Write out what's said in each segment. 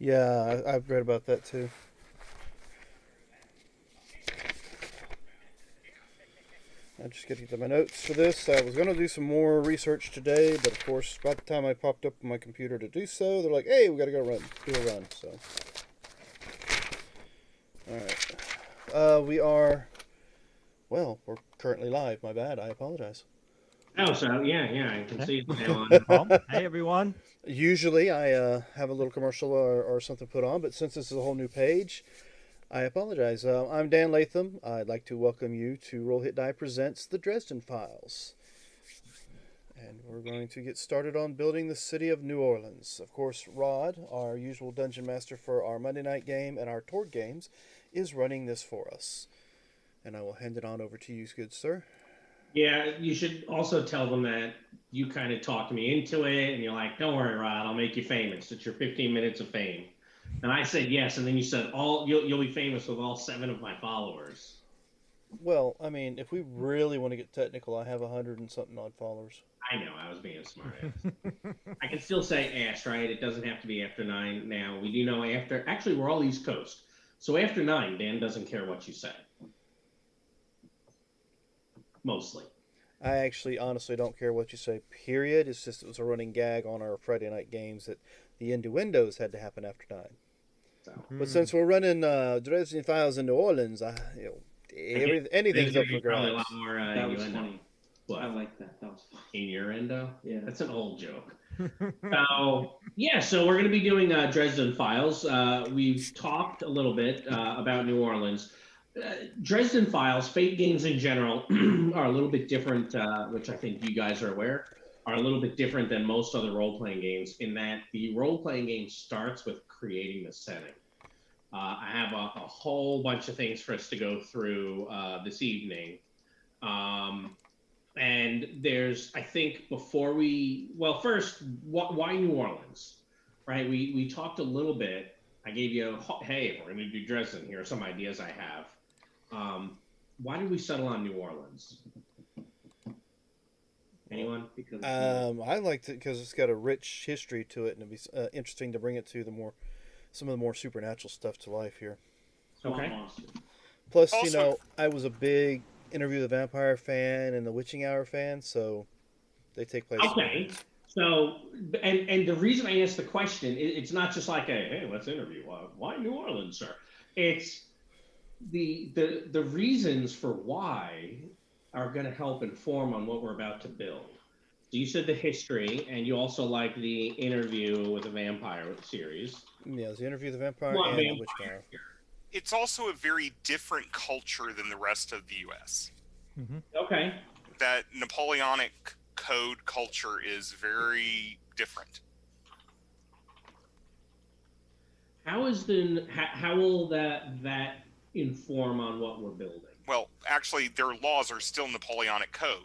Yeah, I've read about that too. I just got to get my notes for this. I was going to do some more research today, but of course, by the time I popped up on my computer to do so, they're like, "Hey, we got to go do a run." So, all right, we are. Well, we're currently live. My bad. I apologize. Oh, so yeah, I can Okay. see it now No on. problem. Hey, everyone. Usually, I have a little commercial or something put on, but since this is a whole new page, I apologize. I'm Dan Latham. I'd like to welcome you to Roll Hit Die Presents The Dresden Files. And we're going to get started on building the city of New Orleans. Of course, Rod, our usual dungeon master for our Monday night game and our Tord games, is running this for us. And I will hand it on over to you, good sir. Yeah, you should also tell them that you kind of talked me into it, and you're like, "Don't worry, Rod, I'll make you famous. It's your 15 minutes of fame." And I said yes, and then you said you'll be famous with all 7 of my followers. Well, I mean, if we really want to get technical, I have 100 and something odd followers. I know I was being smart ass. I can still say ass, right? It doesn't have to be after 9 now. We do know after. Actually, we're all East Coast, so after 9, Dan doesn't care what you say. Mostly. I actually honestly don't care what you say, period. It's just it was a running gag on our Friday night games that the innuendos had to happen after 9. So But since we're running Dresden Files in New Orleans, anything's there's up gonna for be probably a grabs. lot more That was innuendo. funny. What? I like that. That was funny. Innuendo? Yeah. That's an old joke. So we're going to be doing Dresden Files. We've talked a little bit about New Orleans. Dresden Files, fate games in general, are a little bit different, which I think you guys are aware, are a little bit different than most other role playing games in that the role playing game starts with creating the setting. I have a whole bunch of things for us to go through this evening. And there's, I think, first, why New Orleans, right? We talked a little bit. I gave you, hey, we're going to do Dresden. Here are some ideas I have. Why did we settle on New Orleans? Anyone? Because I liked it because it's got a rich history to it, and it'd be interesting to bring it to some of the more supernatural stuff to life here. Swamp Okay. monster. Plus, Also, I was a big Interview with the Vampire fan and the Witching Hour fan, so they take place. Okay. So, and the reason I asked the question, it's not just like a, hey, let's interview. Why New Orleans, sir? It's the reasons for why are going to help inform on what we're about to build. So you said the history, and you also like the Interview with the Vampire series. Yeah, it's the Interview with the Vampire What and the vampire? Witching Hour. it's also a very different culture than the rest of the U.S. Okay. That Napoleonic code culture is very different. How will that inform on what we're building? Well, actually, their laws are still Napoleonic code.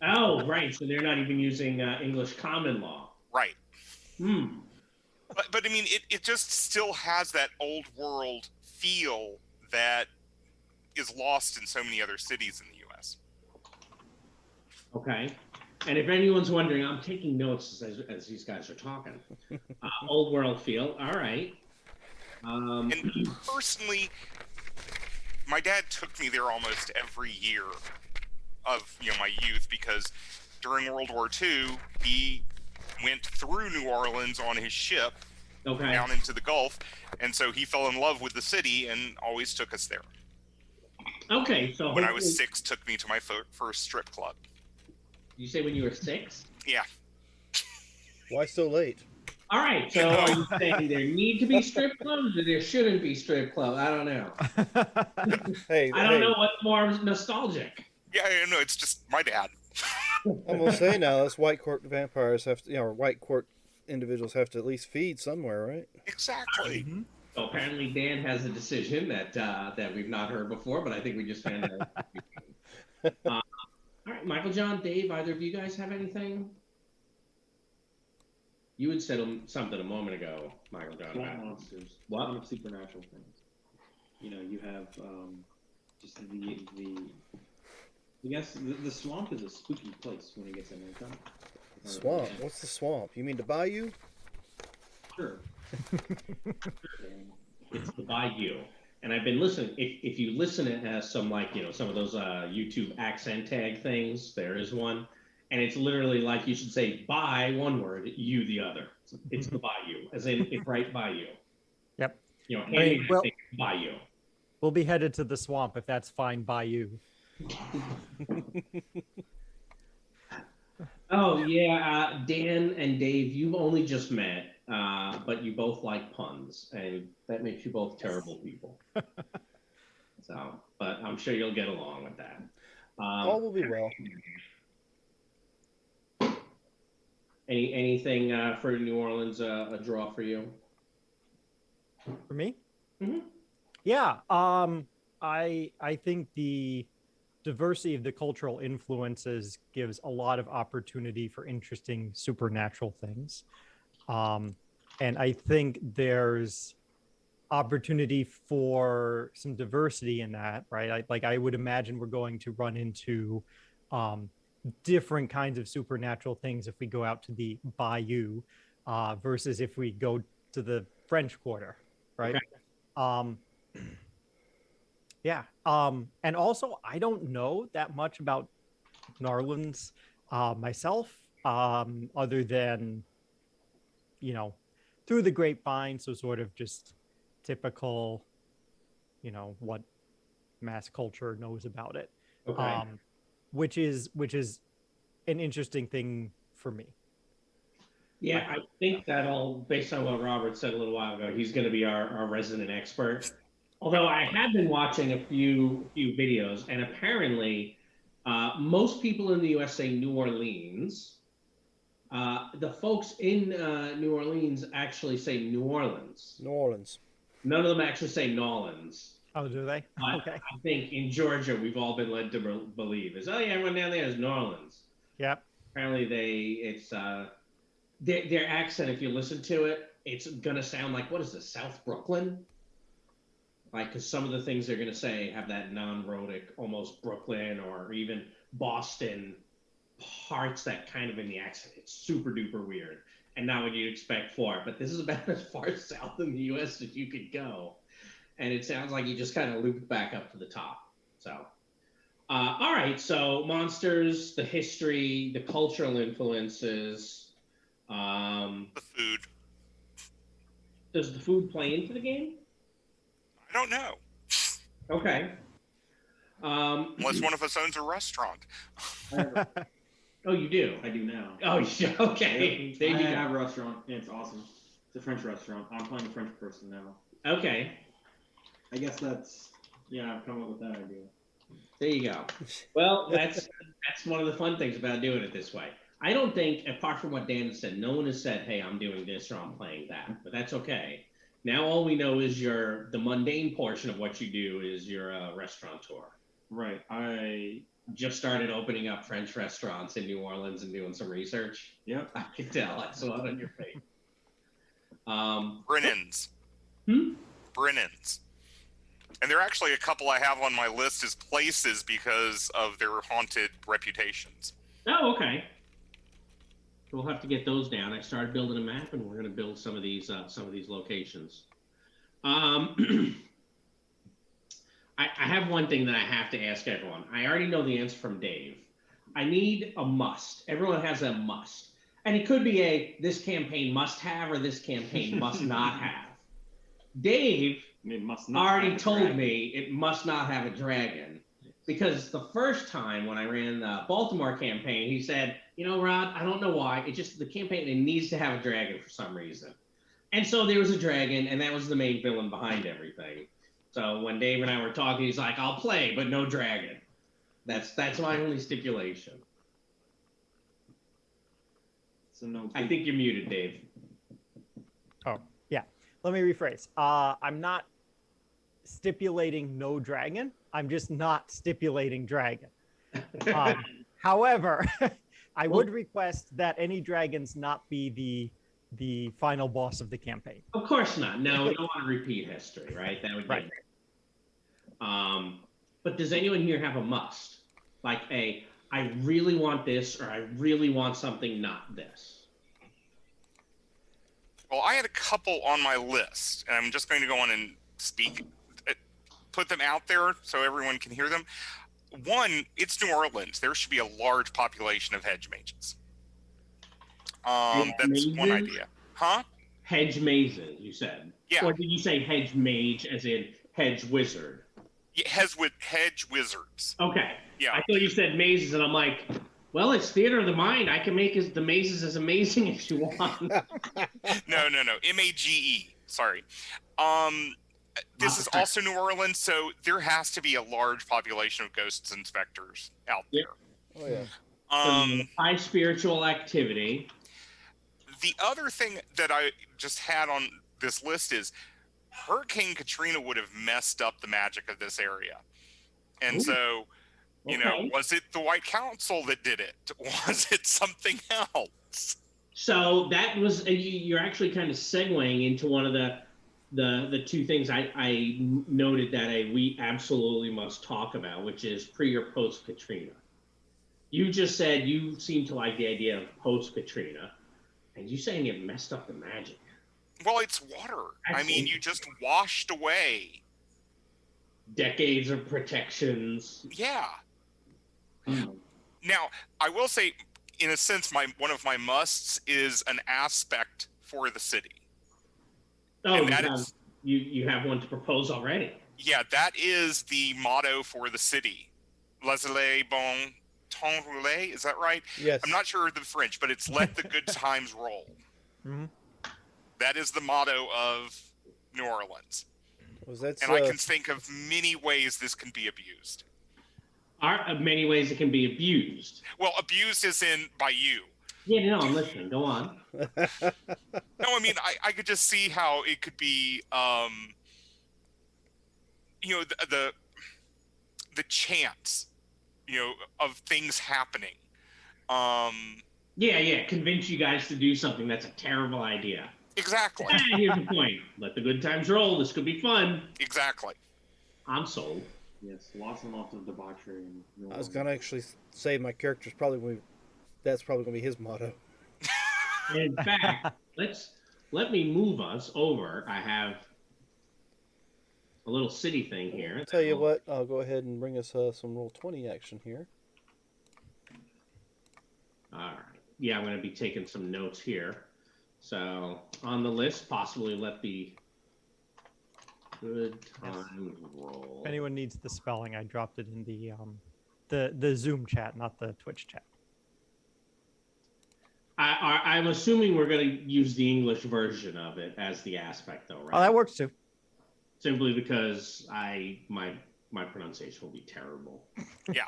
Oh, right. So they're not even using English common law. Right. Hmm. But I mean, it just still has that old world feel that is lost in so many other cities in the U.S. Okay. And if anyone's wondering, I'm taking notes as these guys are talking. Old world feel. All right. And personally, my dad took me there almost every year of my youth because during World War II, he went through New Orleans on his ship Okay. down into the Gulf, and so he fell in love with the city and always took us there. Okay. So When I was 6, took me to my first strip club. you say when you were 6? Yeah. Why so late? All right. So are you saying there need to be strip clubs or there shouldn't be strip clubs? I don't know. Hey, I don't know what's more nostalgic. Yeah, no, it's just my dad. I'm gonna say now, us white court vampires have to, or white court individuals have to at least feed somewhere, right? Exactly. So apparently Dan has a decision that we've not heard before, but I think we just found out. All right, Michael, John, Dave, either of you guys have anything? You had said something a moment ago, Michael, John. Swamp about monsters. What? A lot of supernatural things. You have just I guess the swamp is a spooky place when it gets in winter. Swamp? What's the swamp? You mean the bayou? Sure. It's the Bayou. And I've been listening. If you listen to some some of those YouTube accent tag things, there is one, and it's literally like you should say "by" one word, "you" the other. It's the Bayou, as in it's right by you. Yep. Bayou. We'll be headed to the swamp if that's fine by you. Oh yeah, Dan and Dave, you've only just met, but you both like puns, and that makes you both terrible people. So, but I'm sure you'll get along with that. All will be well. Anything for New Orleans a draw for you? For me? Mm-hmm. Yeah. I think the diversity of the cultural influences gives a lot of opportunity for interesting supernatural things. And I think there's opportunity for some diversity in that, right? I would imagine we're going to run into different kinds of supernatural things if we go out to the Bayou versus if we go to the French Quarter, right? Okay. Yeah. And also, I don't know that much about New Orleans myself, other than, through the grapevine. So sort of just typical, what mass culture knows about it. Okay. Which is an interesting thing for me. Yeah, I think that'll, based on what Robert said a little while ago, he's going to be our resident expert. Although I have been watching a few videos, and apparently most people in the U.S. say New Orleans. The folks in New Orleans actually say New Orleans. New Orleans. None of them actually say Nolans. Oh, do they? Okay. I think in Georgia, we've all been led to believe is, oh yeah, everyone down there is New Orleans. Yep. Apparently it's their accent, if you listen to it, it's going to sound like, what is this, South Brooklyn? Like, because some of the things they're going to say have that non-rhotic, almost Brooklyn or even Boston parts that kind of in the accent. It's super duper weird. And not what you'd expect for it. But this is about as far south in the U.S. as you could go. And it sounds like you just kind of looped back up to the top. So, all right. So monsters, the history, the cultural influences. The food. Does the food play into the game? I don't know. Okay. Unless one of us owns a restaurant. Oh, you do? I do now. Oh, yeah. Okay. Yep. There you I go. have a restaurant. Yeah, it's awesome. It's a French restaurant. I'm playing a French person now. Okay. I guess I've come up with that idea. There you go. Well, that's one of the fun things about doing it this way. I don't think, apart from what Dan said, no one has said, hey, I'm doing this or I'm playing that. But that's okay. Now all we know is the mundane portion of what you do is you're a restaurateur. Right. I just started opening up French restaurants in New Orleans and doing some research. Yep. I can tell. I saw it on your face. Brennan's. Brennan's. And there are actually a couple I have on my list as places because of their haunted reputations. Oh, okay. We'll have to get those down. I started building a map, and we're going to build some of these locations. I have one thing that I have to ask everyone. I already know the answer from Dave. I need a must. Everyone has a must. And it could be this campaign must have or this campaign must not have. Dave already told me it must not have a dragon. Because the first time when I ran the Baltimore campaign, he said, Rod, I don't know why. The campaign, it needs to have a dragon for some reason. And so there was a dragon, and that was the main villain behind everything. So when Dave and I were talking, he's like, I'll play, but no dragon. That's my only stipulation. So no. I think you're muted, Dave. Oh, yeah. Let me rephrase. I'm not stipulating no dragon. I'm just not stipulating dragon. However, I would request that any dragons not be the final boss of the campaign. Of course not. No, we don't want to repeat history, right? That would be right. But does anyone here have a must? Like I really want this, or I really want something not this. Well, I had a couple on my list, and I'm just going to go on and put them out there so everyone can hear them. One, it's New Orleans. There should be a large population of hedge mages. That's one idea. Huh? Hedge mazes, you said. Yeah. Or did you say hedge mage as in hedge wizard? Yeah, hedge wizards. Okay. Yeah. I thought you said mazes, and I'm like, well, it's theater of the mind. I can make the mazes as amazing as you want. No. MAGE. Sorry. This is also New Orleans, so there has to be a large population of ghosts and specters out there. Oh yeah. High spiritual activity. The other thing that I just had on this list is Hurricane Katrina would have messed up the magic of this area. And so, you know, was it the White Council that did it? Was it something else? So that was, you're actually kind of segueing into one of the two things I noted that we absolutely must talk about, which is pre or post Katrina. You just said you seem to like the idea of post Katrina, and you saying it messed up the magic. Well, it's water. I mean, you just washed away decades of protections. Yeah. Now, I will say, in a sense, one of my musts is an aspect for the city. Oh, you have one to propose already. Yeah, that is the motto for the city. Les bon temps rouler, is that right? Yes. I'm not sure of the French, but it's let the good times roll. Mm-hmm. That is the motto of New Orleans. And I can think of many ways this can be abused. Are many ways it can be abused? Well, abused is in by you. Yeah, no, I'm listening. Go on. No, I mean, I could just see how it could be, you know, the chance, you know, of things happening. Yeah, convince you guys to do something that's a terrible idea. Exactly. Here's the point. Let the good times roll. This could be fun. Exactly. I'm sold. Yes, lots and lots of debauchery. I was gonna actually say my character's probably that's probably gonna be his motto. In fact, let me move us over. I have a little city thing here. I'll tell you what. I'll go ahead and bring us some Roll20 action here. All right. Yeah, I'm going to be taking some notes here. So on the list, possibly let the good times roll. If anyone needs the spelling, I dropped it in the Zoom chat, not the Twitch chat. I'm assuming we're going to use the English version of it as the aspect, though, right? Oh, that works too. Simply because my pronunciation will be terrible. Yeah.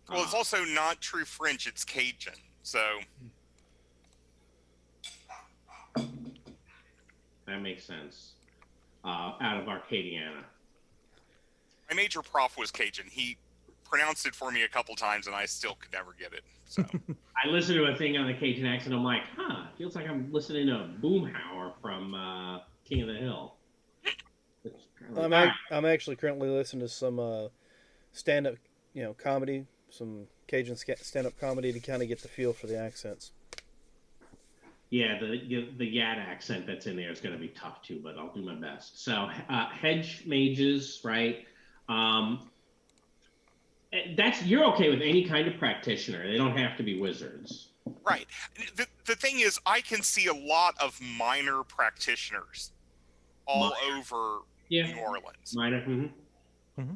Well, it's also not true French, it's Cajun. So that makes sense. Out of Arcadiana. my major prof was Cajun. He pronounced it for me a couple times, and I still could never get it. So I listened to a thing on the Cajun accent. I'm like, feels like I'm listening to Boomhauer from King of the Hill. I'm actually currently listening to some stand-up, comedy, some Cajun stand-up comedy to kind of get the feel for the accents. Yeah, the Yad accent that's in there is going to be tough too, but I'll do my best. So hedge mages, right? You're okay with any kind of practitioner. They don't have to be wizards. right. The thing is, I can see a lot of minor practitioners all over New Orleans. Minor. Mm-hmm.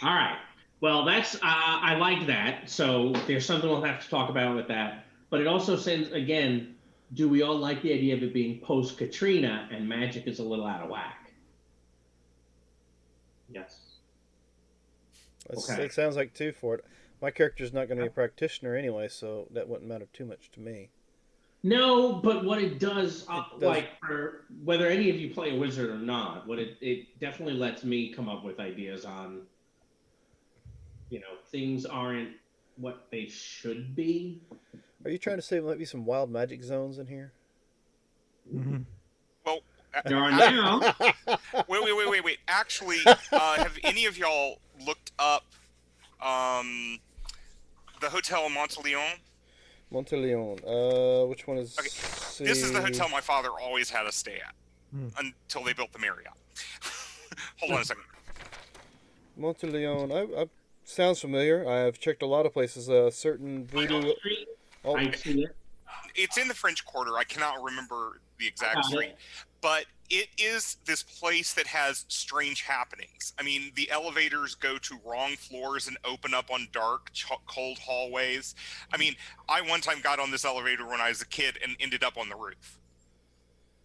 All right. Well, that's I like that. So there's something we'll have to talk about with that. But it also sends, again, do we all like the idea of it being post-Katrina and magic is a little out of whack? Yes. Okay. It sounds like two for it. My character's not going to be a practitioner anyway, so that wouldn't matter too much to me. No, but what it does, like for whether any of you play a wizard or not, what it definitely lets me come up with ideas on, things aren't what they should be. Are you trying to say there might be some wild magic zones in here? Mm-hmm. Well, There are now. wait. Actually, have any of y'all looked up the Hotel Monteleone? Monteleone. Which one is? Okay, this is the hotel my father always had us stay at until they built the Marriott. Hold on a second. Monteleone. I sounds familiar. I've checked a lot of places. Certain voodoo. Street. Oh, I see it. It's in the French Quarter. I cannot remember the I exact got street, it. but it is this place that has strange happenings. I mean, the elevators go to wrong floors and open up on dark, cold hallways. I mean, I one time got on this elevator when I was a kid and ended up on the roof.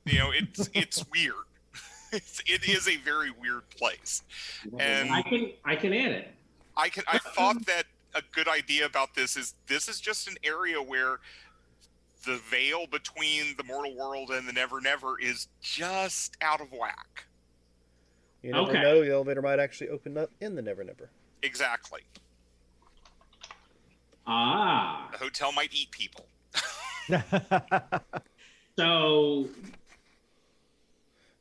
You know, it's weird. It is a very weird place, and I can add it. I thought that a good idea about this is just an area where the veil between the mortal world and the Never Never is just out of whack. you never Okay. know. The elevator might actually open up in the Never Never. Exactly. Ah. The hotel might eat people. So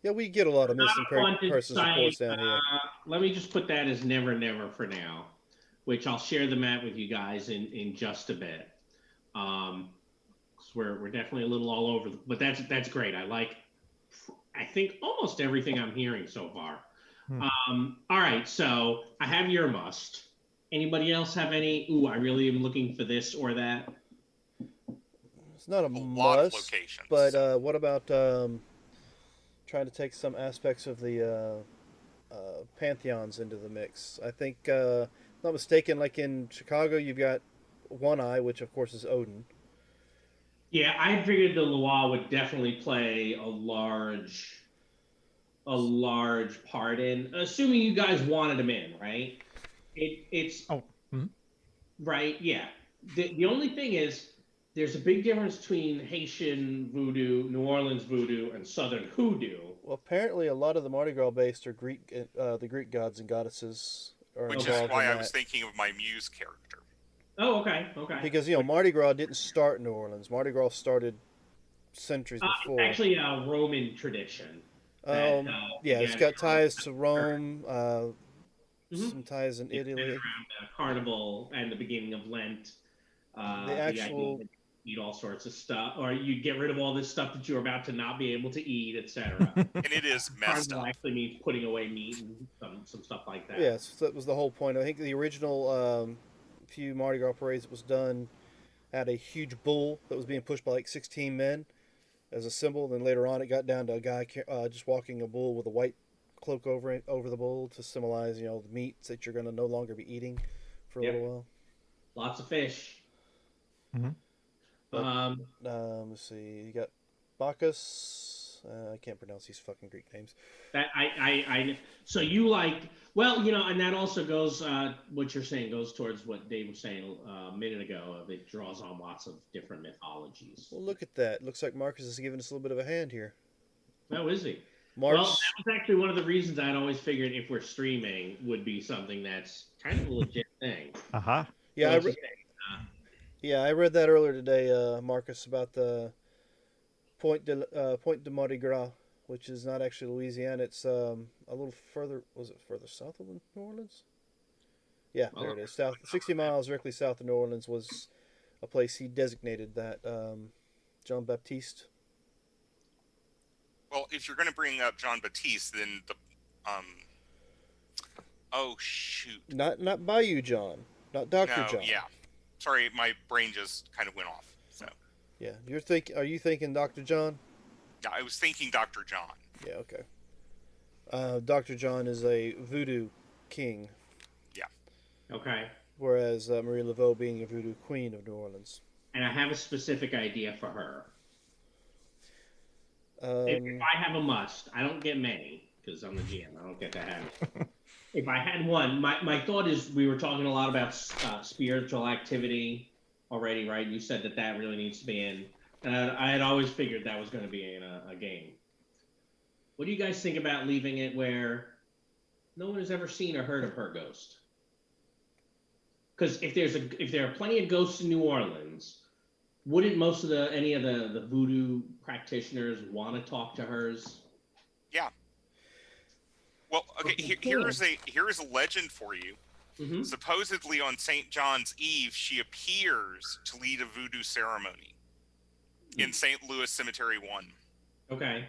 Yeah, we get a lot of missing unwanted persons site, reports down here. let me just put that as Never Never for now, which I'll share the map with you guys in just a bit. 'Cause we're definitely a little all over, but that's great. I think almost everything I'm hearing so far. All right, so I have your must. Anybody else have any? Ooh, I really am looking for this or that. It's not a lot of must, locations. but what about trying to take some aspects of the pantheons into the mix? I think, if I'm not mistaken, like in Chicago, you've got One Eye, which of course is Odin. Yeah, I figured the Loire would definitely play a large part in, assuming you guys wanted him in, right? It's right, yeah. The only thing is, there's a big difference between Haitian voodoo, New Orleans voodoo, and Southern hoodoo. Well, apparently a lot of the Mardi Gras based are Greek, the Greek gods and goddesses are Which involved is why in I that. was thinking of my Muse character. Oh, okay. Because Mardi Gras didn't start in New Orleans. Mardi Gras started centuries before. It's actually a Roman tradition. Yeah, it's got ties to Rome, some ties in It's been Italy. around Carnival and the beginning of Lent. The actual idea that you eat all sorts of stuff, or you get rid of all this stuff that you're about to not be able to eat, etc. And it is messed Carnival up. actually means putting away meat and some stuff like that. yes, that was the whole point. I think the original few Mardi Gras parades that was done had a huge bull that was being pushed by like 16 men as a symbol. Then later on, it got down to a guy just walking a bull with a white cloak over the bull to symbolize, the meats that you're going to no longer be eating for a little while. Lots of fish. But, let's see. You got Bacchus. I can't pronounce these fucking Greek names. That I so you like, well, and that also goes, what you're saying goes towards what Dave was saying a minute ago. It draws on lots of different mythologies. Well, look at that. Looks like Marcus is giving us a little bit of a hand here. Oh, is he? March. Well, that was actually one of the reasons I'd always figured if we're streaming would be something that's kind of a legit thing. Yeah, I read that earlier today, Marcus, about the Point de Mardi Gras, which is not actually Louisiana. It's a little further. Was it further south of New Orleans? Yeah, there it is. 60 miles directly south of New Orleans was a place he designated that. John Baptiste. Well, if you're going to bring up John Baptiste, then the oh shoot, Not Bayou John, not Dr. John. Yeah, sorry, my brain just kind of went off. So yeah, are you thinking Dr. John? yeah, I was thinking Dr. John. Yeah, okay. Dr. John is a voodoo king. Yeah. Okay. Whereas Marie Laveau being a voodoo queen of New Orleans. And I have a specific idea for her. If I have a must, I don't get many because I'm the GM. I don't get to have it. If I had one, my thought is we were talking a lot about spiritual activity already, right? You said that really needs to be in. And I had always figured that was going to be in a game. What do you guys think about leaving it where no one has ever seen or heard of her ghost? Because if there are plenty of ghosts in New Orleans, wouldn't any of the voodoo practitioners want to talk to hers? Yeah. Well, okay. Here is a legend for you. Mhm. Supposedly on St. John's Eve, she appears to lead a voodoo ceremony in St. Louis Cemetery 1. Okay.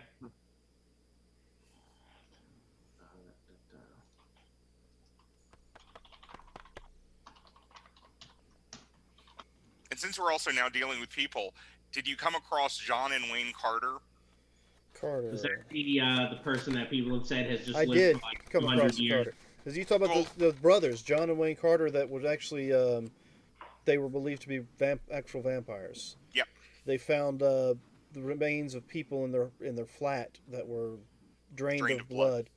And since we're also now dealing with people, did you come across John and Wayne Carter? Carter. Was that the person that people have said has just I lived did for like come 200 across the years? Carter. Because you talk about the brothers, John and Wayne Carter, that was actually they were believed to be actual vampires. Yep. They found the remains of people in their flat that were drained of blood.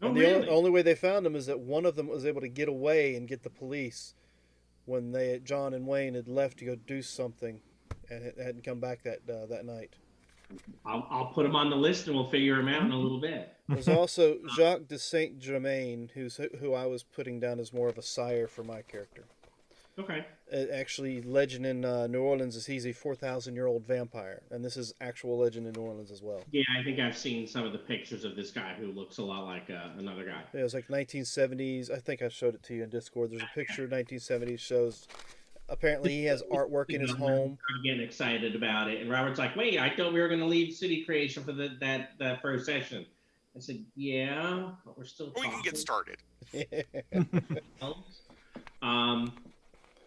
Oh, And the really? only way they found them is that one of them was able to get away and get the police when John and Wayne had left to go do something, and hadn't come back that night. I'll put him on the list and we'll figure him out in a little bit. There's also Jacques de Saint Germain, who I was putting down as more of a sire for my character. Okay. Actually, legend in New Orleans is he's a 4,000-year-old vampire, and this is actual legend in New Orleans as well. Yeah, I think I've seen some of the pictures of this guy who looks a lot like another guy. Yeah, it was like 1970s. I think I showed it to you in Discord. There's a picture 1970s shows. Apparently, he has artwork in his home. I'm getting excited about it, and Robert's like, "Wait, I thought we were going to leave city creation for that first session." I said, "Yeah, but we're still." We can get started.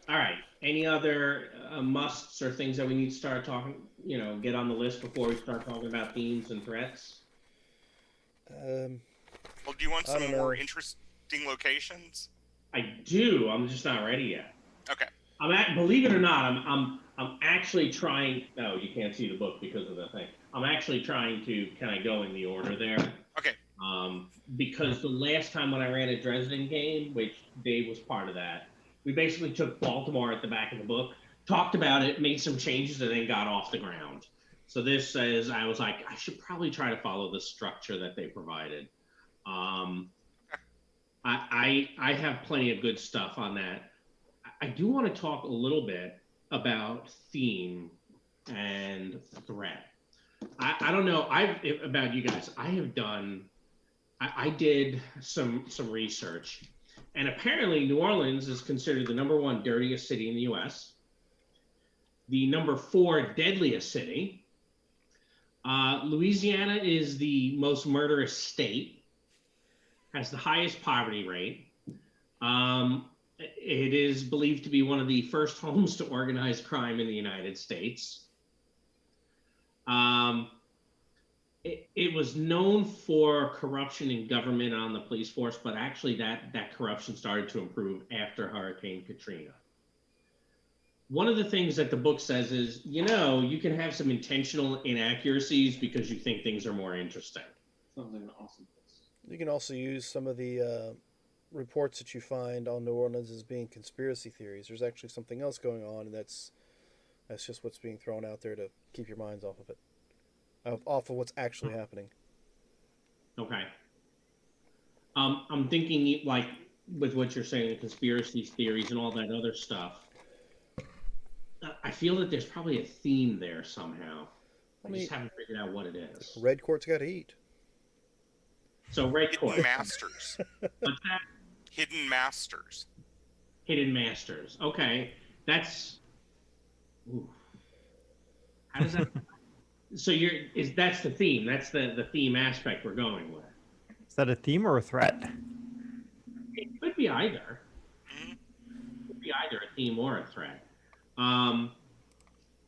All right. Any other musts or things that we need to start talking? Get on the list before we start talking about themes and threats. Well, do you want some more interesting locations? I do. I'm just not ready yet. Okay. Believe it or not, I'm actually trying. No, you can't see the book because of the thing. I'm actually trying to kind of go in the order there. Okay. Because the last time when I ran a Dresden game, which Dave was part of that, we basically took Baltimore at the back of the book, talked about it, made some changes, and then got off the ground. So this says, I was like, I should probably try to follow the structure that they provided. I have plenty of good stuff on that. I do want to talk a little bit about theme and threat. I don't know about you guys. I did some research, and apparently New Orleans is considered the #1 dirtiest city in the U.S., the #4 deadliest city. Louisiana is the most murderous state, has the highest poverty rate. It is believed to be one of the first homes to organized crime in the United States. It was known for corruption in government on the police force, but actually that corruption started to improve after Hurricane Katrina. One of the things that the book says is, you can have some intentional inaccuracies because you think things are more interesting. Sounds like an awesome place. You can also use some of the reports that you find on New Orleans as being conspiracy theories. There's actually something else going on, and that's just what's being thrown out there to keep your minds off of it. Off of what's actually happening. Okay. I'm thinking, like, with what you're saying, the conspiracy theories and all that other stuff, I feel that there's probably a theme there somehow. I just haven't figured out what it is. Red Court's got heat. So Red Court. Hidden Masters. What's that? Hidden Masters. Hidden Masters. Okay. That's... Ooh. How does that... So that's the theme. That's the theme aspect we're going with. Is that a theme or a threat? It could be either. It could be either a theme or a threat.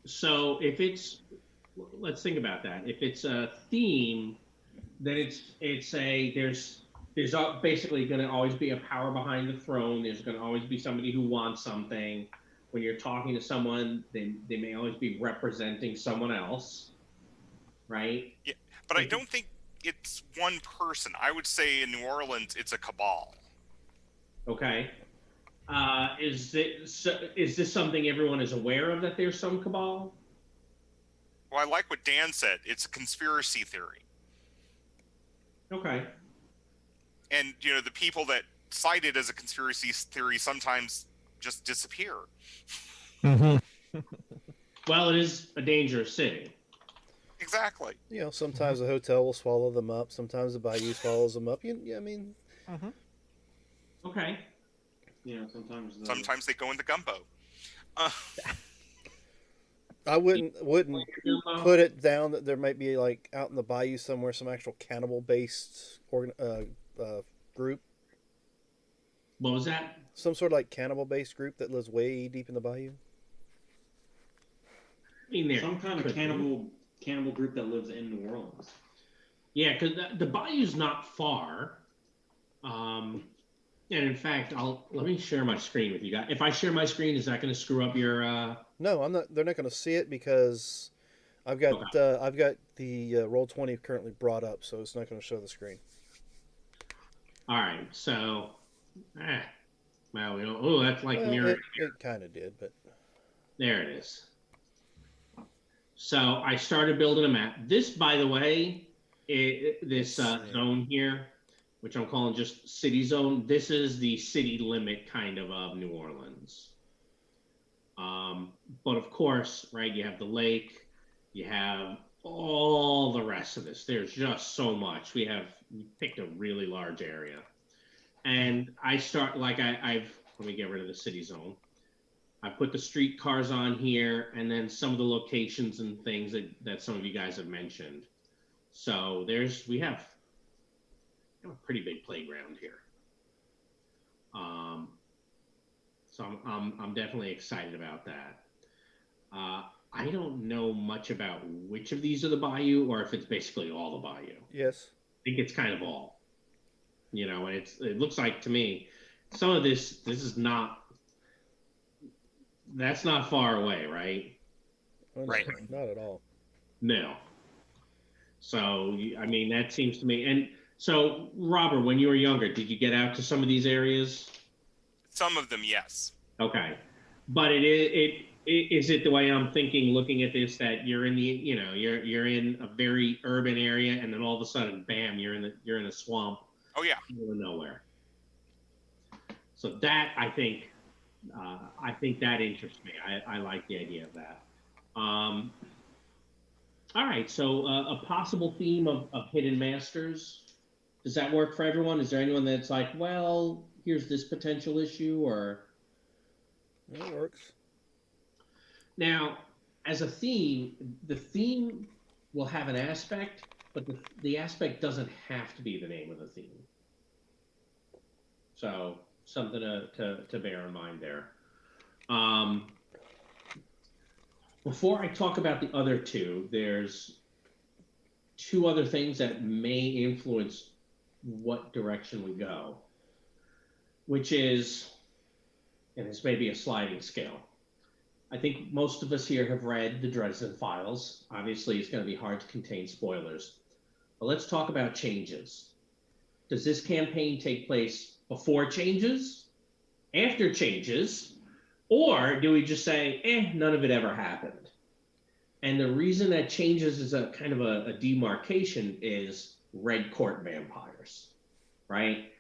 So if it's, let's think about that. If it's a theme, then there's basically going to always be a power behind the throne. There's going to always be somebody who wants something. When you're talking to someone, they may always be representing someone else. Right? Yeah, but I don't think it's one person. I would say in New Orleans, it's a cabal. Okay. Is this something everyone is aware of, that there's some cabal? Well, I like what Dan said. It's a conspiracy theory. Okay. And, the people that cite it as a conspiracy theory sometimes just disappear. Mm-hmm. Well, it is a dangerous city. Exactly. Sometimes the hotel will swallow them up. Sometimes the bayou swallows them up. Okay. You know, sometimes Sometimes they go into gumbo. Uh, I wouldn't Gumbo? put it down that there might be like out in the bayou somewhere some actual cannibal based group, What was that? some sort of like cannibal based group that lives way deep in the bayou. I mean, there some kind could of be. cannibal group that lives in New Orleans. Yeah, because the bayou's not far. And in fact, let me share my screen with you guys. If I share my screen, is that going to screw up your? No, I'm not. They're not going to see it because I've got Okay. the Roll20 currently brought up, so it's not going to show the screen. All right, so, well, we don't. Oh, that's like mirroring. It kind of did, but There it is. So I started building a map. This, by the way, this zone here, which I'm calling just city zone, this is the city limit kind of New Orleans. But of course, right, you have the lake, you have all the rest of this. There's just so much. We picked a really large area. And I start, like I've, let me get rid of the city zone. I put the streetcars on here and then some of the locations and things that some of you guys have mentioned. So we have a pretty big playground here. So I'm definitely excited about that. I don't know much about which of these are the bayou or if it's basically all the bayou. yes. I think it's kind of all. You know, and it looks like to me, some of this is not. That's not far away, right? Well, Right. Not at all. No. So, I mean, that seems to me. And so, Robert, when you were younger, did you get out to some of these areas? some of them, yes. Okay. But is it the way I'm thinking, looking at this, that you're in the, you're in a very urban area, and then all of a sudden, bam, you're in a swamp. Oh yeah. Middle of nowhere. So that I think that interests me. I like the idea of that. All right, so a possible theme of hidden masters. Does that work for everyone? Is there anyone that's like, well, here's this potential issue, or? It works. Now, as a theme, the theme will have an aspect, but the aspect doesn't have to be the name of the theme. So something to bear in mind there. Before I talk about the other two, there's two other things that may influence what direction we go, which is, and this may be a sliding scale. I think most of us here have read the Dresden Files. Obviously, it's going to be hard to contain spoilers. But let's talk about changes. Does this campaign take place before changes, after changes, or do we just say, none of it ever happened? And the reason that changes is a kind of a demarcation is Red Court vampires, right?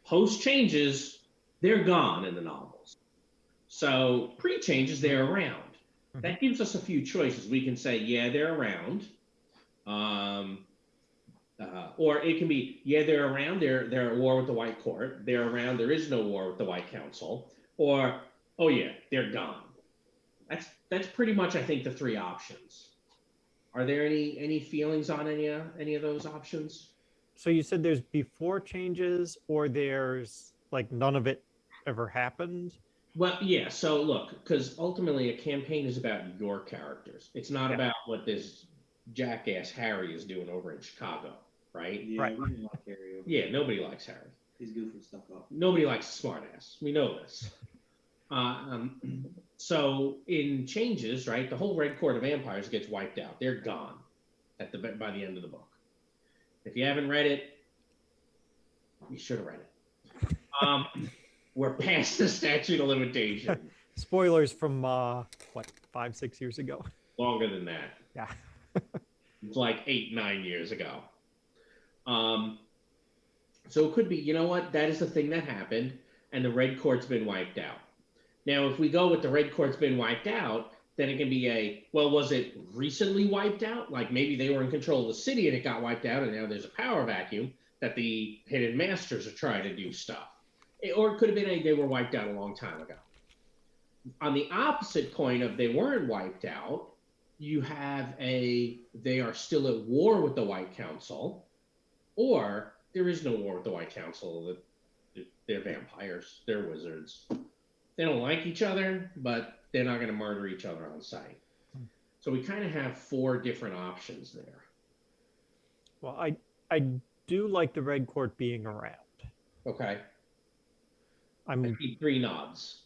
Post changes, they're gone in the novels. So pre-changes, they're around. That gives us a few choices. We can say, yeah, they're around. Or it can be, yeah, they're around, they're at war with the White Court. They're around, there is no war with the White Council. Or, oh yeah, they're gone. That's pretty much, I think, the three options. Are there any feelings on any of those options? So you said there's before changes, or there's like none of it ever happened? Well, yeah, so look, because ultimately a campaign is about your characters. It's not about what this jackass Harry is doing over in Chicago, right? Yeah, Right. we don't like Harry. Yeah, nobody likes Harry. He's goofing stuff up. Nobody likes a smartass. We know this. So in changes, right, the whole Red Court of Vampires gets wiped out. They're gone by the end of the book. If you haven't read it, you should have read it. We're past the statute of limitations. Spoilers from what, 5-6 years ago? Longer than that. Yeah. It's like 8-9 years ago. So it could be, you know what, that is the thing that happened, and the Red Court's been wiped out. Now, if we go with the Red Court's been wiped out, then it can be well, was it recently wiped out? Like maybe they were in control of the city and it got wiped out, and now there's a power vacuum that the hidden masters are trying to do stuff. Or it could have been they were wiped out a long time ago. On the opposite point of they weren't wiped out, you have they are still at war with the White Council, or there is no war with the White Council. They're vampires, they're wizards. They don't like each other, but they're not going to murder each other on sight. So we kind of have 4 different options there. Well, I do like the Red Court being around. Okay. I I'm need 3 nods.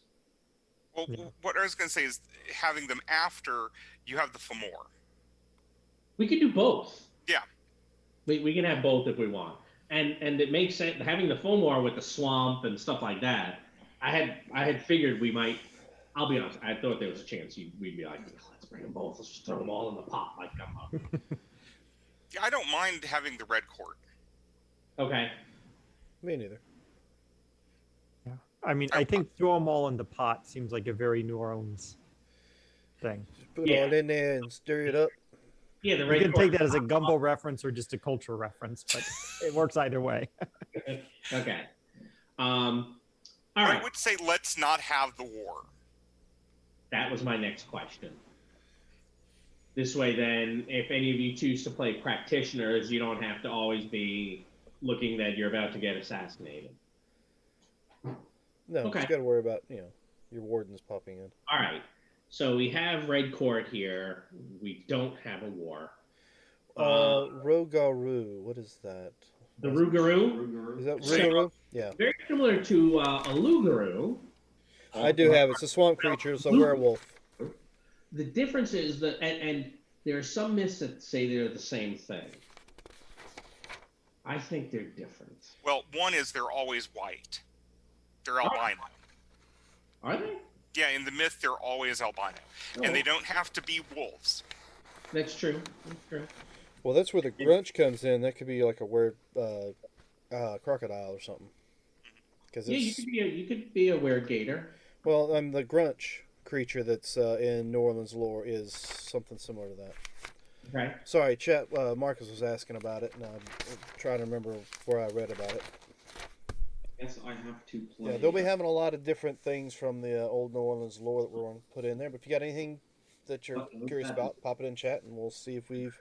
Well, Yeah. what I was going to say is having them after you have the Fomor. We could do both. Yeah. We can have both if we want. And it makes sense having the Fomor with the swamp and stuff like that. I had figured we might. I'll be honest. I thought there was a chance we'd be like, let's bring them both. Let's just throw them all in the pot. Like, come on. Yeah, I don't mind having the Red Court. Okay. Me neither. I mean, I think throw them all in the pot seems like a very New Orleans thing. Just put it all in there and stir it up. Yeah, the You Red can Court. take that as a gumbo reference or just a culture reference, but it works either way. Okay. All right. I would say let's not have the war. That was my next question. This way, then, if any of you choose to play practitioners, you don't have to always be looking that you're about to get assassinated. No, Okay. you got to worry about your wardens popping in. All right. So we have Red Court here. We don't have a war. Rogaru, what is that? The Rougarou, Is that Same. Rogaru? Yeah, very similar to a Lougarou. I do have it. It's a swamp creature. It's a werewolf. The difference is that, and there are some myths that say they're the same thing. I think they're different. Well, one is they're always white. They're albino. Are they? Yeah, in the myth, they're always albino. And they don't have to be wolves. That's true. That's true. Well, that's where the grunch comes in. That could be like a weird crocodile or something. Because Yeah, you could be a weregator. well, the grunch creature that's in New Orleans lore is something similar to that. Okay. Sorry, chat. Marcus was asking about it, and I'm trying to remember where I read about it. Yes, I have to play. Yeah, they'll be having a lot of different things from the old New Orleans lore that we're going to put in there. But if you got anything that you're curious about, pop it in chat, and we'll see if we've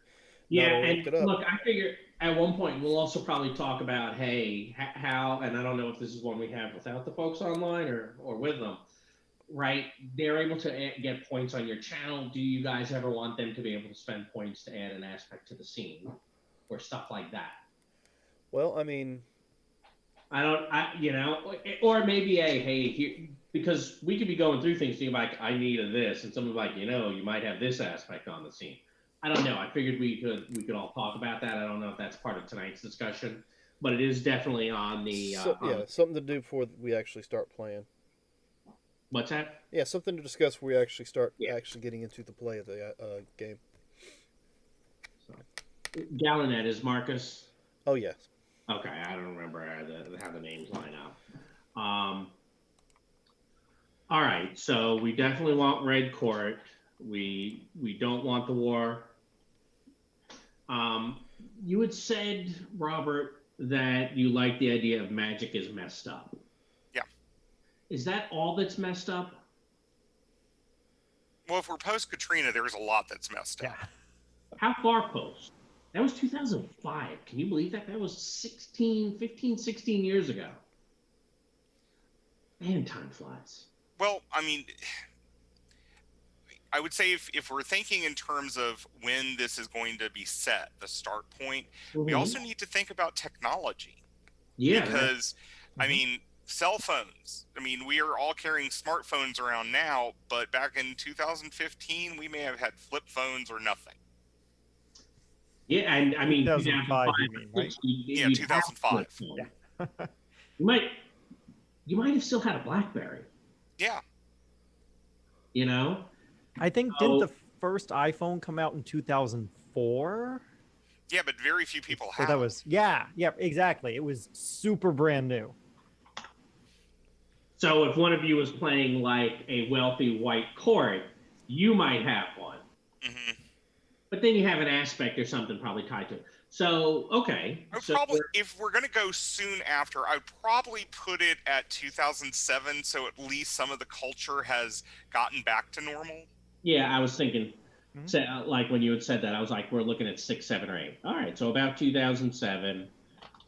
Yeah, not and looked it up. look, I figure at one point we'll also probably talk about, hey, how, and I don't know if this is one we have without the folks online or with them, right? They're able to get points on your channel. Do you guys ever want them to be able to spend points to add an aspect to the scene or stuff like that? Well, I mean, or maybe here, because we could be going through things thinking like, I need this, and someone's like, you might have this aspect on the scene. I don't know. I figured we could all talk about that. I don't know if that's part of tonight's discussion, but it is definitely on the. something to do before we actually start playing. What's that? Yeah, something to discuss before we actually start actually getting into the play of the game. Gallonette is Marcus. Oh yes. Okay, I don't remember how the names line up. All right, so we definitely want Red Court. We don't want the war. You had said, Robert, that you like the idea of magic is messed up. Yeah. Is that all that's messed up? Well, if we're post-Katrina, there's a lot that's messed up. How far post? That was 2005. Can you believe that? That was 16 years ago. Man, time flies. Well, I mean, I would say if we're thinking in terms of when this is going to be set, the start point, we also need to think about technology. Yeah. Because, I mean, cell phones. I mean, we are all carrying smartphones around now, but back in 2015, we may have had flip phones or nothing. Yeah, and I mean, 2005, you mean, right? Yeah, 2005. Yeah. You might have still had a BlackBerry. Yeah. I think didn't the first iPhone come out in 2004? Yeah, but very few people So have. that was exactly. It was super brand new. So if one of you was playing like a wealthy white court, you might have one. Mm-hmm. But then you have an aspect or something probably tied to it. So, okay. I would So probably, if we're going to go soon after, I'd probably put it at 2007, so at least some of the culture has gotten back to normal. yeah, I was thinking, Mhm. like when you had said that, I was like, we're looking at 6, 7, or 8. All right, so about 2007,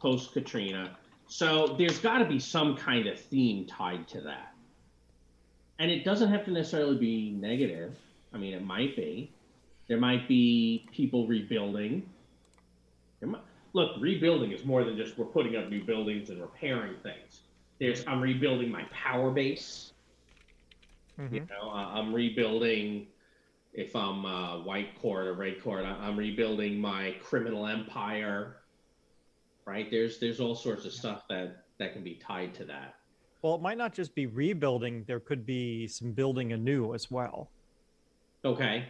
post Katrina. So there's got to be some kind of theme tied to that, and it doesn't have to necessarily be negative. I mean, it might be. There might be people rebuilding. Look, rebuilding is more than just we're putting up new buildings and repairing things. I'm rebuilding my power base. You Mhm. know, I'm rebuilding. If I'm white court or red court, I'm rebuilding my criminal empire. Right? There's all sorts of stuff that can be tied to that. Well, it might not just be rebuilding. There could be some building anew as well. Okay.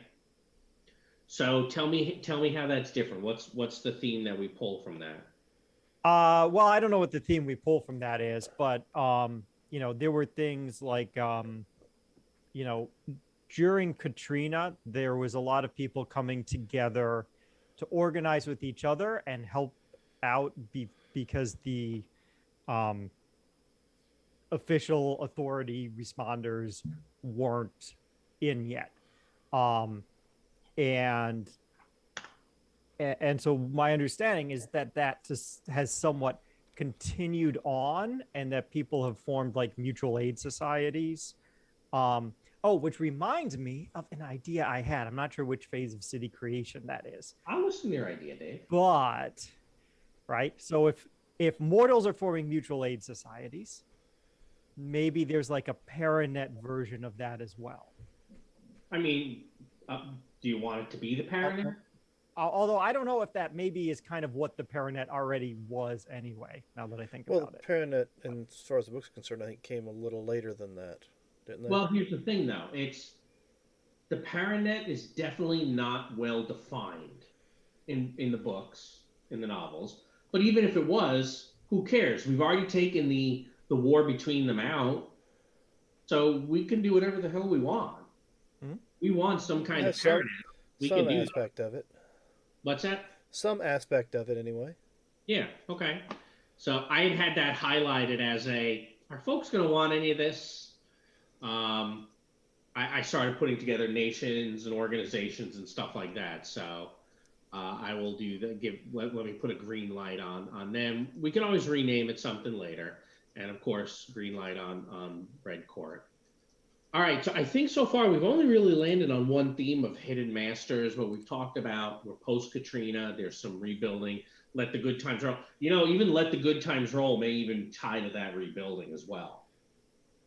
So tell me how that's different. What's the theme that we pull from that? Well, I don't know what the theme we pull from that is, but there were things like you know, during Katrina, there was a lot of people coming together to organize with each other and help out because the um, official authority responders weren't in yet. Um, and and so my understanding is that just has somewhat continued on and that people have formed like mutual aid societies. Oh, which reminds me of an idea I had. I'm not sure which phase of city creation that is, I'll listen to your idea, Dave. but right. So if mortals are forming mutual aid societies, maybe there's like a Paranet version of that as well. I mean, do you want it to be the Paranet? Although I don't know if that maybe is kind of what the Paranet already was anyway, now that I think Well, about it. Paranet, and as far as the book's concerned, I think came a little later than that, didn't they? Well, here's the thing, though. The Paranet is definitely not well defined in the books, in the novels. But even if it was, who cares? We've already taken the war between them out, so we can do whatever the hell we want. Mhm. We want some kind of Has some Paranet. We can some do that. aspect of it. What's that? Some aspect of it, anyway. Yeah. Okay. So I had that highlighted as are folks going to want any of this? Um, I started putting together nations and organizations and stuff like that. So I will do that. Let me put a green light on them. We can always rename it something later, and of course, green light on Red Court. All right. So I think so far we've only really landed on one theme of hidden masters. What we've talked about, we're post Katrina. There's some rebuilding. Let the good times roll. Even let the good times roll may even tie to that rebuilding as well.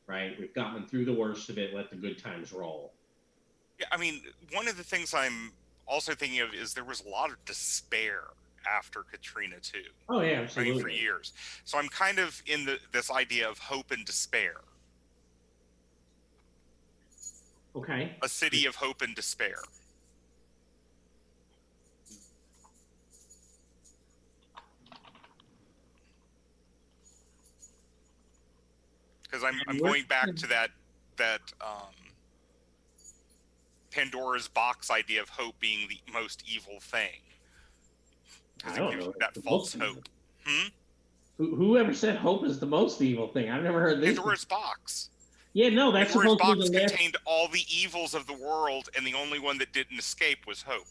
Right? We've gotten through the worst of it. Let the good times roll. Yeah, I mean, one of the things I'm also thinking of is there was a lot of despair after Katrina too. Oh yeah, I mean, absolutely. for years. So I'm kind of in this idea of hope and despair. Okay. A city of hope and despair. Because I'm going back to that Pandora's box idea of hope being the most evil thing. Because I it don't gives know. you that false hope. Whoever said hope is the most evil thing? I've never heard this. Pandora's box. Yeah, no, that's Pandora's supposed to box be the last. contained all the evils of the world, and the only one that didn't escape was hope.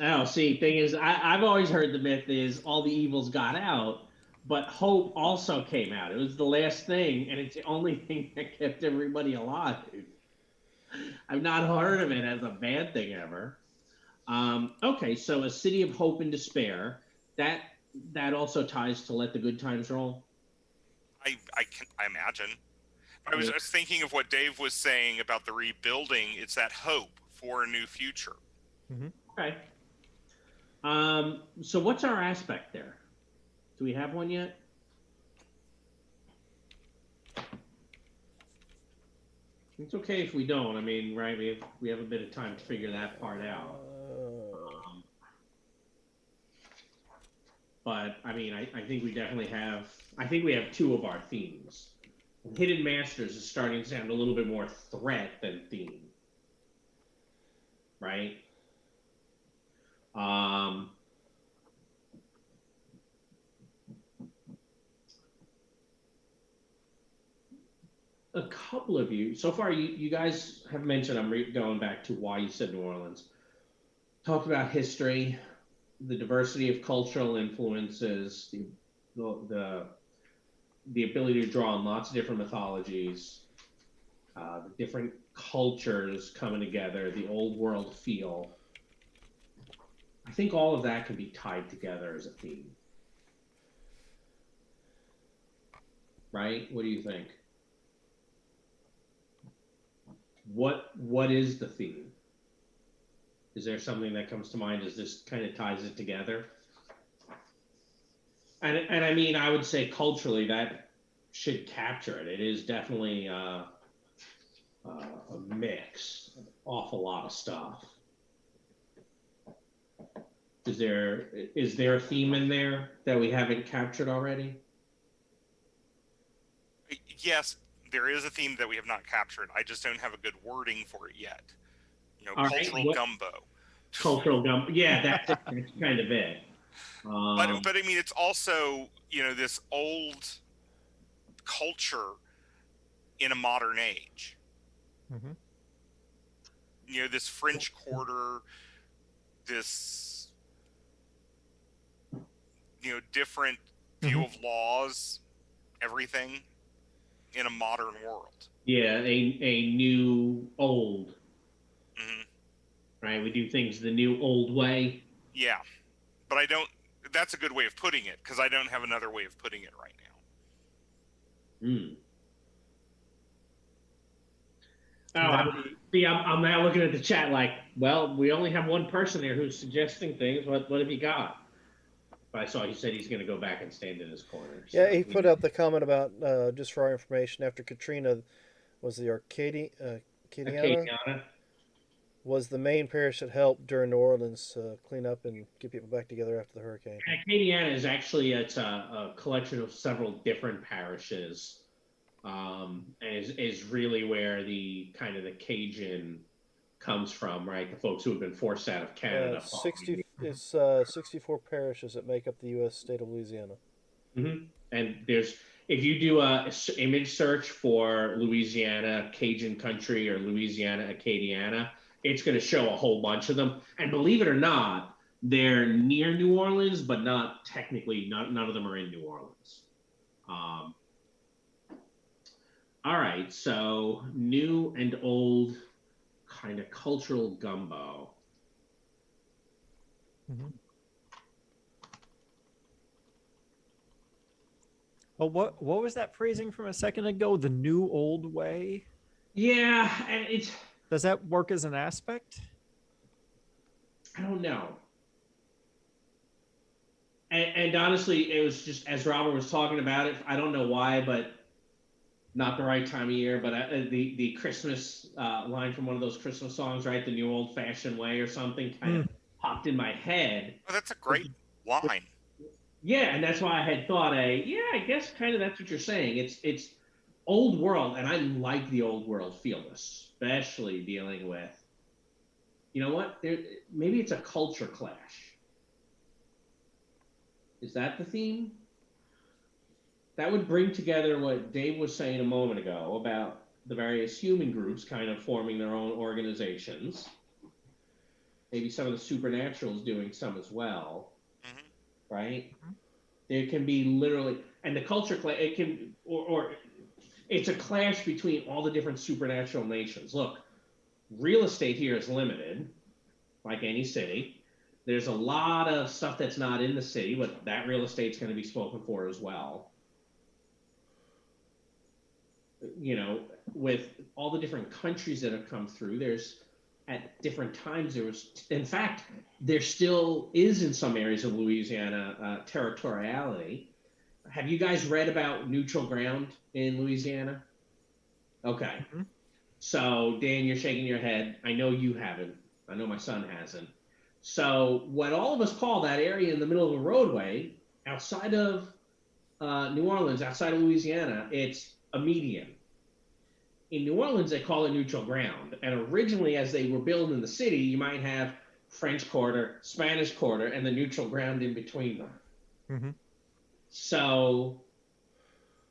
Oh, see, thing is, I've always heard the myth is all the evils got out, but hope also came out. It was the last thing, and it's the only thing that kept everybody alive. I've not heard of it as a bad thing ever. Okay, so a city of hope and despair. That also ties to let the good times roll. I imagine. I was thinking of what Dave was saying about the rebuilding. It's that hope for a new future. Mm-hmm. Okay. So what's our aspect there? Do we have one yet? It's okay if we don't. I mean, right? We have a bit of time to figure that part out. But I mean, I think we definitely have. I think we have two of our themes. Hidden Masters is starting to sound a little bit more threat than theme, right? a couple of you so far. You guys have mentioned. I'm going back to why you said New Orleans. Talked about history, the diversity of cultural influences, the the ability to draw on lots of different mythologies, the different cultures coming together, the old world feel. I think all of that can be tied together as a theme. Right? What do you think? What is the theme? Is there something that comes to mind as this kind of ties it together? And I mean, I would say culturally that should capture it. It is definitely a mix, an awful lot of stuff. Is there a theme in there that we haven't captured already? Yes, there is a theme that we have not captured. I just don't have a good wording for it yet. All right, Cultural gumbo. Cultural gumbo. Yeah, that's kind of it. But I mean, it's also this old culture in a modern age. Mm-hmm. This French Quarter, this different view of laws, everything in a modern world. Yeah, a new old. Mm-hmm. Right, we do things the new old way. Yeah, but I don't. That's a good way of putting it because I don't have another way of putting it right now. See, I'm now looking at the chat like, well, we only have one person there who's suggesting things. What have you got? But I saw he said he's going to go back and stand in his corner. So Yeah, he put out the comment about just for our information. After Katrina, was the Acadiana was the main parish that helped during New Orleans clean up and get people back together after the hurricane. Acadiana is actually it's a collection of several different parishes, and is really where the kind of the Cajun comes from, right? The folks who have been forced out of Canada. 64 parishes that make up the U.S. state of Louisiana. Mm-hmm. And if you do a image search for Louisiana Cajun country or Louisiana Acadiana, it's going to show a whole bunch of them. And believe it or not, they're near New Orleans, but not technically. None of them are in New Orleans. All right, so new and old kind of cultural gumbo. Mm-hmm. Well, what was that phrasing from a second ago? The new old way? Yeah, and does that work as an aspect? I don't know. And honestly, it was just as Robert was talking about it. I don't know why, but not the right time of year. But the Christmas line from one of those Christmas songs, right? The new old fashioned way or something, kind of popped in my head. Oh, that's a great line. Yeah, and that's why I had thought I guess kind of that's what you're saying. It's old world, and I like the old world feel, especially dealing with, you know what? Maybe it's a culture clash. Is that the theme? That would bring together what Dave was saying a moment ago about the various human groups kind of forming their own organizations. Maybe some of the supernaturals doing some as well, right? There can be literally, and the culture clash, it can, or it's a clash between all the different supernatural nations. Look, real estate here is limited, like any city. There's a lot of stuff that's not in the city, but that real estate's going to be spoken for as well. With all the different countries that have come through, there's at different times in fact, there still is in some areas of Louisiana territoriality. Have you guys read about neutral ground in Louisiana? Okay. Mm-hmm. So Dan, you're shaking your head. I know you haven't. I know my son hasn't. So what all of us call that area in the middle of a roadway outside of New Orleans, outside of Louisiana, it's a median. In New Orleans, they call it neutral ground. And originally, as they were building the city, you might have French Quarter, Spanish Quarter, and the neutral ground in between them. Mm-hmm. So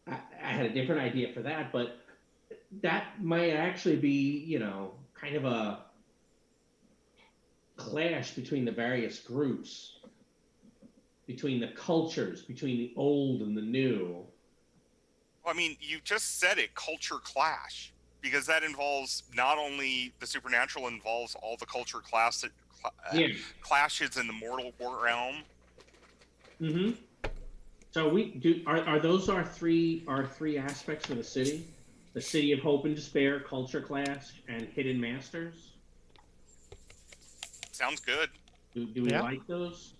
I had a different idea for that, but that might actually be, kind of a clash between the various groups, between the cultures, between the old and the new. Well, I mean, you just said it, culture clash, because that involves not only the supernatural, involves all the culture Yeah. clashes in the mortal realm. Mm-hmm. So are those our three aspects for the city? The city of hope and despair, culture clash, and hidden masters? Sounds good. Do we like those?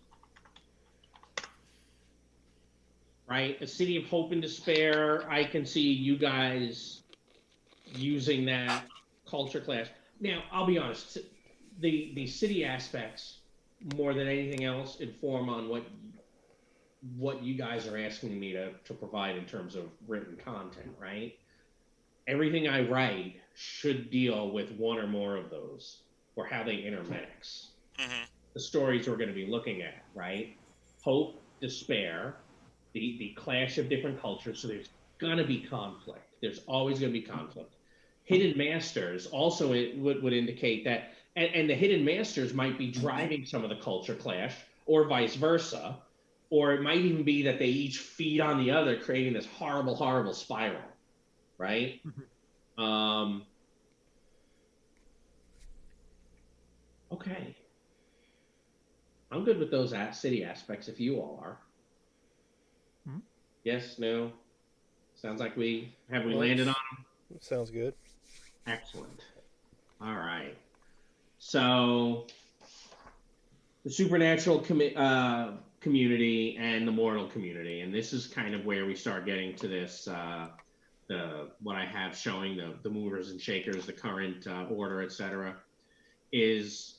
Right? A city of hope and despair, I can see you guys using that culture clash. Now, I'll be honest, the city aspects, more than anything else, inform on what you guys are asking me to provide in terms of written content, right? Everything I write should deal with one or more of those, or how they intermix. Mm-hmm. The stories we're going to be looking at, right? Hope, despair, the clash of different cultures. So there's going to be conflict. There's always going to be conflict. Hidden masters also would indicate that, and the hidden masters might be driving some of the culture clash, or vice versa, or it might even be that they each feed on the other, creating this horrible, horrible spiral, right? Okay. I'm good with those city aspects if you all are. Hmm? Yes, no? Sounds like we landed on them? Sounds good. Excellent. All right. So the supernatural community and the mortal community, and this is kind of where we start getting to this, what I have showing the movers and shakers, the current order, etc. Is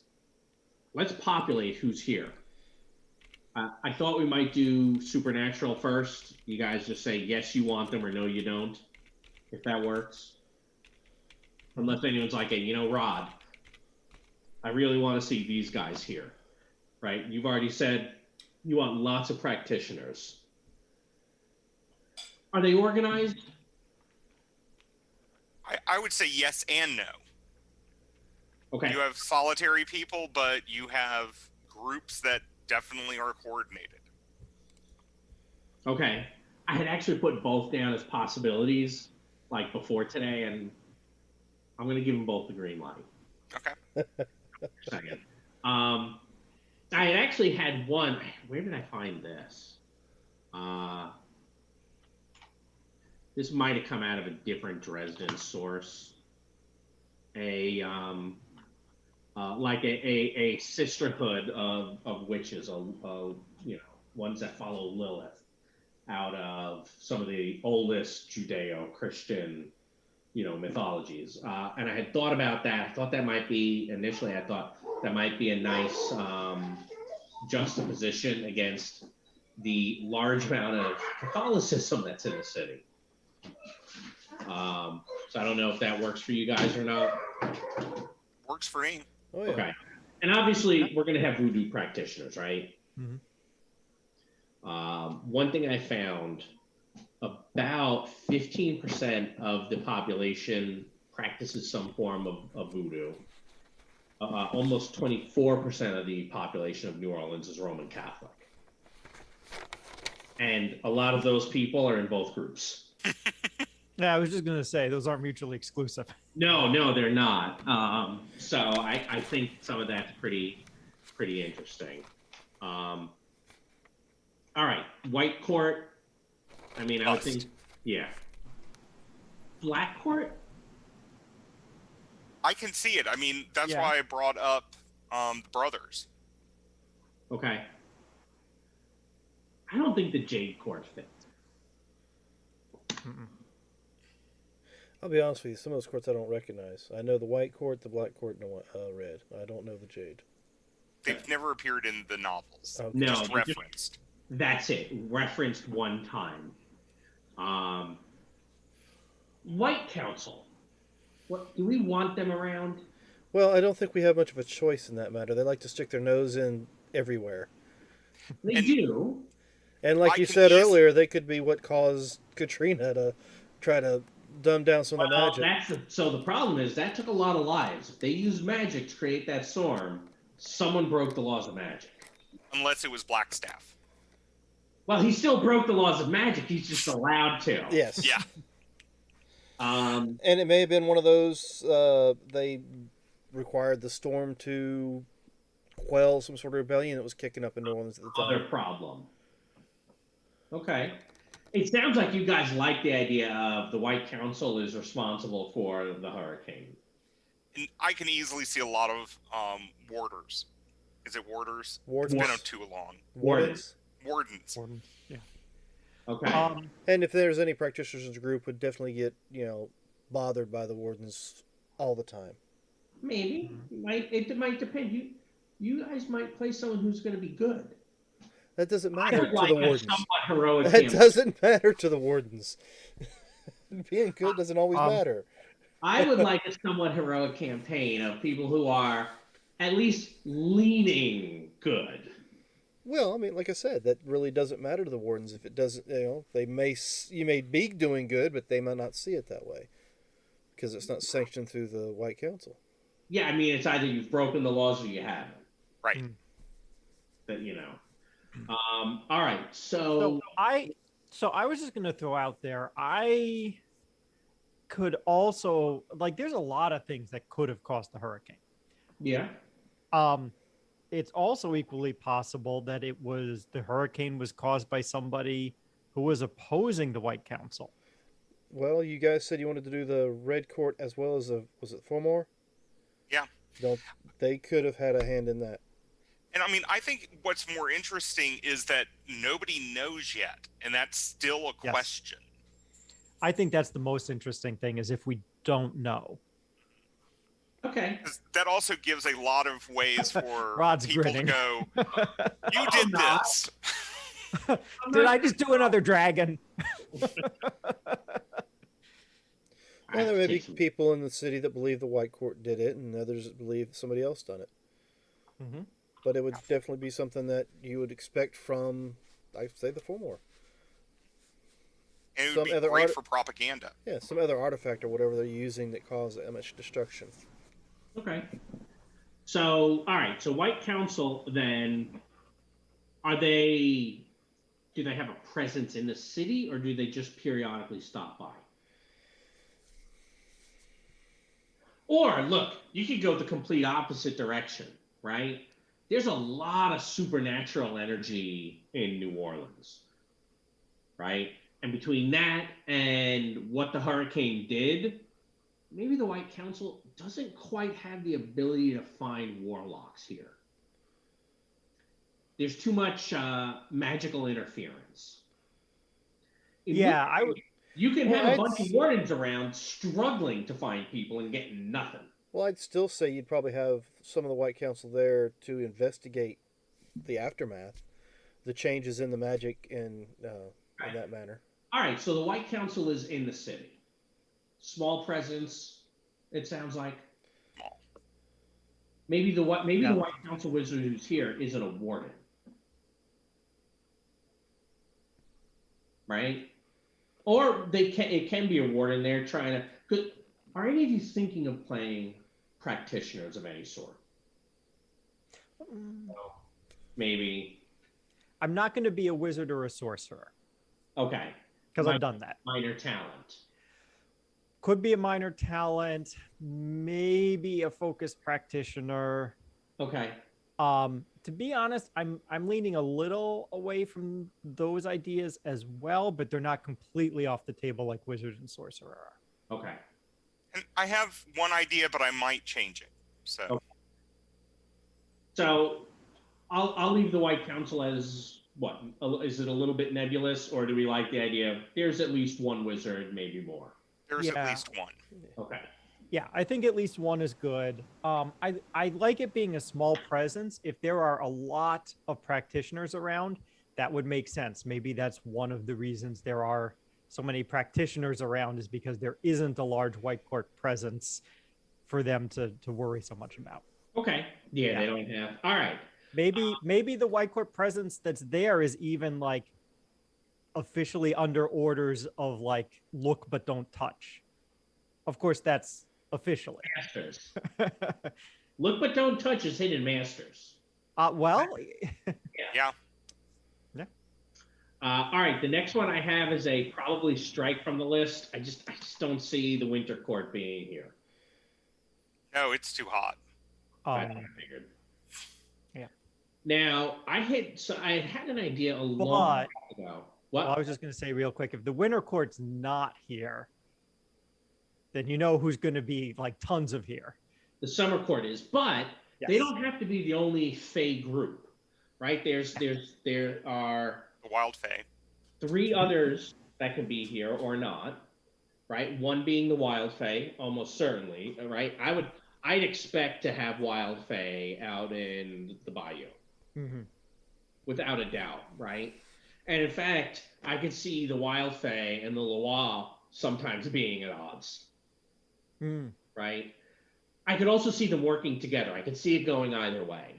let's populate who's here. I thought we might do supernatural first. You guys just say yes, you want them, or no, you don't, if that works. Unless anyone's like, hey, Rod, I really want to see these guys here, right? You've already said you want lots of practitioners. Are they organized? I would say yes and no. Okay. You have solitary people, but you have groups that definitely are coordinated. Okay. I had actually put both down as possibilities, like before today, and I'm going to give them both the green light. Okay. Second. I had actually had one. Where did I find this? This might have come out of a different Dresden source. Like a sisterhood of witches, ones that follow Lilith, out of some of the oldest Judeo-Christian, mythologies. And I had thought about that. I thought that might be, initially, I thought that might be a nice juxtaposition against the large amount of Catholicism that's in the city. So I don't know if that works for you guys or not. Works for me. Oh, yeah. Okay. And obviously, we're going to have voodoo practitioners, right? Mm-hmm. One thing I found, about 15% of the population practices some form of voodoo. Almost 24% of the population of New Orleans is Roman Catholic. And a lot of those people are in both groups. Yeah, I was just going to say, those aren't mutually exclusive. No, they're not. So I think some of that's pretty interesting. All right, White Court. I mean, I would think, yeah. Black Court? I can see it. I mean, that's why I brought up the brothers. Okay. I don't think the Jade Court fits. Mm-mm. I'll be honest with you, some of those courts I don't recognize. I know the white court, the black court, and the red. I don't know the jade. They've never appeared in the novels. Okay. No, Just referenced. That's it. Referenced one time. White Council. What do we want them around? Well, I don't think we have much of a choice in that matter. They like to stick their nose in everywhere. They do. And like you said earlier, they could be what caused Katrina to try to dumb down some of the Well, magic. so the problem is that took a lot of lives. If they used magic to create that storm, someone broke the laws of magic. Unless it was Blackstaff. Well, he still broke the laws of magic. He's just allowed to. Yes. Yeah. Um, And it may have been one of those they required the storm to quell some sort of rebellion that was kicking up in New Orleans at the time. other problem. Okay. It sounds like you guys like the idea of the White Council is responsible for the hurricane. And I can easily see a lot of warders. Is it warders? Wardens. It's been too long. Wardens. Wardens. Yeah. Okay. And if there's any practitioners in the group, would definitely get bothered by the wardens all the time. Maybe. It might depend. You guys might play someone who's going to be good. That doesn't I matter would to like the a wardens. somewhat heroic That campaign. doesn't matter to the wardens. Being good doesn't always matter. I would like a somewhat heroic campaign of people who are at least leaning good. Well, I mean, like I said, that really doesn't matter to the wardens. If it doesn't, you may be doing good, but they might not see it that way because it's not sanctioned through the White Council. Yeah, I mean, it's either you've broken the laws or you haven't. Right. But all right. So I was just gonna throw out there. I could also there's a lot of things that could have caused the hurricane. yeah. It's also equally possible that the hurricane was caused by somebody who was opposing the White Council. Well, you guys said you wanted to do the Red Court as well as was it Fillmore? Yeah. They could have had a hand in that. And I mean, I think what's more interesting is that nobody knows yet, and that's still a Yes. question. I think that's the most interesting thing is if we don't know. Okay. 'Cause that also gives a lot of ways for Rod's people grinning. to go, you did not. this. Did I just do another dragon? Well, there may be people in the city that believe the White Court did it, and others that believe somebody else done it. Mm-hmm. But it would definitely be something that you would expect from, I'd say, the Fillmore. And it Some would be other great art- for propaganda. Yeah, some other artifact or whatever they're using that caused that much destruction. Okay. So, all right. So, White Council then, do they have a presence in the city or do they just periodically stop by? Or, look, you could go the complete opposite direction, right? There's a lot of supernatural energy in New Orleans, right? And between that and what the hurricane did, maybe the White Council doesn't quite have the ability to find warlocks here. There's too much magical interference. You can have a bunch of wardens around struggling to find people and getting nothing. Well, I'd still say you'd probably have some of the White Council there to investigate the aftermath, the changes in the magic in that manner. All right, so the White Council is in the city. Small presence, it sounds like. Small. Maybe the White Council wizard who's here isn't a warden. Right? Or it can be a warden there trying to. Are any of you thinking of playing practitioners of any sort? Maybe. I'm not going to be a wizard or a sorcerer Okay. because I've done that. Minor talent. Could be a minor talent, maybe a focused practitioner. Okay. To be honest, I'm leaning a little away from those ideas as well, but they're not completely off the table like wizard and sorcerer are. Okay. And I have one idea, but I might change it. So, Okay. So I'll leave the White Council as what? Is it a little bit nebulous, or do we like the idea of there's at least one wizard, maybe more? there's Yeah. at least one. Okay. Yeah, I think at least one is good. I like it being a small presence. If there are a lot of practitioners around, that would make sense. Maybe that's one of the reasons there are so many practitioners around is because there isn't a large White Court presence for them to worry so much about. Okay. Yeah, they don't have. All right. Maybe the White Court presence that's there is even like officially under orders of like look but don't touch. Of course, that's officially. Masters. Look but don't touch is Hidden Masters. Well, Yeah. All right, the next one I have is a probably strike from the list. I just don't see the Winter Court being here. No, it's too hot. That's what I figured. Yeah. Now I had an idea a long time ago. What? Well, I was just going to say real quick, if the Winter Court's not here, then you know who's going to be like tons of here. The Summer Court is, but they don't have to be the only Fae group, right? There are The Wild Fae. 3 others that can be here or not, right? One being the Wild Fae, almost certainly, right? I'd expect to have Wild Fae out in the Bayou, without a doubt, right? And in fact, I could see the Wild Fae and the Loire sometimes being at odds, right? I could also see them working together. I could see it going either way.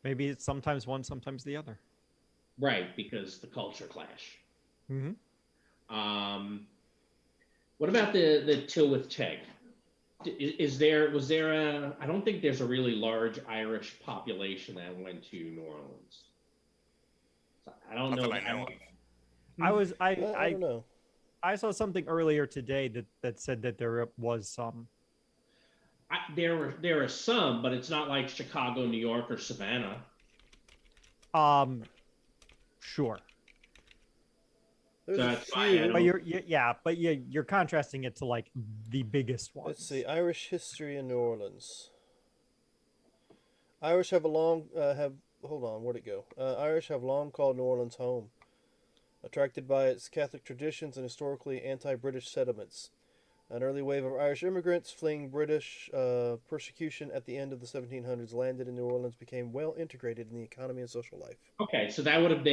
Maybe it's sometimes one, sometimes the other. Right, because the culture clash. Mm-hmm. What about the Tilwith Teg? Was there a? I don't think there's a really large Irish population that went to New Orleans. So I don't know. That I know of. I don't know. I saw something earlier today that said that there was some. There are some, but it's not like Chicago, New York, or Savannah. Sure. There's So a that's why I few. But you're contrasting it to like the biggest ones. Let's see. Irish history in New Orleans. Irish have a long hold on, where'd it go? Irish have long called New Orleans home, attracted by its Catholic traditions and historically anti-British settlements. An early wave of Irish immigrants fleeing British persecution at the end of the 1700s landed in New Orleans, became well integrated in the economy and social life. Okay, so that would have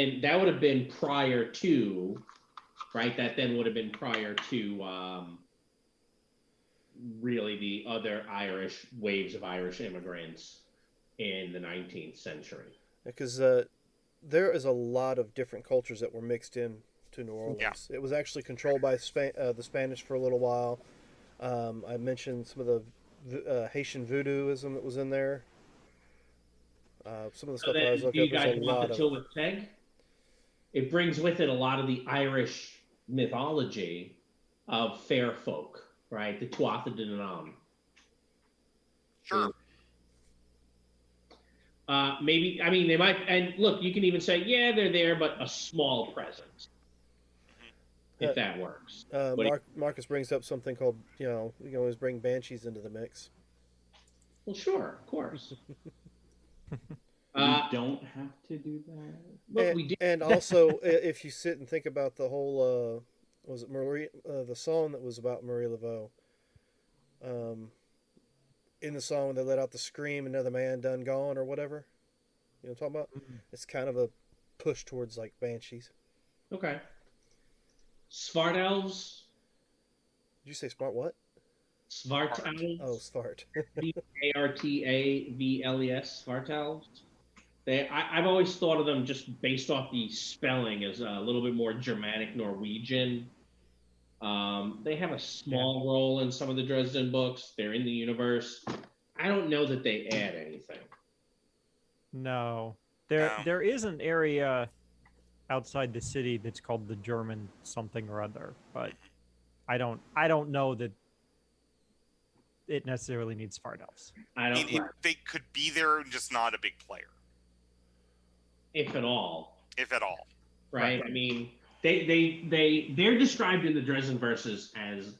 been prior to, right? That then would have been prior to really the other Irish waves of Irish immigrants in the 19th century. Because there is a lot of different cultures that were mixed in to New Orleans. Yeah. It was actually controlled by the Spanish for a little while. I mentioned some of the Haitian voodooism that was in there. Some of the stuff that I was Do looking you up, there's guys a want lot the of. Tilwith Teg? It brings with it a lot of the Irish mythology of fair folk, right? The Tuatha De Danann. Sure. Maybe, I mean, they might, and look, you can even say, yeah, they're there, but a small presence, if that works. Marcus brings up something called, you can always bring banshees into the mix. Well, sure, of course. We don't have to do that. Look, we do. And also, if you sit and think about the whole, was it Marie, the song that was about Marie Laveau? In the song when they let out the scream, another man done gone or whatever. You know what I'm talking about? Mm-hmm. It's kind of a push towards like banshees. Okay. Svart elves. Did you say smart what? Svart elves. Oh, Svart. Artavles. Svart elves. I've always thought of them just based off the spelling as a little bit more Germanic Norwegian. They have a small role in some of the Dresden books. They're in the universe. I don't know that they add anything. No. There is an area outside the city that's called the German something or other, but I don't know that it necessarily needs Fart Elves. I don't know. They could be there, just not a big player. If at all. If at all. Right? I mean, they're described in the Dresden verses as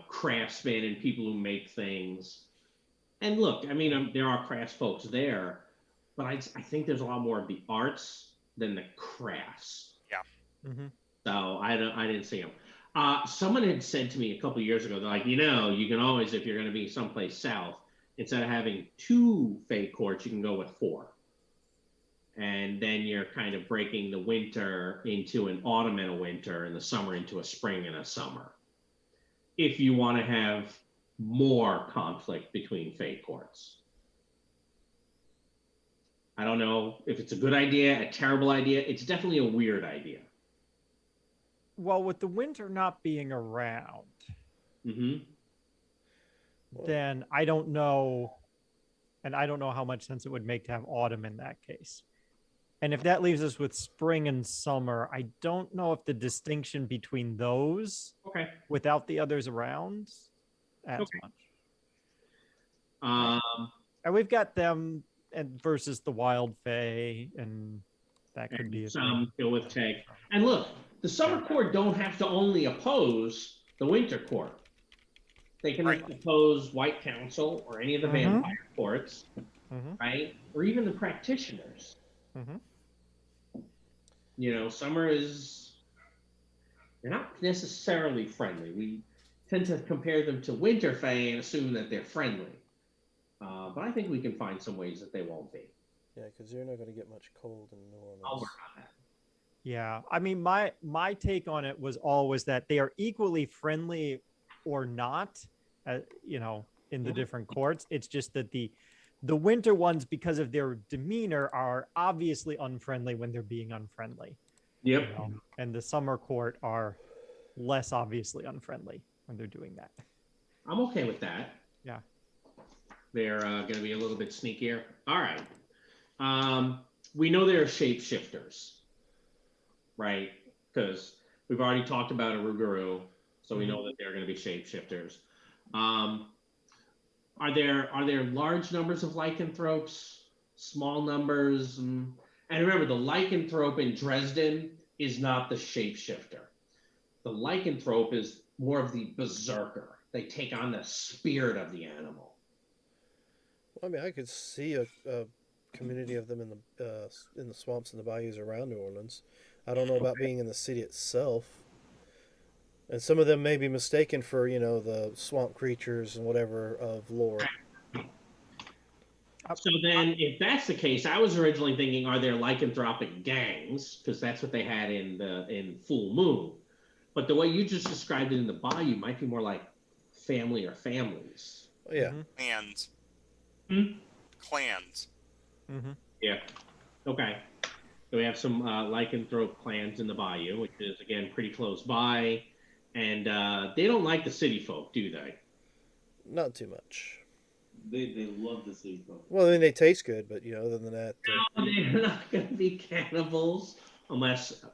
craftsmen and people who make things. And look, I mean, there are crafts folks there, but I think there's a lot more of the arts than the crafts. Yeah. Mm-hmm. So I didn't see them. Someone had said to me a couple of years ago, they're like, you can always, if you're going to be someplace south, instead of having 2 Fae courts, you can go with 4. And then you're kind of breaking the winter into an autumn and a winter, and the summer into a spring and a summer. If you want to have more conflict between Fae courts. I don't know if it's a good idea, a terrible idea. It's definitely a weird idea. Well, with the winter not being around, Mm-hmm. then I don't know, and I don't know how much sense it would make to have autumn in that case. And if that leaves us with spring and summer, I don't know if the distinction between those Okay. without the others around adds Okay. much. Um, And we've got them and versus the wild fae, and that could be a some thing. go with take. And look, the summer court don't have to only oppose the winter court. They can Right. oppose White Council or any of the vampire courts, Mhm. right? Or even the practitioners. Mhm. You know, summer is, they're not necessarily friendly. We tend to compare them to winter fae and assume that they're friendly. But I think we can find some ways that they won't be. Yeah, because you're not going to get much cold in New Orleans. I'll work on that. Yeah, I mean, my take on it was always that they are equally friendly or not, you know, in the different courts. It's just that the winter ones, because of their demeanor, are obviously unfriendly when they're being unfriendly. Yep. You know? And the summer court are less obviously unfriendly when they're doing that. I'm okay with that. Yeah. They're going to be a little bit sneakier. All right. We know they're shapeshifters, right? Because we've already talked about Uruguru, so we know that they're going to be shapeshifters. Are there large numbers of lycanthropes, small numbers? And remember, the lycanthrope in Dresden is not the shapeshifter. The lycanthrope is more of the berserker. They take on the spirit of the animal. Well, I mean, I could see a community of them in the swamps and the bayous around New Orleans. I don't know about being in the city itself. And some of them may be mistaken for, you know, the swamp creatures and whatever of lore. So then, if that's the case, I was originally thinking, are there lycanthropic gangs? Because that's what they had in Full Moon. But the way you just described it in the bayou might be more like family or families. Oh, yeah. Clans. Hmm? Clans. Mm-hmm. Yeah. Okay. So we have some lycanthrope clans in the bayou, which is, again, pretty close by. And they don't like the city folk, do they? Not too much. They love the city folk. Well, I mean, they taste good, but, you know, other than that. No, they're not going to be cannibals unless,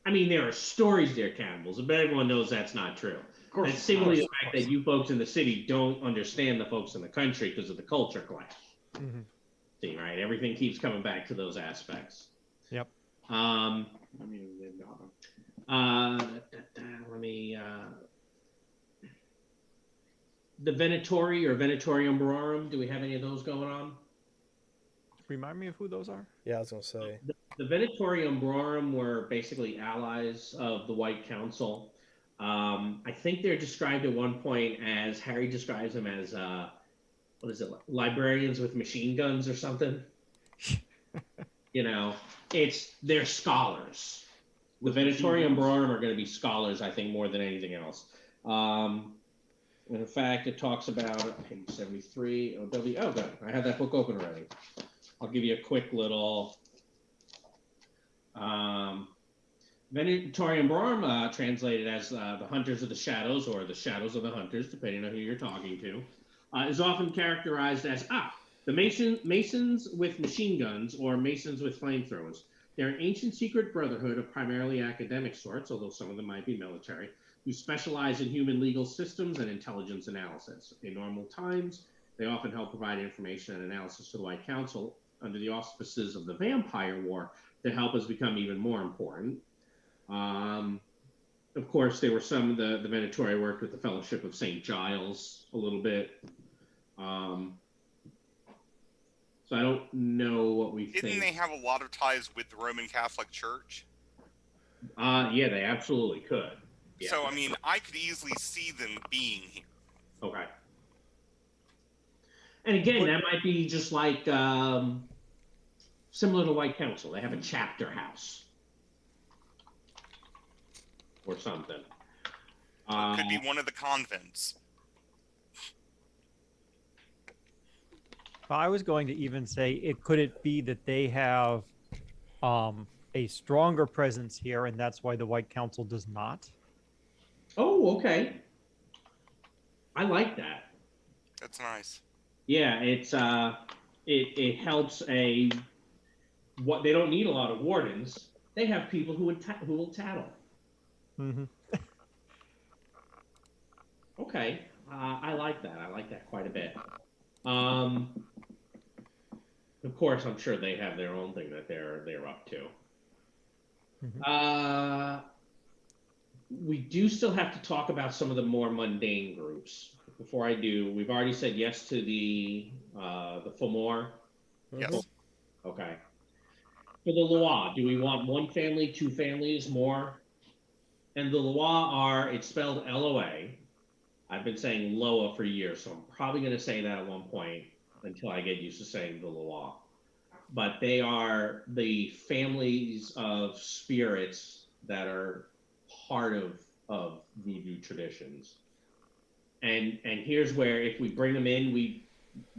I mean, there are stories they're cannibals, but everyone knows that's not true. That's simply the fact that you folks in the city don't understand the folks in the country because of the culture clash. Mm-hmm. See, right? Everything keeps coming back to those aspects. Yep. I mean, they've got them. Let me. The Venatori or Venatorium Brorum, do we have any of those going on? Remind me of who those are. Yeah, I was going to say. The Venatorium Brorum were basically allies of the White Council. I think they're described at one point as, Harry describes them as, what is it, librarians with machine guns or something? You know, they're scholars. The Venatorium Brorum are going to be scholars, I think, more than anything else. In fact, it talks about page 73. Oh, good. I have that book open already. I'll give you a quick little. Venatorium Brorum, translated as the Hunters of the Shadows or the Shadows of the Hunters, depending on who you're talking to, is often characterized as the Masons with machine guns or Masons with flamethrowers. They're an ancient secret brotherhood of primarily academic sorts, although some of them might be military, who specialize in human legal systems and intelligence analysis. In normal times, they often help provide information and analysis to the White Council. Under the auspices of the Vampire War, their help has become even more important. Of course, there were some of the Venatori worked with the Fellowship of St. Giles a little bit. So I don't know what we think. Didn't they have a lot of ties with the Roman Catholic Church? Yeah, they absolutely could. Yeah. So, I mean, I could easily see them being here. Okay. And again, that might be just like similar to White Council. They have a chapter house or something. Or it could be one of the convents. I was going to even say, could it be that they have a stronger presence here, and that's why the White Council does not? Oh, okay. I like that. That's nice. Yeah, it helps what they don't need a lot of wardens. They have people who will tattle. Mm-hmm. Okay, I like that. I like that quite a bit. Of course, I'm sure they have their own thing that they're up to. Mm-hmm. We do still have to talk about some of the more mundane groups. Before I do, we've already said yes to the Fomor. Yes. Okay. For the Loire, do we want one family, two families, more? And the Loire it's spelled L-O-A. I've been saying Loa for years, so I'm probably going to say that at one point until I get used to saying the Loire. But they are the families of spirits that are part of voodoo traditions. And here's where if we bring them in,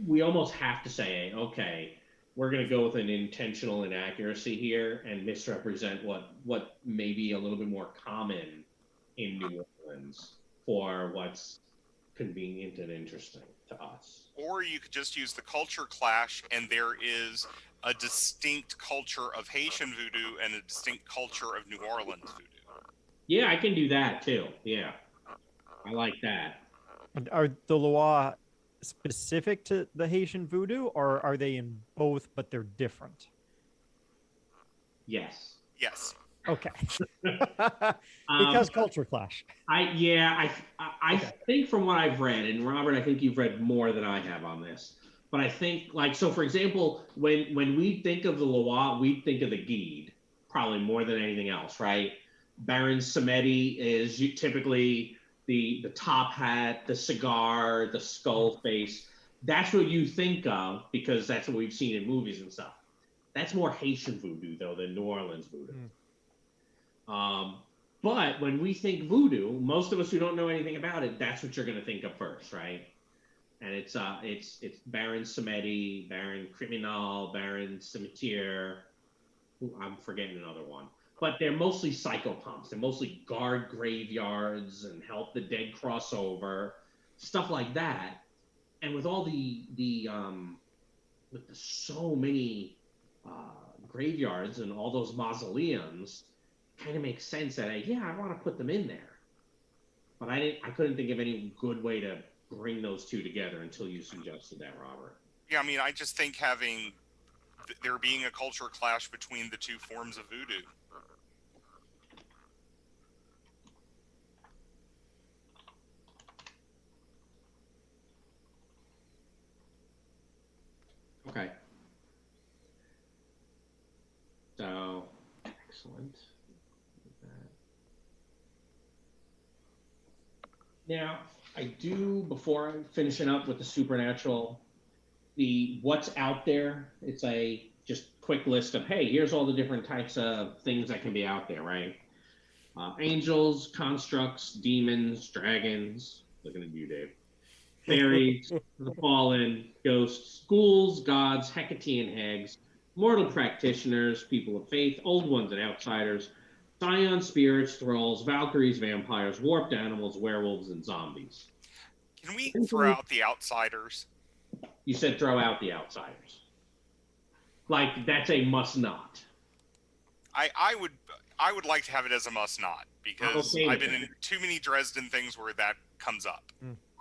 we almost have to say, okay, we're going to go with an intentional inaccuracy here and misrepresent what may be a little bit more common in New Orleans for what's convenient and interesting to us. Or you could just use the culture clash, and there is a distinct culture of Haitian voodoo and a distinct culture of New Orleans voodoo. Yeah, I can do that too. Yeah, I like that. Are the Loa specific to the Haitian voodoo, or are they in both, but they're different? Yes. Yes. Okay. Because culture clash. I Okay. think from what I've read, and Robert, I think you've read more than I have on this, but I think so for example, when we think of the Loire, we think of the Guide, probably more than anything else, right? Baron Samedi is typically the top hat, the cigar, the skull face. That's what you think of because that's what we've seen in movies and stuff. That's more Haitian voodoo though than New Orleans voodoo. But when we think voodoo, most of us who don't know anything about it, that's what you're going to think of first, right? And it's Baron Samedi, Baron Criminal, Baron Cimetière. I'm forgetting another one, but they're mostly psychopomps. They're mostly guard graveyards and help the dead cross over, stuff like that. And with all with so many graveyards and all those mausoleums, kind of makes sense that I want to put them in there, but I couldn't think of any good way to bring those two together until you suggested that, Robert. Yeah, I mean, I just think there being a culture clash between the two forms of voodoo. Okay. So excellent. Now, I do, before I'm finishing up with the supernatural, the what's out there, it's a just quick list of, hey, here's all the different types of things that can be out there, right? Angels, constructs, demons, dragons, looking at you, Dave, fairies, the fallen, ghosts, ghouls, gods, Hecatean hags, mortal practitioners, people of faith, old ones and outsiders, scion spirits, thralls, valkyries, vampires, warped animals, werewolves, and zombies. Can we throw out the outsiders? You said throw out the outsiders. Like that's a must not. I would like to have it as a must not because Okay I've been in too many Dresden things where that comes up.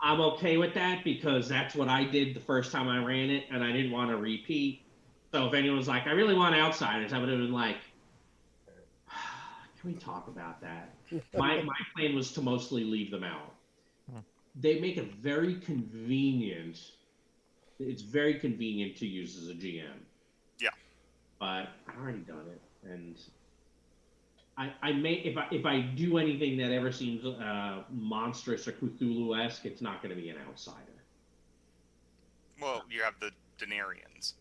I'm okay with that because that's what I did the first time I ran it, and I didn't want to repeat. So if anyone was like, I really want outsiders, I would have been like, can we talk about that? My plan was to mostly leave them out. They make it very convenient. It's very convenient to use as a GM. Yeah. But I've already done it, and I may if I do anything that ever seems monstrous or Cthulhu-esque, it's not going to be an outsider. Well, you have the Denarians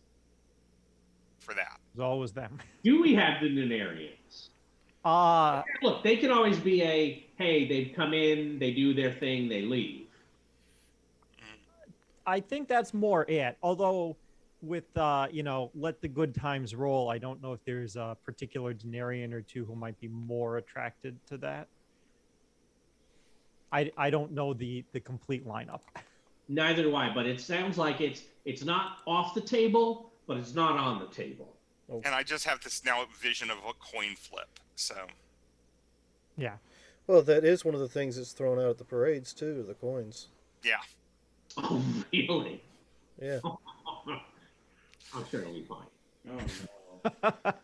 for that. It's always them. Do we have the Denarians? Look, they could always be hey, they've come in, they do their thing, they leave. I think that's more it. Although with let the good times roll, I don't know if there's a particular Denarian or two who might be more attracted to that. I don't know the complete lineup. Neither do I, but it sounds like it's not off the table, but it's not on the table. And I just have this now vision of a coin flip. So Yeah. Well, that is one of the things that's thrown out at the parades too, the coins. yeah, Oh, really? Yeah. I'm sure it'll be fine. Oh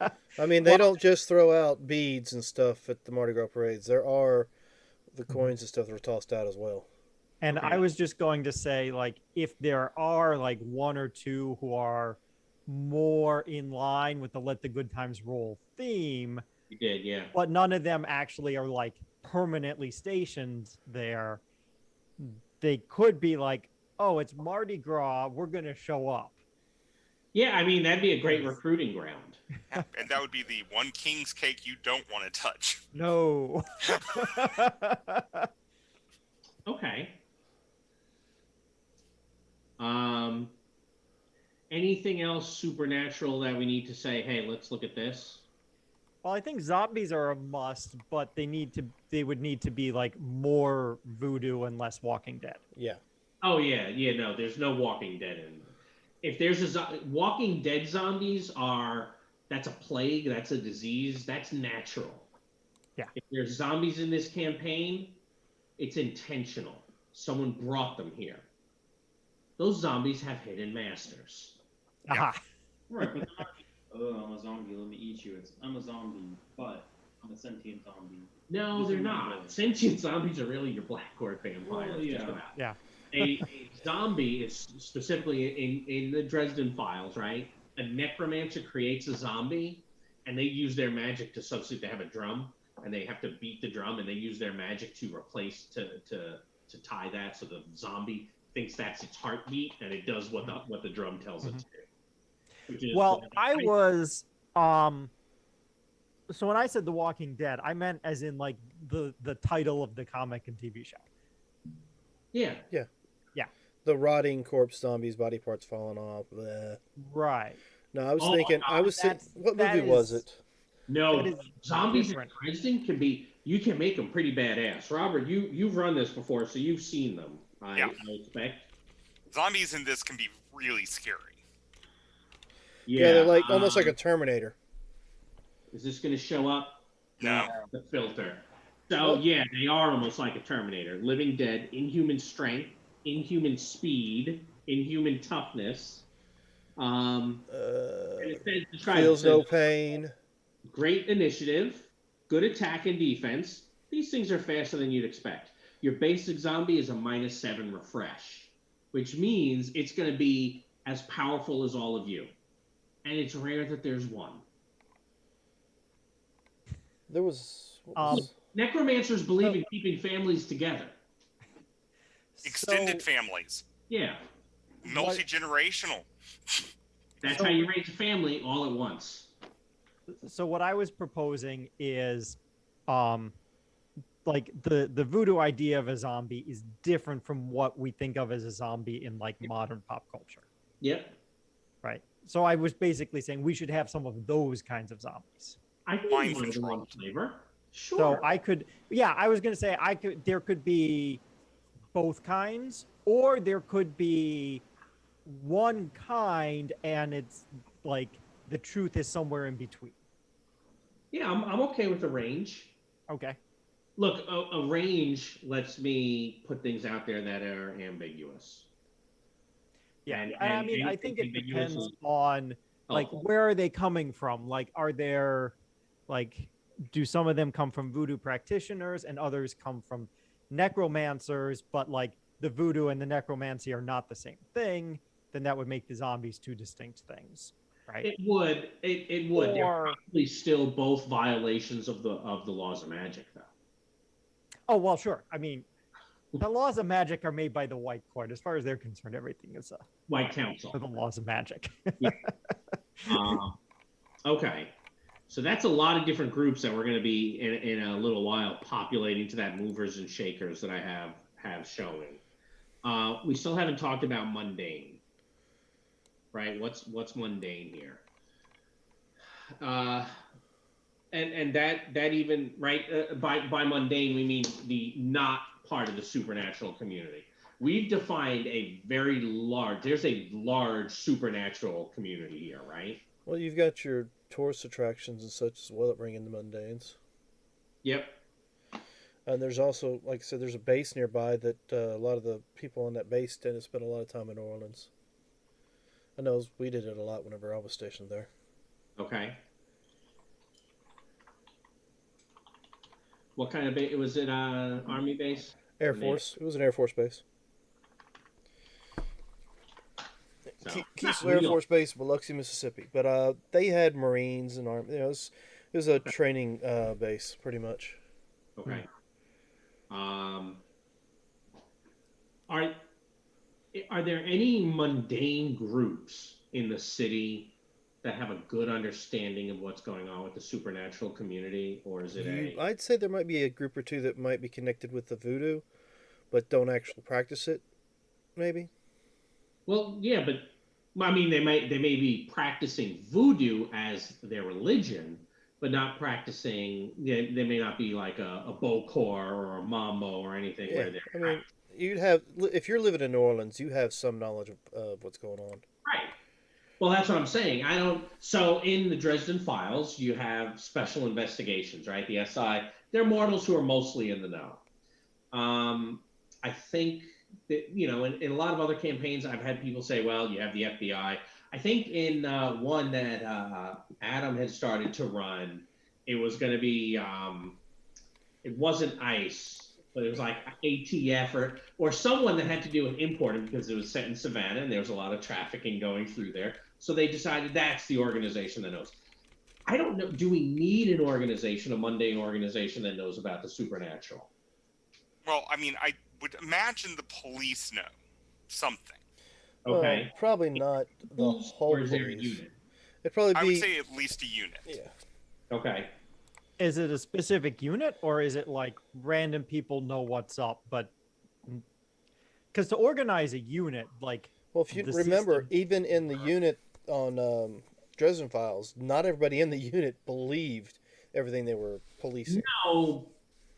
no. I mean, they don't just throw out beads and stuff at the Mardi Gras parades. There are the coins and stuff that are tossed out as well. And Okay. I was just going to say, like, if there are like one or two who are more in line with the Let the Good Times Roll theme, You did, yeah. but none of them actually are like permanently stationed there, they could be like, oh, it's Mardi Gras, we're going to show up. Yeah, I mean, that'd be a great recruiting ground. and that would be the one king's cake you don't want to touch. No. Okay. Anything else supernatural that we need to say, hey, let's look at this? Well, I think zombies are a must, but they would need to be like more voodoo and less Walking Dead. Yeah. Oh, yeah, no, there's no Walking Dead in. If there's Walking Dead zombies that's a plague, that's a disease, that's natural. Yeah. If there's zombies in this campaign, it's intentional. Someone brought them here. Those zombies have hidden masters. Aha. Right, but they're not, oh, I'm a zombie, let me eat you. I'm a zombie, but I'm a sentient zombie. No, This they're is not. not. Sentient zombies are really your black court vampires. Well, yeah. just about. Yeah. A zombie is specifically in the Dresden Files, right? A necromancer creates a zombie, and they use their magic to substitute. They have a drum, and they have to beat the drum, and they use their magic to replace to tie that, so the zombie thinks that's its heartbeat, and it does what the drum tells it to do. Which is, Well, I was so when I said The Walking Dead, I meant as in like the title of the comic and TV show. yeah. The rotting corpse zombies, body parts falling off. Bleh. Right. No, I was Oh, thinking. I was thinking. What movie was it? No, That is zombies different. in Dresden you can make them pretty badass. Robert, you've run this before, so you've seen them. Yeah. I expect. Zombies in this can be really scary. Yeah, they're like almost like a Terminator. Is this going to show up? No. The filter. So yeah, they are almost like a Terminator. Living dead, inhuman strength, inhuman speed, inhuman toughness. And it Feels no pain. Great initiative, good attack and defense. These things are faster than you'd expect. Your basic zombie is a -7 refresh, which means it's going to be as powerful as all of you. And it's rare that there's one. There was. Necromancers believe in keeping families together. Extended families. Yeah. Multi-generational. That's how you raise a family all at once. So what I was proposing is like the voodoo idea of a zombie is different from what we think of as a zombie in like modern pop culture. Yep. Right. So I was basically saying we should have some of those kinds of zombies. I think Mind you want control. one flavor. Sure. So I could, yeah, I was going to say there could be both kinds, or there could be one kind and it's like the truth is somewhere in between. Yeah, I'm okay with the range. Okay. Look, a range lets me put things out there that are ambiguous. Yeah. And I mean, I think it ambiguous depends is on like helpful. where are they coming from? Like, are there like, do some of them come from voodoo practitioners and others come from necromancers, but like the voodoo and the necromancy are not the same thing? Then that would make the zombies two distinct things, right? It would. It would. They're Or- probably still both violations of the laws of magic, though. Oh, well, sure. I mean, the laws of magic are made by the White Court. As far as they're concerned, everything is White Council. for the laws of magic. Okay. So that's a lot of different groups that we're going to be in a little while populating to that movers and shakers that I have showing. We still haven't talked about mundane, right? What's mundane here? And that even right by mundane we mean the not part of the supernatural community. We've defined there's a large supernatural community here, right? Well, you've got your tourist attractions and such as well that bring in the mundanes. Yep. And there's also, like I said, there's a base nearby that a lot of the people on that base tend to spend a lot of time in New Orleans. I know we did it a lot whenever I was stationed there. Okay. What kind of base? Was it Army base? Air Force. It was an Air Force base. So, Keesler Air Force Base, Biloxi, Mississippi. But they had Marines and Army. It was a training base, pretty much. Okay. Are there any mundane groups in the city that have a good understanding of what's going on with the supernatural community, or is it I'd say there might be a group or two that might be connected with the voodoo, but don't actually practice it. Maybe. Well, yeah, but I mean, they may be practicing voodoo as their religion, but not practicing. They may not be like a Bokor or a Mambo or anything Yeah, where they're. I mean, you'd have if you're living in New Orleans, you have some knowledge of what's going on. Right. Well, that's what I'm saying. I don't. So in the Dresden Files, you have special investigations, right? The SI. They're mortals who are mostly in the know. I think that, in a lot of other campaigns, I've had people say, well, you have the FBI. I think in one that Adam had started to run, it was going to be, it wasn't ICE, but it was like ATF or someone that had to do with importing because it was set in Savannah and there was a lot of trafficking going through there. So they decided that's the organization that knows. I don't know. Do we need an organization, a mundane organization that knows about the supernatural? Well, I mean, I would imagine the police know something. Okay. Well, probably not the whole Or is there a police. unit? It'd probably be. I would say at least a unit. Yeah. Okay. Is it a specific unit, or is it like random people know what's up? But because to organize a unit, like, Well, if you remember, even in the unit on Dresden Files, not everybody in the unit believed everything they were policing. No,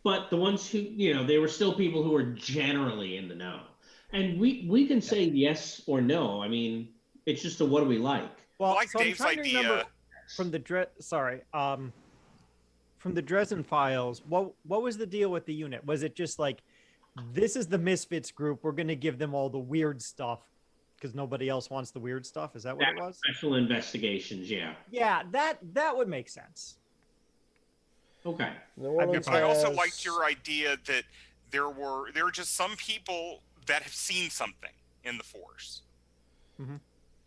but the ones who, they were still people who were generally in the know. And we can say yes or no. I mean, it's just what do we like? well, like so I'm Dave's trying to idea. remember from the from the Dresden Files, what was the deal with the unit? Was it just like, this is the Misfits group, we're going to give them all the weird stuff because nobody else wants the weird stuff? Is that what it was? Special investigations, yeah. Yeah, that would make sense. Okay. I also liked your idea that there were just some people that have seen something in the force. Mm-hmm.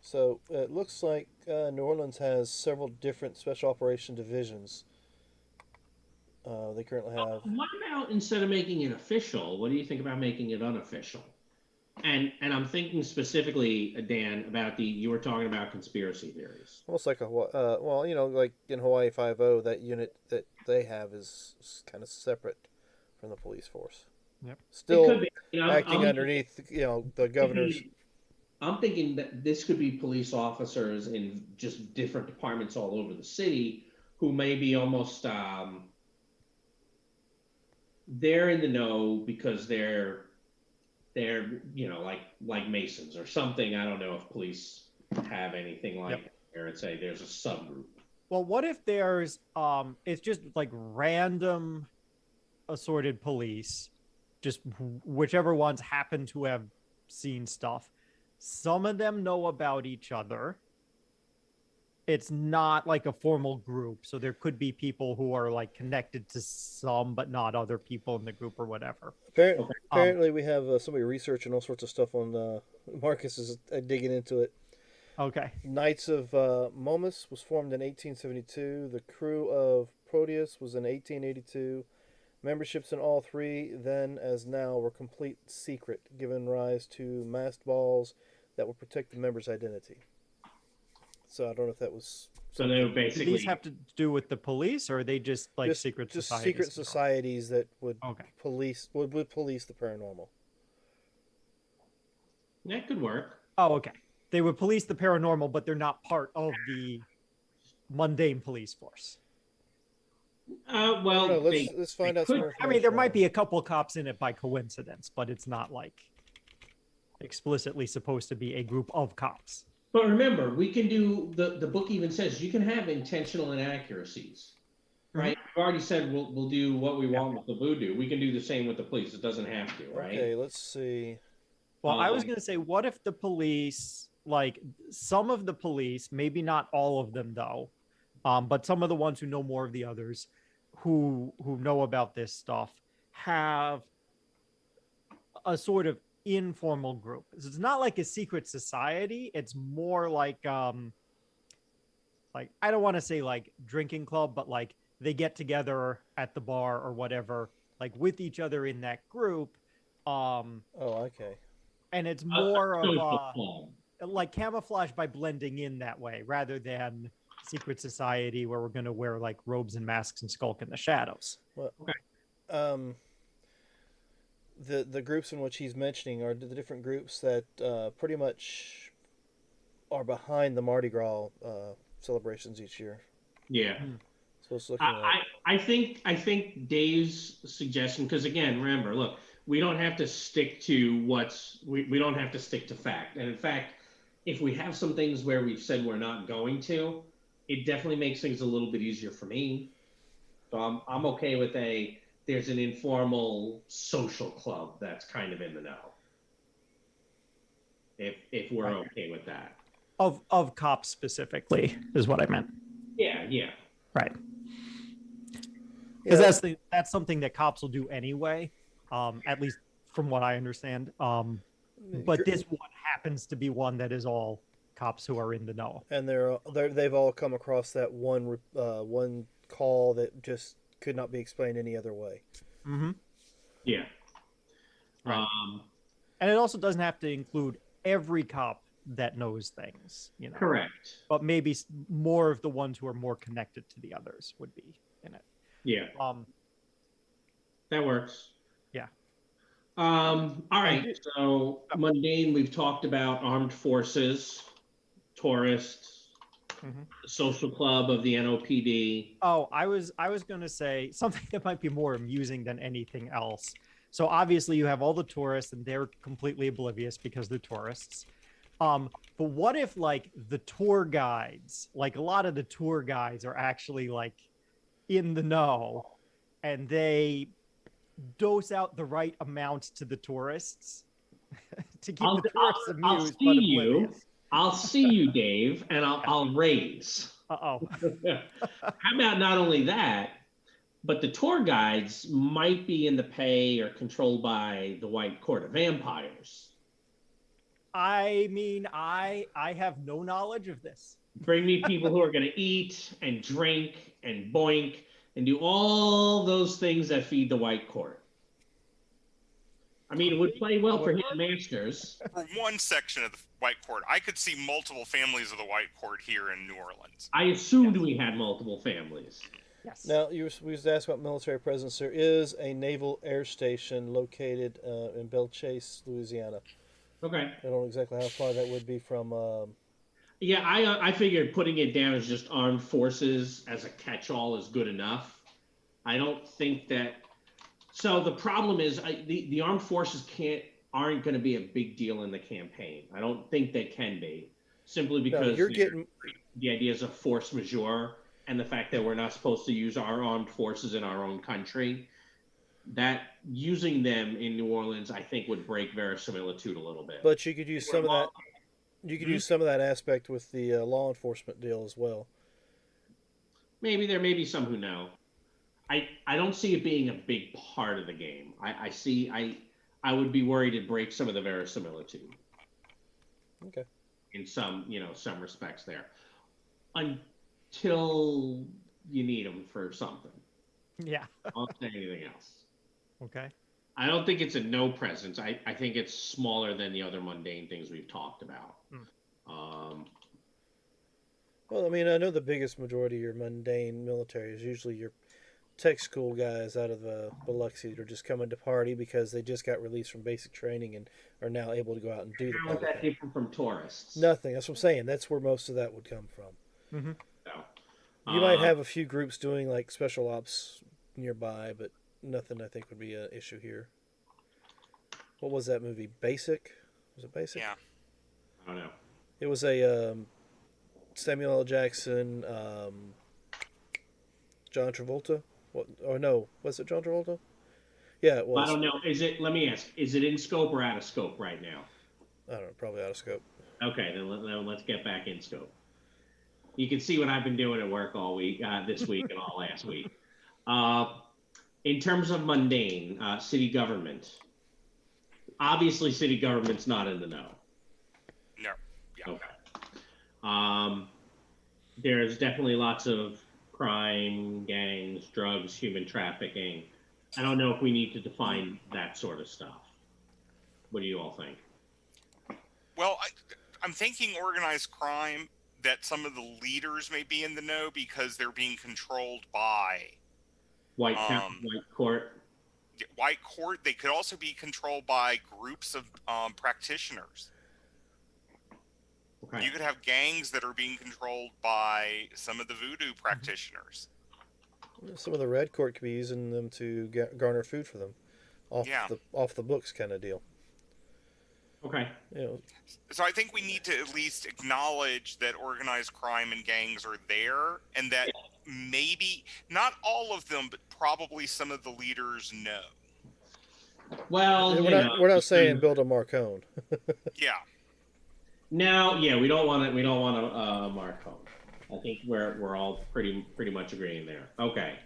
So it looks like New Orleans has several different special operation divisions. They currently have. What about, instead of making it official, what do you think about making it unofficial? And I'm thinking specifically, Dan, about you were talking about conspiracy theories. Almost like like in Hawaii 5-0, that unit that they have is kind of separate from the police force. Yep. Still acting underneath, the governor's. I'm thinking that this could be police officers in just different departments all over the city who may be almost they're in the know because they're like Masons or something. I don't know if police have anything like that there and say there's a subgroup. Well, what if there's it's just like random assorted police, just whichever ones happen to have seen stuff. Some of them know about each other. It's not like a formal group, so there could be people who are like connected to some, but not other people in the group or whatever. Apparently, we have somebody researching all sorts of stuff on. Marcus is digging into it. Okay. Knights of Momus was formed in 1872. The crew of Proteus was in 1882. Memberships in all three, then as now, were complete secret, giving rise to masked balls that would protect the member's identity. So I don't know if that was. So they were basically. Do these have to do with the police, or are they just like secret societies? Secret societies that would police would police the paranormal. That could work. Oh, okay. They would police the paranormal, but they're not part of the mundane police force. Well, No, let's find out some could- more I mean, there might be information a couple cops in it by coincidence, but it's not like explicitly supposed to be a group of cops. But remember, we can do the book even says you can have intentional inaccuracies, right? We've already said we'll do what we want with the voodoo. We can do the same with the police. It doesn't have to, right? Okay, let's see. Well, I was going to say, what if the police, like some of the police, maybe not all of them though, but some of the ones who know more of the others, who know about this stuff, have a sort of informal group. So it's not like a secret society. It's more like I don't want to say like drinking club, but like they get together at the bar or whatever, like with each other in that group. Oh, okay. And it's more of Social like camouflage by blending in that way rather than secret society where we're going to wear like robes and masks and skulk in the shadows. Well, Okay. The groups in which he's mentioning are the different groups that pretty much are behind the Mardi Gras celebrations each year. Yeah. So it's looking like I think Dave's suggestion, because again, remember, look, we don't have to stick to we don't have to stick to fact. And in fact, if we have some things where we've said we're not going to, it definitely makes things a little bit easier for me. So I'm okay with there's an informal social club that's kind of in the know. If we're okay with that. Of cops specifically is what I meant. Yeah. Right. Yeah. Because that's something that cops will do anyway, at least from what I understand. But this one happens to be one that is all cops who are in the know. and they've all come across that one call that just could not be explained any other way. Mm-hmm. Yeah. Right. And it also doesn't have to include every cop that knows things, you know. Correct. But maybe more of the ones who are more connected to the others would be in it. Yeah. That works. Yeah. All right. So mundane, we've talked about armed forces, tourists, the social club of the NOPD. Oh, I was going to say something that might be more amusing than anything else. So obviously you have all the tourists and they're completely oblivious because they're tourists. But what if like the tour guides, like a lot of the tour guides are actually like in the know and they dose out the right amount to the tourists to keep the tourists amused but oblivious. I'll see you, Dave, and I'll raise. Uh-oh. How about not only that, but the tour guides might be in the pay or controlled by the White Court of Vampires. I mean, I have no knowledge of this. Bring me people who are going to eat and drink and boink and do all those things that feed the White Court. I mean, it would play well for his masters. For one section of the White Court, I could see multiple families of the White Court here in New Orleans. I assumed we had multiple families. Yes. Now, we was asked about military presence. There is a naval air station located in Belle Chasse, Louisiana. Okay. I don't know exactly how far that would be from. Yeah, I figured putting it down as just armed forces as a catch-all is good enough. I don't think that. So the problem is the armed forces aren't going to be a big deal in the campaign. I don't think they can be, simply because the idea is of force majeure and the fact that we're not supposed to use our armed forces in our own country. That using them in New Orleans, I think, would break verisimilitude a little bit. But you could use some of that. You could use some of that aspect with the law enforcement deal as well. Maybe there may be some who know. I don't see it being a big part of the game. I would be worried it breaks some of the verisimilitude. Okay. In some respects there, until you need them for something. Yeah. I won't say anything else. Okay. I don't think it's a no presence. I think it's smaller than the other mundane things we've talked about. Well, I mean, I know the biggest majority of your mundane military is usually your tech school guys out of Biloxi that are just coming to party because they just got released from basic training and are now able to go out and do the How is that different from tourists? Nothing. That's what I'm saying. That's where most of that would come from. Mm-hmm. So, You might have a few groups doing like special ops nearby, but nothing I think would be an issue here. What was that movie? Basic? Was it Basic? Yeah. I don't know. It was a Samuel L. Jackson, John Travolta. What? Or no, was it John Travolta? Yeah, it was. I don't know. Is it? Let me ask. Is it in scope or out of scope right now? I don't know. Probably out of scope. Okay, then let's get back in scope. You can see what I've been doing at work all week, this week and all last week. In terms of mundane, city government, obviously city government's not in the know. No. Yeah. Okay. There's definitely lots of crime, gangs, drugs, human trafficking. I don't know if we need to define that sort of stuff. What do you all think? Well, I'm thinking organized crime, that some of the leaders may be in the know because they're being controlled by White court. White court. They could also be controlled by groups of practitioners. Okay. You could have gangs that are being controlled by some of the voodoo practitioners. Some of the red court could be using them to garner food for them, off the books kind of deal. Okay. You know, So I think we need to at least acknowledge that organized crime and gangs are there, and that maybe not all of them, but probably some of the leaders know. Well, we're not saying build a Marcone. Yeah. No, yeah, we don't want to. We don't want a Marcone. I think we're all pretty much agreeing there. Okay.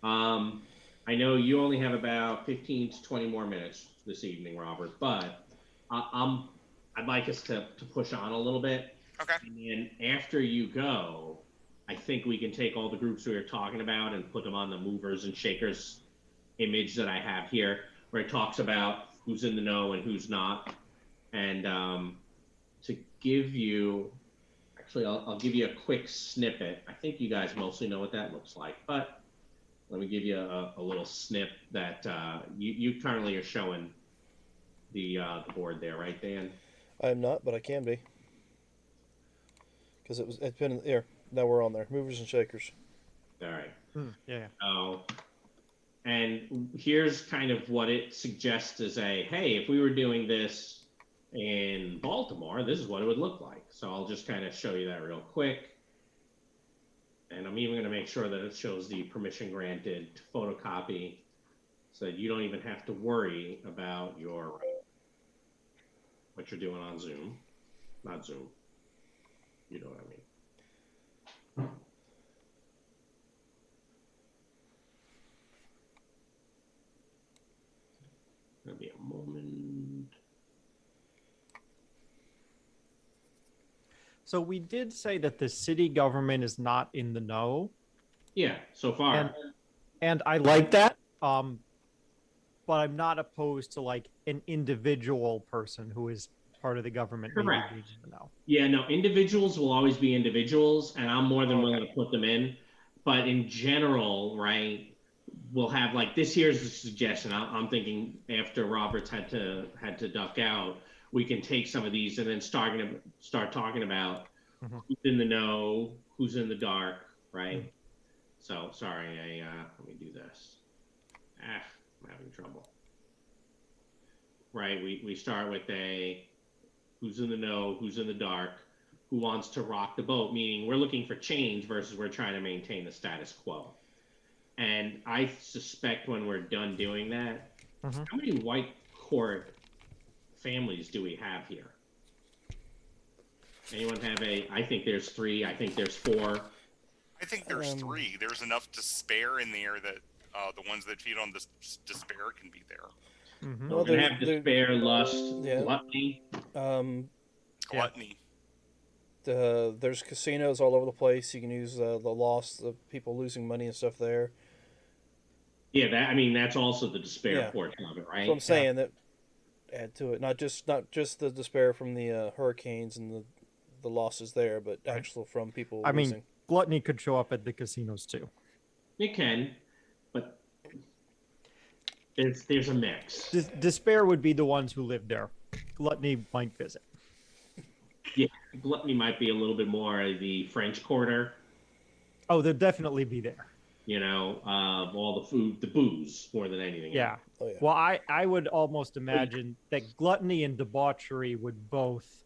I know you only have about 15 to 20 more minutes this evening, Robert, but I'd like us to push on a little bit. Okay. And then after you go, I think we can take all the groups we were talking about and put them on the movers and shakers image that I have here, where it talks about who's in the know and who's not. And to give you, actually, I'll give you a quick snippet. I think you guys mostly know what that looks like, but let me give you a little snip that you currently are showing the board there, right, Dan? I am not, but I can be. Because it's been there. Now we're on there. Movers and shakers. All right. Yeah. Oh, and here's kind of what it suggests as hey, if we were doing this in Baltimore, this is what it would look like. So I'll just kind of show you that real quick. And I'm even going to make sure that it shows the permission granted to photocopy so that you don't even have to worry about what you're doing on Zoom. Not Zoom. You know what I mean. Gonna be a moment. So we did say that the city government is not in the know, Yeah, so far. and I like that. But I'm not opposed to like an individual person who is part of the government. Correct. Maybe being in the know. Yeah, no, individuals will always be individuals, and I'm more than willing to put them in. But in general, right, we'll have like this here's the suggestion. I'm thinking after Roberts had to duck out, we can take some of these and then start talking about who's in the know, who's in the dark, right? So sorry, let me do this. I'm having trouble. Right, we start with who's in the know, who's in the dark, who wants to rock the boat, meaning we're looking for change versus we're trying to maintain the status quo. And I suspect when we're done doing that, how many white court families do we have here? Anyone have I think there's 3, I think there's 4. I think there's 3. There's enough to spare in there that the ones that feed on this despair can be there. Well, we're gonna have despair, lust, gluttony. Gluttony. There's casinos all over the place. You can use the loss, the people losing money and stuff there. Yeah, that's also the despair portion of it, right? So I'm saying that add to it, not just the despair from the hurricanes and the losses there, but actual from people losing. Mean, gluttony could show up at the casinos too. It can, but there's a mix. Despair would be the ones who live there. Gluttony might visit. Yeah, gluttony might be a little bit more the French Quarter Oh, they'll definitely be there. You know, all the food, the booze, more than anything. Yeah. Oh yeah. Well, I would almost imagine that gluttony and debauchery would both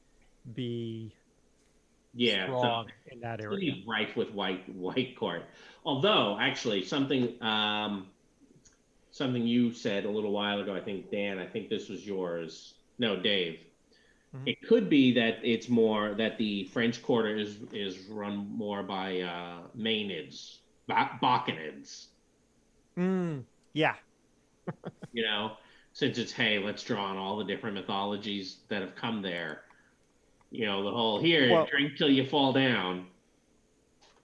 be Yeah. strong in that area. City's rife with white court. Although, actually, something you said a little while ago, I think, Dan, I think this was yours. No, Dave. Mhm. It could be that it's more that the French Quarter is run more by Maenids, Bacchanals. Yeah. You know, since it's, hey, let's draw on all the different mythologies that have come there. You know, the whole Well- drink till you fall down.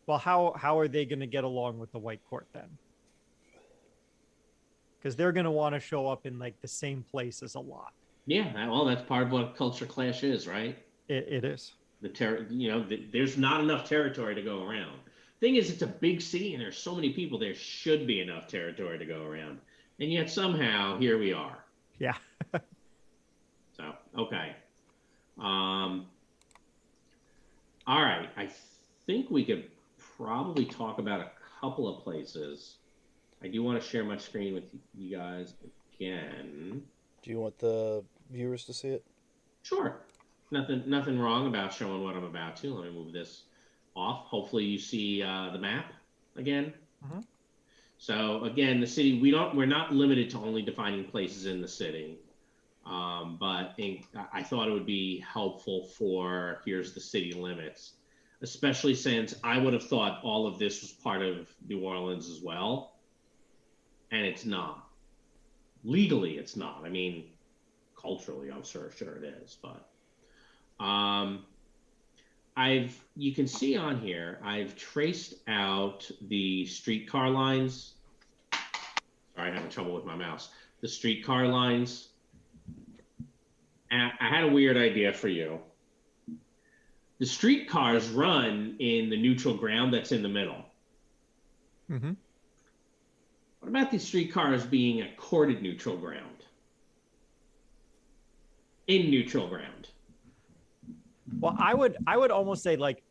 Well, how are they going to get along with the White Court then? Because they're going to want to show up in like the same places a lot. Yeah, well, that's part of what culture clash is, right? It is. There's not enough territory to go around. Thing is, it's a big city and there's so many people. There should be enough territory to go around, and yet somehow here we are. Yeah. So okay. All right. I think we could probably talk about a couple of places. I do want to share my screen with you guys again. Do you want the viewers to see it? Sure. Nothing wrong about showing what I'm about to. Let me move this off. Hopefully you see the map again. Mhm. So again, the city, we're not limited to only defining places in the city. But I thought it would be helpful for here's the city limits, especially since I would have thought all of this was part of New Orleans as well. And it's not. Legally, it's not. I mean, culturally, I'm sure it is, but you can see on here, I've traced out the streetcar lines. Sorry, I'm having trouble with my mouse. The streetcar lines. And I had a weird idea for you. The streetcars run in the neutral ground that's in the middle. Mm-hmm. What about these streetcars being a corded neutral ground? In neutral ground. Well, I would almost say like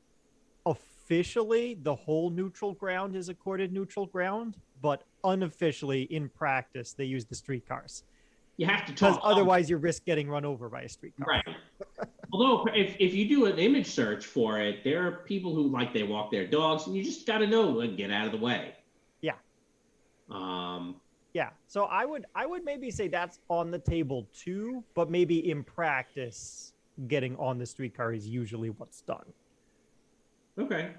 officially the whole neutral ground is a corded neutral ground, but unofficially in practice they use the streetcars. You have to Because talk. otherwise you risk getting run over by a streetcar. Right. Although if you do an image search for it, there are people who they walk their dogs, and you just got to know and get out of the way. Yeah. Yeah. So I would maybe say that's on the table too, but maybe in practice, getting on the streetcar is usually what's done. Okay.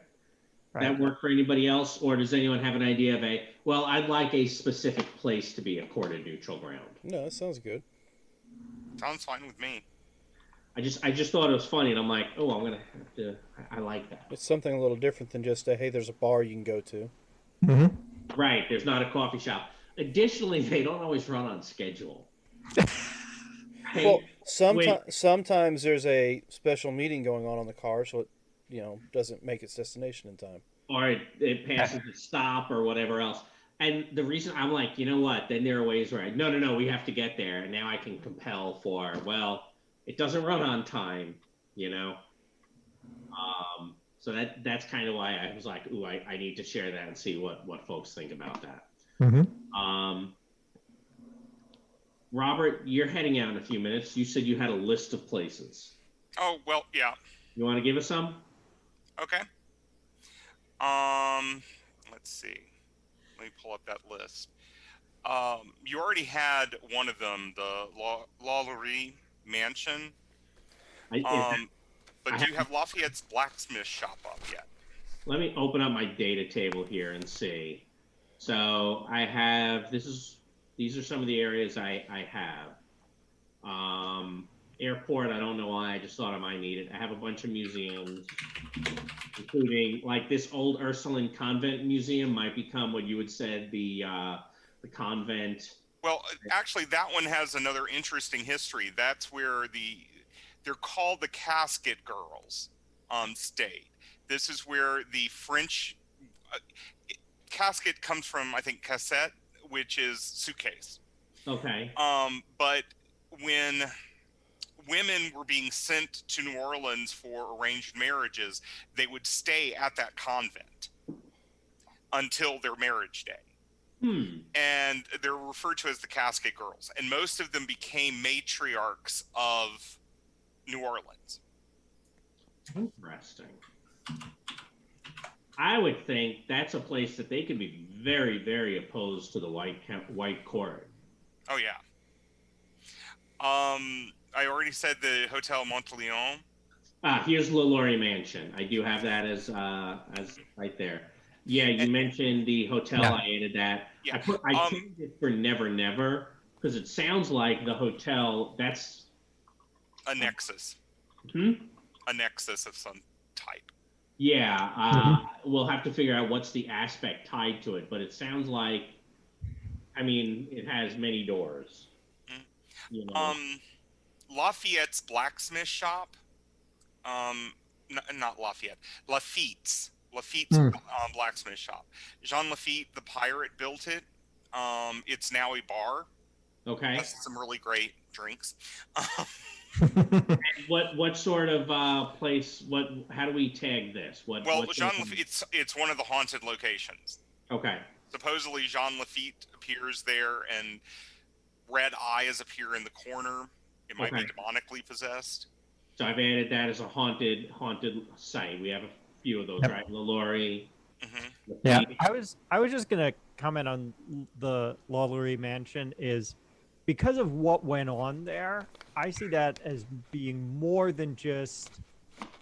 Right. That work for anybody else, or does anyone have an idea of I'd like a specific place to be a corded neutral ground? No, that sounds good. Sounds fine with me. I just thought it was funny, and I'm like, oh, I'm gonna have to. I like that. It's something a little different than just hey, there's a bar you can go to. Mm-hmm. Right. There's not a coffee shop. Additionally, they don't always run on schedule. Right? Well, sometimes there's a special meeting going on the car, so it doesn't make its destination in time. Or it passes a stop or whatever else. And the reason I'm like, you know what? Then there are ways where no, we have to get there, and now I can compel for it doesn't run on time, So that's kind of why I was like, ooh, I need to share that and see what folks think about that. Mm-hmm. Robert, you're heading out in a few minutes. You said you had a list of places. Oh, well, yeah. You want to give us some? Okay. Let's see. Let me pull up that list. You already had one of them, the Laurie Mansion. But do you have Lafayette's blacksmith shop up yet? Let me open up my data table here and see. So I have these are some of the areas I have. Airport, I don't know why, I just thought I might need it. I have a bunch of museums, including this old Ursuline convent museum might become what you would say the convent. Well, actually, that one has another interesting history. That's where they're called the Cascade Girls stayed. This is where the French casket comes from, I think, cassette, which is suitcase. Okay. But when women were being sent to New Orleans for arranged marriages, they would stay at that convent. until their marriage day. And they're referred to as the Cascade Girls, and most of them became matriarchs of New Orleans. Interesting. I would think that's a place that they could be very, very opposed to the white court. Oh yeah. I already said the Hotel Monteleone. Here's the Laurie Mansion. I do have that as right there. Yeah, you mentioned the hotel. Yeah. I added that. Yeah. I changed it for Never Never because it sounds like the hotel. That's a nexus. A nexus of some type. Yeah, we'll have to figure out what's the aspect tied to it, but it sounds like, I mean, it has many doors. You know. Lafayette's blacksmith shop. Not Lafayette. Lafitte's blacksmith shop. Jean Lafitte, the pirate, built it. It's now a bar. Okay. Has some really great drinks. And what sort of place? How do we tag this? Well, Jean Lafitte, it's one of the haunted locations. Okay. Supposedly Jean Lafitte appears there, and red eyes appear in the corner. It might be demonically possessed. So I've added that as a haunted site. We have a few of those, right? Laurie. Yeah. I was just gonna comment on the Laurie Mansion is because of what went on there. I see that as being more than just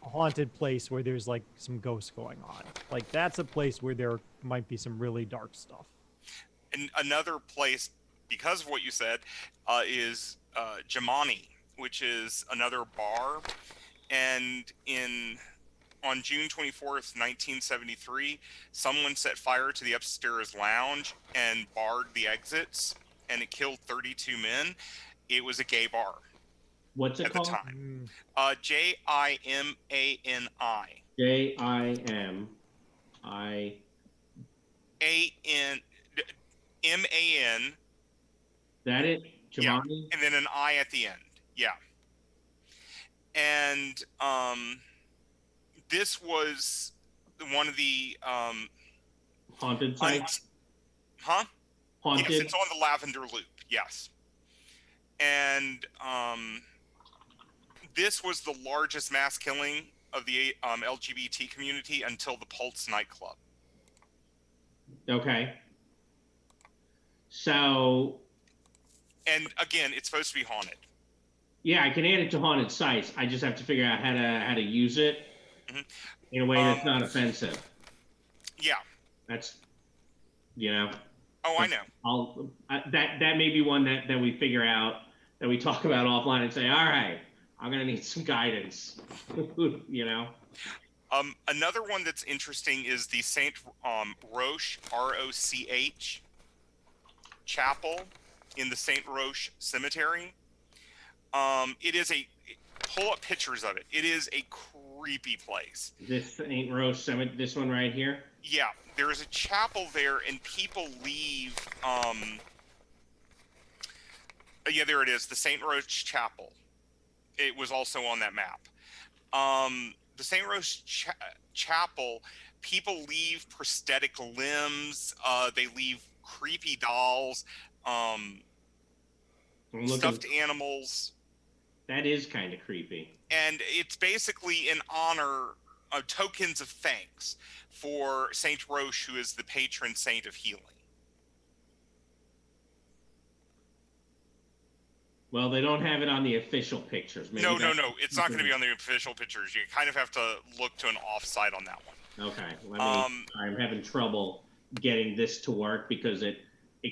a haunted place where there's like some ghosts going on. Like that's a place where there might be some really dark stuff. And another place, because of what you said, is Jamani, which is another bar. And on June 24th, 1973, someone set fire to the upstairs lounge and barred the exits, and it killed 32 men. It was a gay bar. What's it called? At the time. Jimani. Jimani. Man. That it? Jamani? Yeah. And then an I at the end. Yeah. And this was one of the haunted sites? Haunted? Yes, it's on the Lavender Loop. Yes. And this was the largest mass killing of the LGBT community until the Pulse nightclub. Okay. So. And again, it's supposed to be haunted. Yeah, I can add it to haunted sites. I just have to figure out how to use it in a way that's not offensive. Yeah. That's, you know. Oh, I know. That may be one that we figure out, that we talk about offline and say, all right, I'm gonna need some guidance. You know. Another one that's interesting is the Saint Roch, Roch, chapel in the Saint Roch Cemetery. It is pull up pictures of it. It is a creepy place. This Saint Roch Cemetery, this one right here? Yeah, there is a chapel there, and people leave. Yeah, there it is, the Saint Roch Chapel. It was also on that map. The Saint Roch Chapel, people leave prosthetic limbs. They leave creepy dolls, stuffed animals. That is kind of creepy. And it's basically in honor of tokens of thanks for Saint Roch, who is the patron saint of healing. Well, they don't have it on the official pictures. Maybe no. It's not going to be on the official pictures. You kind of have to look to an offsite on that one. Okay. I'm having trouble getting this to work because it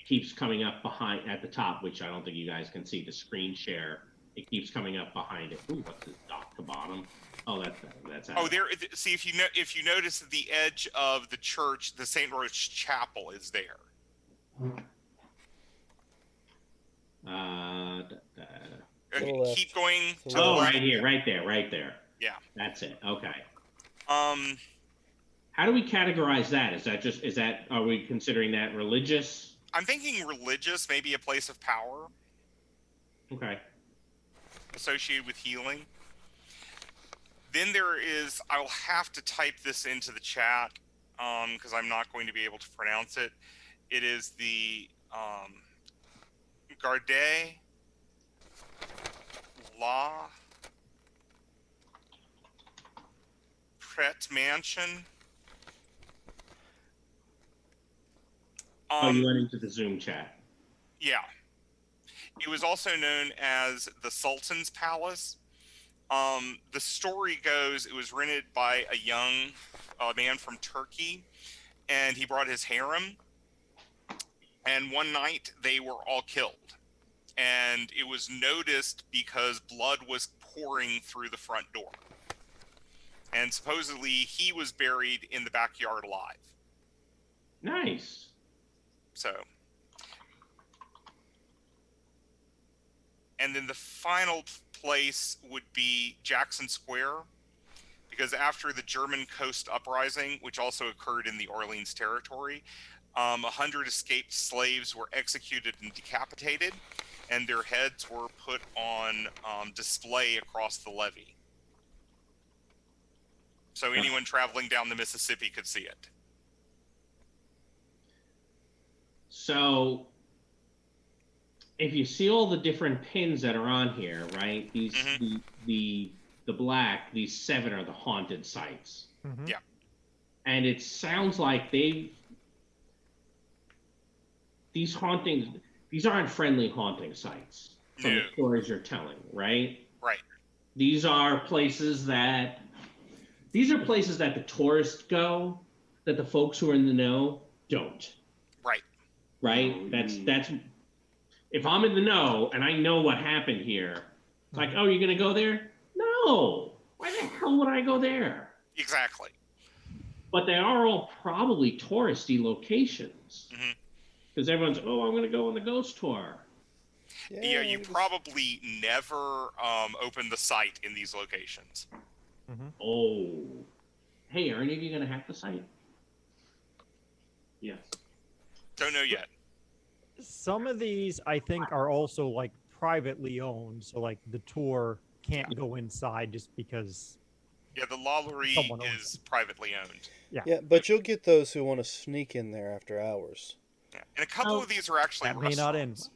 keeps coming up behind at the top, which I don't think you guys can see the screen share. It keeps coming up behind it. Ooh, what's this dot to bottom? Oh, that's. Oh, there. See, if you notice at the edge of the church, the Saint Roch Chapel is there. Keep going to the left. Right here, right there. Yeah, that's it. Okay. How do we categorize that? Are we considering that religious? I'm thinking religious, maybe a place of power. Okay. Associated with healing. Then there is, I'll have to type this into the chat. because I'm not going to be able to pronounce it. It is the Garde La Pret Mansion. Oh, you went into the Zoom chat. Yeah. It was also known as the Sultan's Palace. The story goes it was rented by a young man from Turkey, and he brought his harem. And one night they were all killed. And it was noticed because blood was pouring through the front door. And supposedly he was buried in the backyard alive. Nice. So. And then the final place would be Jackson Square, because after the German Coast Uprising, which also occurred in the Orleans Territory, 100 escaped slaves were executed and decapitated, and their heads were put on display across the levee. So anyone traveling down the Mississippi could see it. So, if you see all the different pins that are on here, right? These the black, these 7 are the haunted sites. Mm-hmm. Yeah. And it sounds like these hauntings, these aren't friendly haunting sites from the stories you're telling, right? Right. These are places that the tourists go, that the folks who are in the know don't. Right. Right? That's if I'm in the know and I know what happened here, it's like, oh, you're gonna go there? No. Why the hell would I go there? Exactly. But they are all probably touristy locations. Because everyone's, oh, I'm gonna go on the ghost tour. Yeah, you probably never open the site in these locations. Oh. Hey, are any of you gonna hack the site? Yes. Don't know yet. Some of these, I think, are also like privately owned. So like the tour can't go inside just because. Yeah, the Laurie Someone owns is privately owned. Yeah, but you'll get those who want to sneak in there after hours. Yeah. And a couple of these are actually That may not end. restaurants.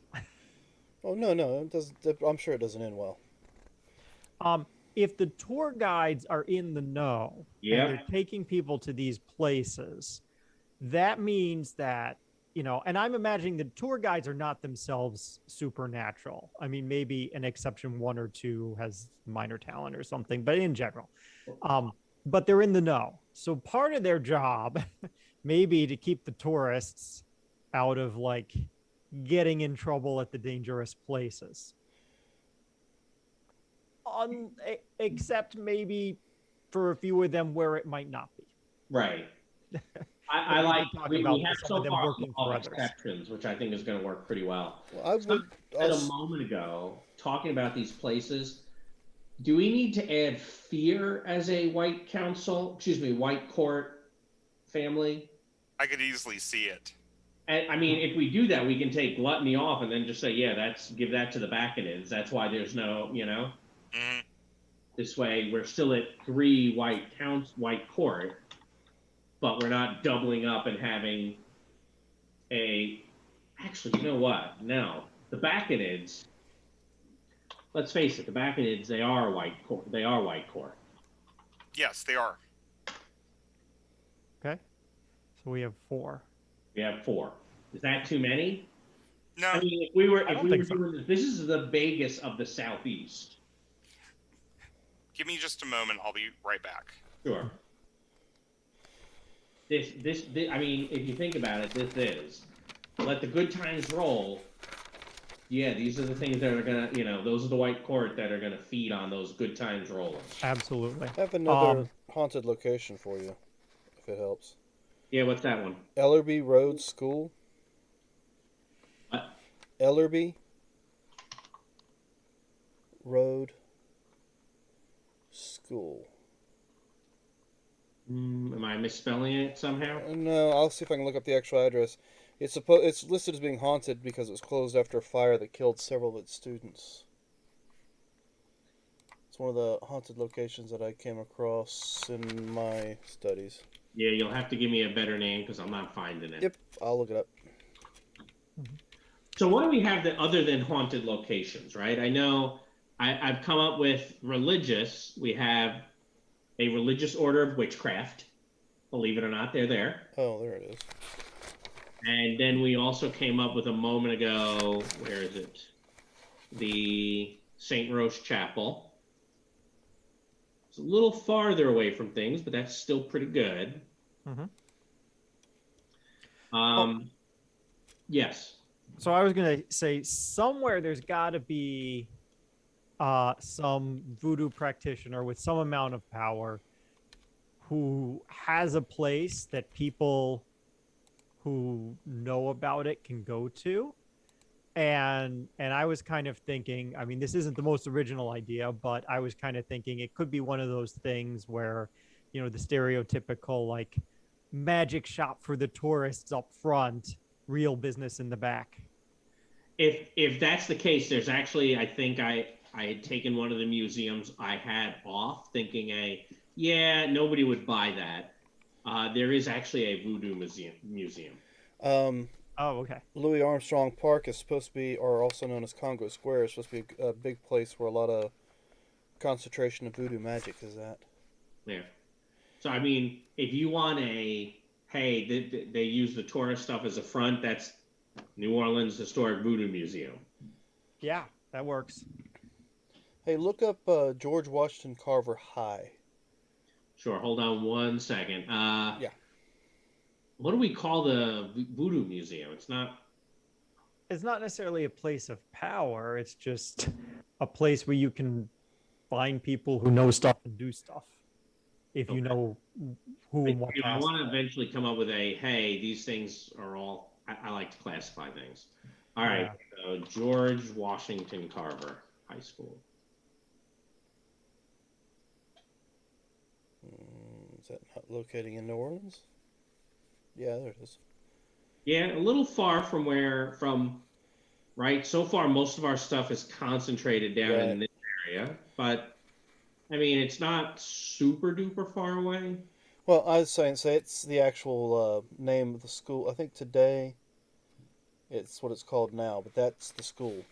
Oh no, it doesn't. I'm sure it doesn't end well. If the tour guides are in the know and they're taking people to these places, that means that, and I'm imagining the tour guides are not themselves supernatural. I mean, maybe an exception 1 or 2 has minor talent or something, but in general, but they're in the know. So part of their job may be to keep the tourists out of like getting in trouble at the dangerous places. Except maybe for a few of them where it might not be. Right. I like we have so far working all for others. exceptions, which I think is going to work pretty well. I would a moment ago talking about these places. Do we need to add fear as a white court family? I could easily see it. And I mean, if we do that, we can take gluttony off and then just say, yeah, give that to the Bacchanals. That's why there's no, This way we're still at 3 white court, but we're not doubling up and having actually, you know what? No, the Bacchanals, let's face it, the Bacchanals, they are white court. Yes, they are. Okay. So we have 4. We have 4. Is that too many? No. I mean, if we were doing this is the Vegas of the Southeast. Give me just a moment. I'll be right back. Sure. This I mean, if you think about it, this is let the good times roll. Yeah, these are the things that are gonna, those are the white court that are gonna feed on those good times rolling. Absolutely. I have another haunted location for you, if it helps. Yeah, what's that one? Ellerby Road School. What? Ellerby Road School. Am I misspelling it somehow? No, I'll see if I can look up the actual address. It's listed as being haunted because it was closed after a fire that killed several of its students. It's one of the haunted locations that I came across in my studies. Yeah, you'll have to give me a better name because I'm not finding it. Yep, I'll look it up. So what do we have that other than haunted locations, right? I know I've come up with religious. We have a religious order of witchcraft. Believe it or not, they're there. Oh, there it is. And then we also came up with a moment ago, where is it? The St. Roach Chapel. It's a little farther away from things, but that's still pretty good. Yes. So I was gonna say somewhere there's got to be some voodoo practitioner with some amount of power who has a place that people who know about it can go to. And I was kind of thinking, I mean, this isn't the most original idea, but I was kind of thinking it could be one of those things where, you know, the stereotypical like magic shop for the tourists up front, real business in the back. If that's the case, there's actually, I think I had taken one of the museums I had off, thinking nobody would buy that. There is actually a voodoo museum. Oh, okay. Louis Armstrong Park is supposed to be, or also known as Congo Square, is supposed to be a big place where a lot of concentration of voodoo magic is at. Yeah. So, I mean, if you want they use the tourist stuff as a front, that's New Orleans Historic Voodoo Museum. Yeah, that works. Hey, look up George Washington Carver High. Sure. Hold on one second. Yeah. What do we call the Voodoo Museum? It's not necessarily a place of power. It's just a place where you can find people who know stuff and do stuff. If you know who and what. I want to eventually come up with these things are all, I like to classify things. All right. So George Washington Carver High School. Is that not locating in New Orleans? Yeah, there it is. Yeah, a little far right? So far, most of our stuff is concentrated down in this area, but I mean, it's not super duper far away. Well, I was saying, say it's the actual name of the school. I think today it's what it's called now, but that's the school.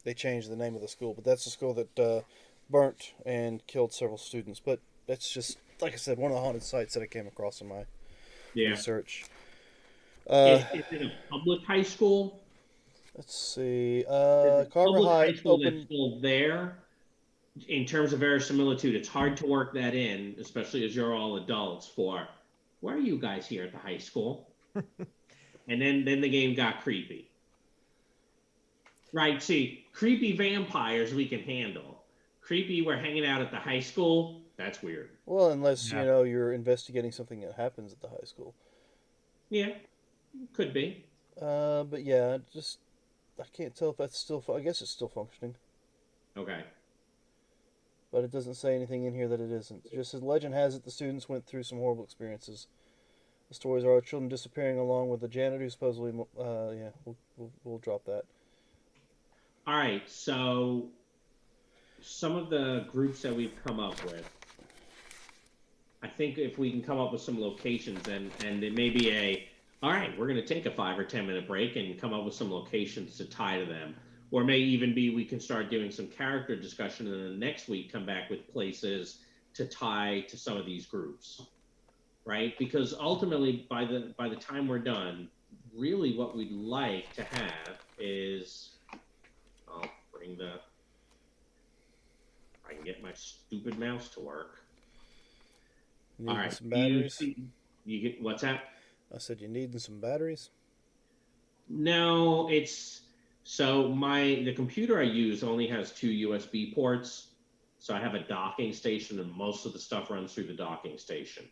They changed the name of the school, but that's the school that burnt and killed several students. But that's just, like I said, one of the haunted sites that I came across in my research. Is it a public high school? Let's see. Carver High school that's still there. In terms of verisimilitude, it's hard to work that in, especially as you're all adults. Why are you guys here at the high school? And then the game got creepy. Right? See, creepy vampires we can handle. Creepy, we're hanging out at the high school. That's weird. Well, unless you know you're investigating something that happens at the high school. Yeah, could be. But yeah, just I can't tell if that's still. I guess it's still functioning. Okay. But it doesn't say anything in here that it isn't. Just as legend has it, the students went through some horrible experiences. The stories are children disappearing along with the janitor who supposedly. We'll drop that. All right. So some of the groups that we've come up with, I think if we can come up with some locations and it may be all right, we're going to take a 5 or 10 minute break and come up with some locations to tie to them. Or may even be we can start doing some character discussion and then next week come back with places to tie to some of these groups, right? Because ultimately, by the time we're done, really what we'd like to have is, I'll bring I can get my stupid mouse to work. All right, some batteries. You get what's that? I said you needing some batteries. No, so the computer I use only has 2 USB ports. So I have a docking station and most of the stuff runs through the docking station.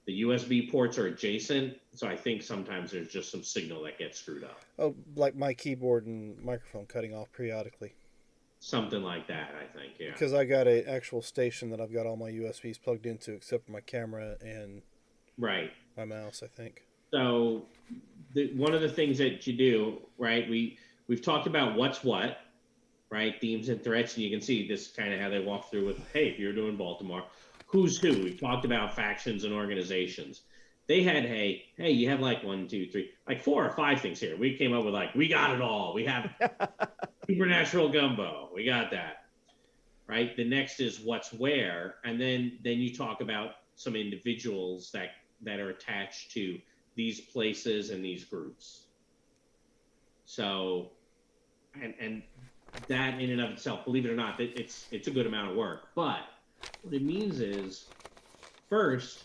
The USB ports are adjacent, so I think sometimes there's just some signal that gets screwed up. Oh, like my keyboard and microphone cutting off periodically. Something like that, I think, yeah. Because I got an actual station that I've got all my USBs plugged into except for my camera and my mouse, I think. So one of the things that you do, right, we've talked about what's what, right? Themes and threats, and you can see this kind of how they walk through with, hey, if you're doing Baltimore, who's who? We've talked about factions and organizations. They had, hey, you have like 1, 2, 3, like 4 or 5 things here. We came up with like, we got it all. We have supernatural gumbo. We got that, right? The next is what's where, and then you talk about some individuals that are attached to these places and these groups. So, and that in and of itself, believe it or not, it's a good amount of work. But what it means is, first,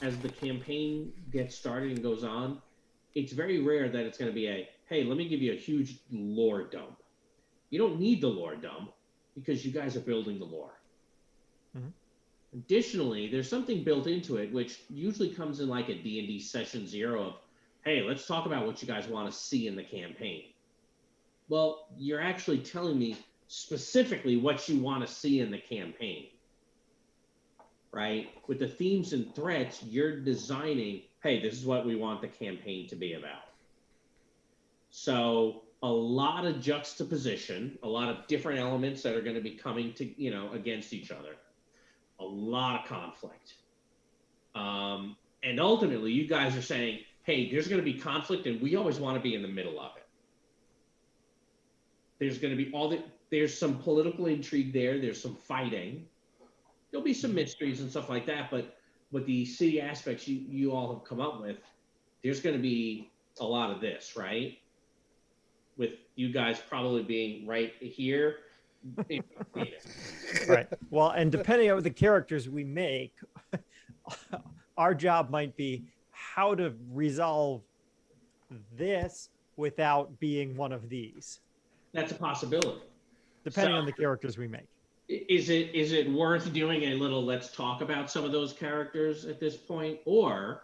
as the campaign gets started and goes on, it's very rare that it's going to be a, hey, let me give you a huge lore dump. You don't need the lore dump because you guys are building the lore. Mm-hmm. Additionally, there's something built into it, which usually comes in like a D&D session 0 of, hey, let's talk about what you guys want to see in the campaign. Well, you're actually telling me specifically what you want to see in the campaign, right? With the themes and threats, you're designing, hey, this is what we want the campaign to be about. So a lot of juxtaposition, a lot of different elements that are going to be coming to, against each other, a lot of conflict. And ultimately, you guys are saying, hey, there's going to be conflict, and we always want to be in the middle of it. There's going to be there's some political intrigue there. There's some fighting. There'll be some mysteries and stuff like that, but with the city aspects you all have come up with, there's going to be a lot of this, right? With you guys probably being right here. Right. Well, and depending on the characters we make, our job might be how to resolve this without being one of these. That's a possibility. Depending on the characters we make. Is it worth doing a little let's talk about some of those characters at this point? Or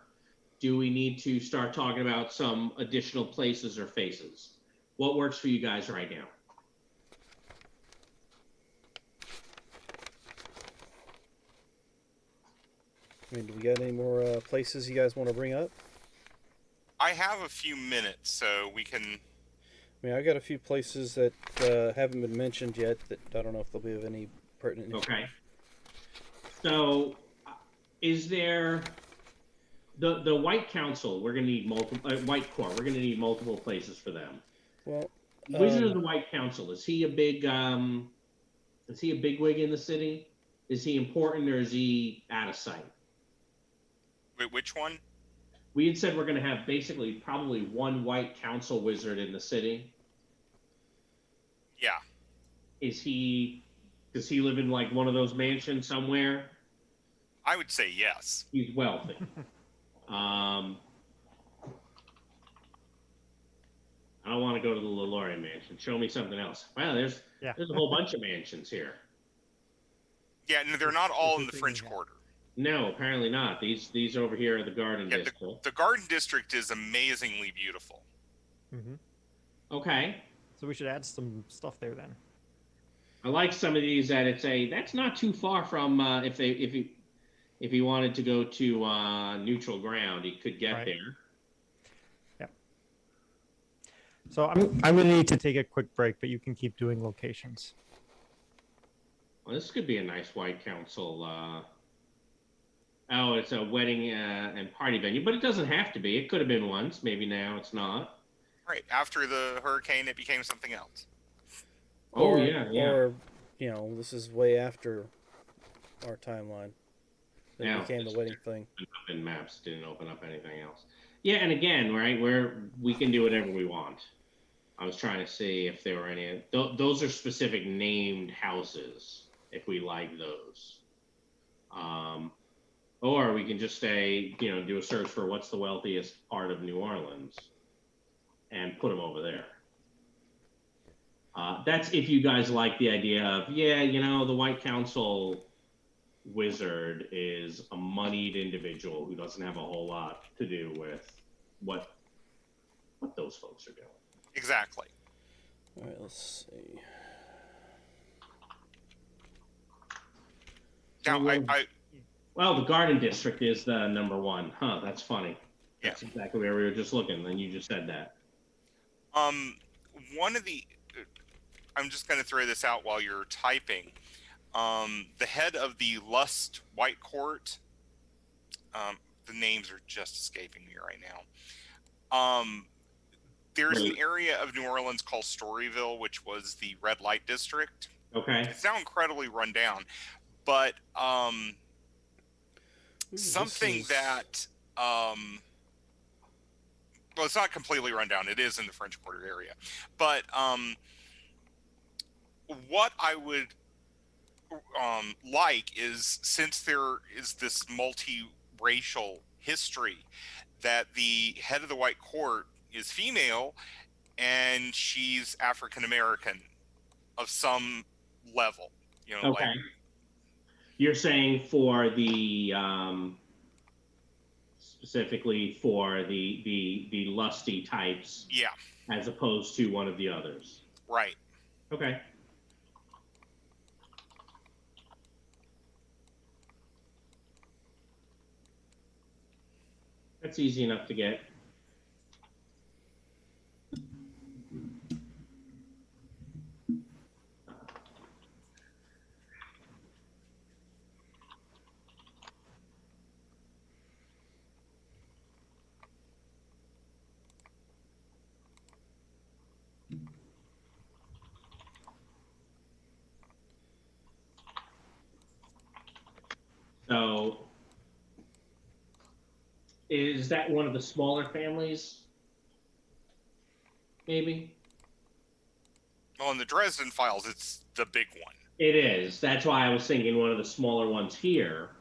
do we need to start talking about some additional places or faces? What works for you guys right now? I mean, do we got any more places you guys want to bring up? I have a few minutes, so we can. I mean, I got a few places that haven't been mentioned yet that I don't know if they'll be of any pertinent. Okay. So, is there the White Council? We're going to need multiple White Corps. We're going to need multiple places for them. Well, Wizard of the White Council, is he a big wig in the city? Is he important, or is he out of sight? Wait, which one? We had said we're going to have basically probably one White Council wizard in the city. Yeah. Does he live in like one of those mansions somewhere? I would say yes. He's wealthy. I don't want to go to the Laurie Mansion. Show me something else. Wow, there's a whole bunch of mansions here. Yeah, no, they're not all in the French Quarter. No, apparently not. These over here are the Garden District. The Garden District is amazingly beautiful. Mm-hmm. Okay. So we should add some stuff there then. I like some of these that that's not too far from if he wanted to go to neutral ground, he could get there. Yeah. So I'm going to need to take a quick break, but you can keep doing locations. Well, this could be a nice White Council. Oh, it's a wedding and party venue, but it doesn't have to be. It could have been once. Maybe now it's not. Right. After the hurricane, it became something else. Or yeah. Or, this is way after our timeline. Then Yeah, it became the wedding thing. In maps, didn't open up anything else. Yeah, and again, right, we can do whatever we want. I was trying to see if there were any. Those are specific named houses, if we like those. Or we can just say, do a search for what's the wealthiest part of New Orleans and put them over there. That's if you guys like the idea of, the White Council wizard is a moneyed individual who doesn't have a whole lot to do with what those folks are doing. Exactly. All right, let's see. Now, Well, the Garden District is the number one. Huh, that's funny. Yeah. That's exactly where we were just looking, and you just said that. One of the... I'm just going to throw this out while you're typing. The head of the Lust White Court, the names are just escaping me right now. There's an area of New Orleans called Storyville, which was the red light district. Okay. It's now incredibly run down, but something that well, it's not completely run down. It is in the French Quarter area, but what I would like is, since there is this multiracial history, that the head of the White Court is female and she's African American of some level. You know, Okay. like, You're saying for the specifically for the lusty types, yeah, as opposed to one of the others. right. Okay. That's easy enough to get. So, is that one of the smaller families? Maybe? Well, in the Dresden Files, it's the big one. It is. That's why I was thinking one of the smaller ones here.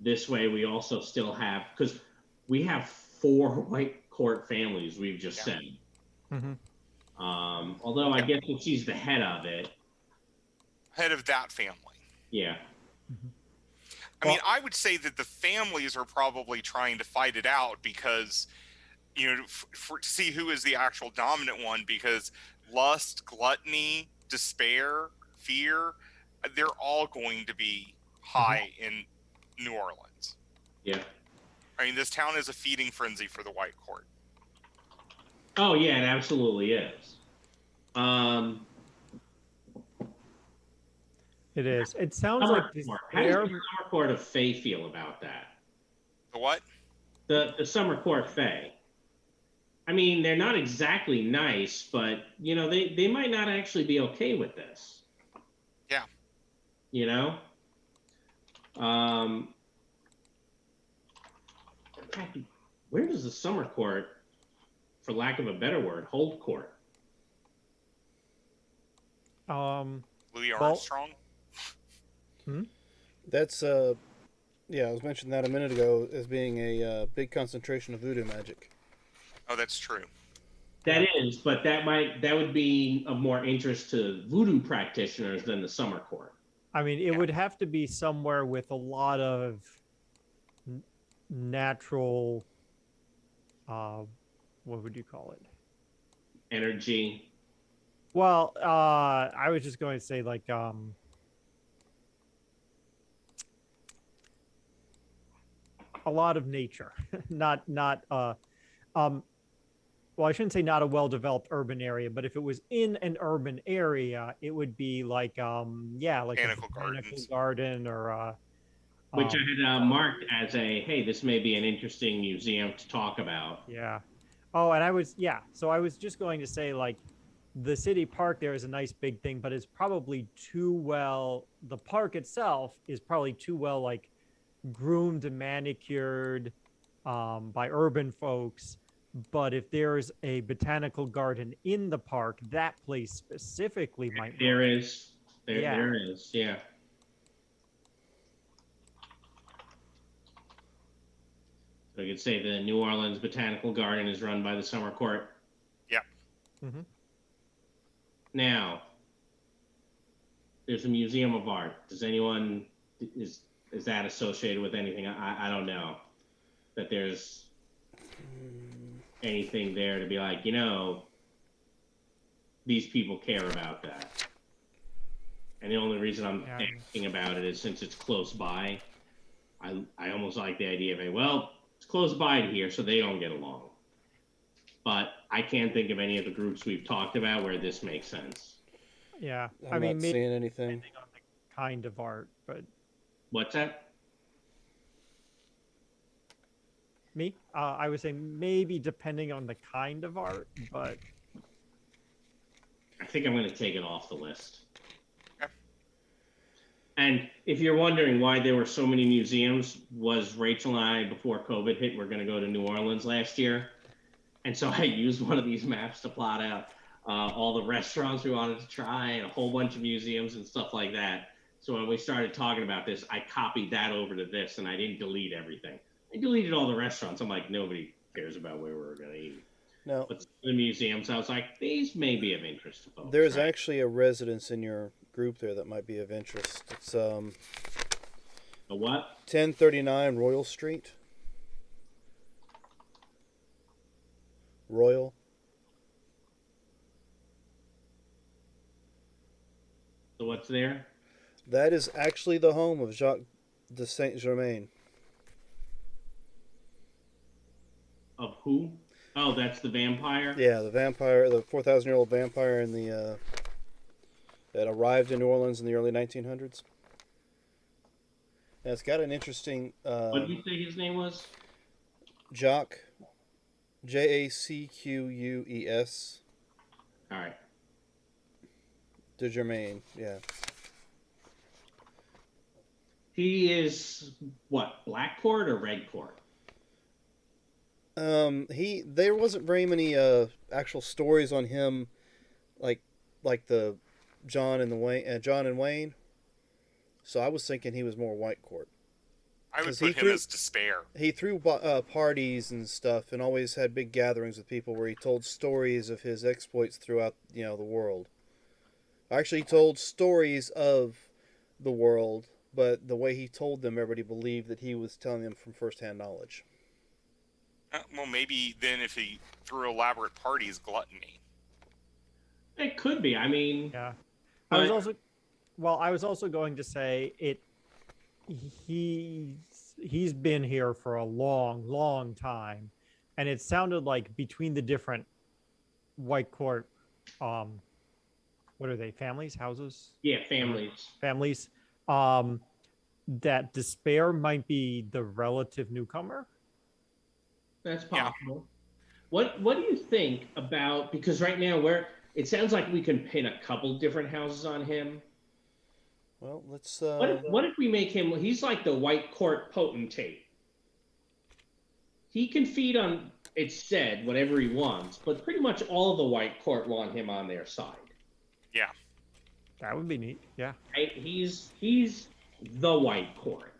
This way we also still have, because we have 4 White Court families we've just said. Although I guess if she's the head of it. Head of that family. Yeah. I mean, I would say that the families are probably trying to fight it out because, you know, to see who is the actual dominant one, because lust, gluttony, despair, fear, they're all going to be high in New Orleans. Yeah. I mean, this town is a feeding frenzy for the White Court. Oh, yeah, it absolutely is. It is. It sounds like this How does the Summer Court of Fae feel about that? The what? The Summer Court Fae. I mean, they're not exactly nice, but, you know, they might not actually be okay with this. Yeah. You know? In fact, where does the Summer Court, for lack of a better word, hold court? Louis Armstrong? That's yeah, I was mentioning that a minute ago as being a big concentration of voodoo magic. Oh, that's true. That is, but that would be of more interest to voodoo practitioners than the Summer Court. I mean, it would have to be somewhere with a lot of natural, what would you call it? Energy. Well, I was just going to say like, a lot of nature, not well, I shouldn't say not a well-developed urban area, but if it was in an urban area, it would be like like Botanical a botanical gardens. garden or Which I had marked as a, hey, this may be an interesting museum to talk about. yeah. Oh, and so I was just going to say, like, the city park there is a nice big thing, but it's probably too well, the park itself is probably too well, like, groomed and manicured by urban folks. But if there's a botanical garden in the park, that place specifically might. There is. There is, yeah. So you could say the New Orleans Botanical Garden is run by the Summer Court. Yeah. Mm-hmm. Now, there's a Museum of Art. Does anyone, is that associated with anything? I don't know. That there's anything there to be like, you know, these people care about that. And the only reason I'm thinking about it is since it's close by, I almost like the idea of, hey, well, it's close by to here, so they don't get along. But I can't think of any of the groups we've talked about where this makes sense. Yeah, I'm not maybe seeing anything. depending on the kind of art, but What's that? me, I would say maybe depending on the kind of art, but I think I'm going to take it off the list. Okay. And if you're wondering why there were so many museums, was Rachel and I, before COVID hit, we're going to go to New Orleans last year. And so I used one of these maps to plot out all the restaurants we wanted to try and a whole bunch of museums and stuff like that. So when we started talking about this, I copied that over to this and I didn't delete everything. I deleted all the restaurants. I'm like, nobody cares about where we're going to eat. Now, But the museums, I was like, these may be of interest to folks. there's right? actually a residence in your group there that might be of interest. It's A what? 1039 Royal Street. Royal. So what's there? That is actually the home of Jacques de Saint Germain. Of who? Oh, that's the vampire? Yeah, the vampire, the 4,000-year-old vampire in the that arrived in New Orleans in the early 1900s. And it's got an interesting What did you say his name was? Jacques, Jacques All right. de Germain. Yeah. He is what? Black court or red court? There wasn't very many actual stories on him, like the John and Wayne. So I was thinking he was more white court. I would 'Cause put he him threw- as despair. He threw parties and stuff, and always had big gatherings with people where he told stories of his exploits throughout the world. Actually, he told stories of the world, but the way he told them, everybody believed that he was telling them from firsthand knowledge. Well, maybe then if he threw elaborate parties, gluttony. It could be. I mean, yeah. But- I was also going to say he's been here for a long time, and it sounded like between the different white court, what are they? Families, houses, yeah, families. that despair might be the relative newcomer. That's Yeah. possible. What do you think about, because right now it sounds like we can pin a couple different houses on him. Well, let's. What if we make him, he's like the white court potentate. He can feed on, it's said, whatever he wants, but pretty much all of the white court want him on their side. Yeah. That would be neat. Yeah. Right? He's the white court.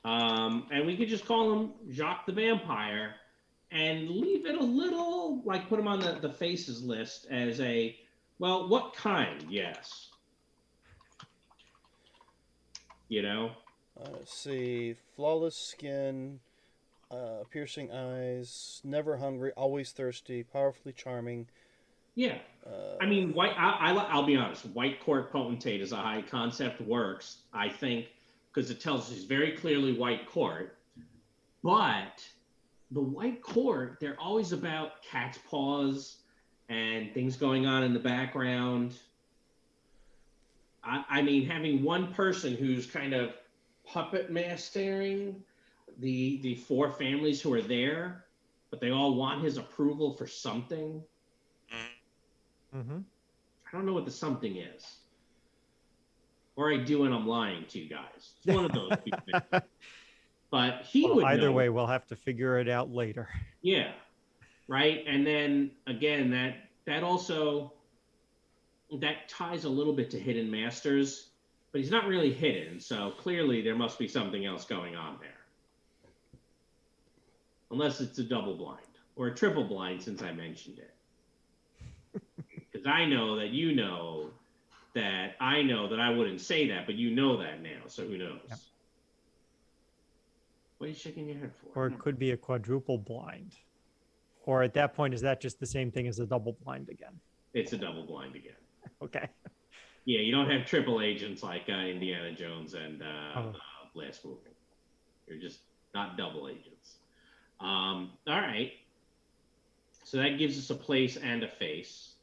And we could just call him Jacques the Vampire and leave it a little, like put him on the faces list as a, well, what kind? Yes. Let's see. Flawless skin, piercing eyes, never hungry, always thirsty, powerfully charming. Yeah. I mean, I'll be honest. White court potentate is a high concept, works, I think, because it tells us he's very clearly white court. But the white court, they're always about cat's paws and things going on in the background. I mean, having one person who's kind of puppet mastering the four families who are there, but they all want his approval for something. Mm-hmm. I don't know what the something is. Or I do and I'm lying to you guys. It's one of those two things. But he would Either know. way, we'll have to figure it out later. Yeah. Right? And then again, that also that ties a little bit to Hidden Masters, but he's not really hidden, so clearly there must be something else going on there. Unless it's a double blind. Or a triple blind, since I mentioned it. Because I know that you know that I know that I wouldn't say that, but you know that now, so who knows? Yep. What are you shaking your head for? Or it could be a quadruple blind. Or at that point, is that just the same thing as a double blind again? It's a double blind again. Okay. Yeah, you don't have triple agents like Indiana Jones and Last Movie. You're just not double agents. All right. So that gives us a place and a face.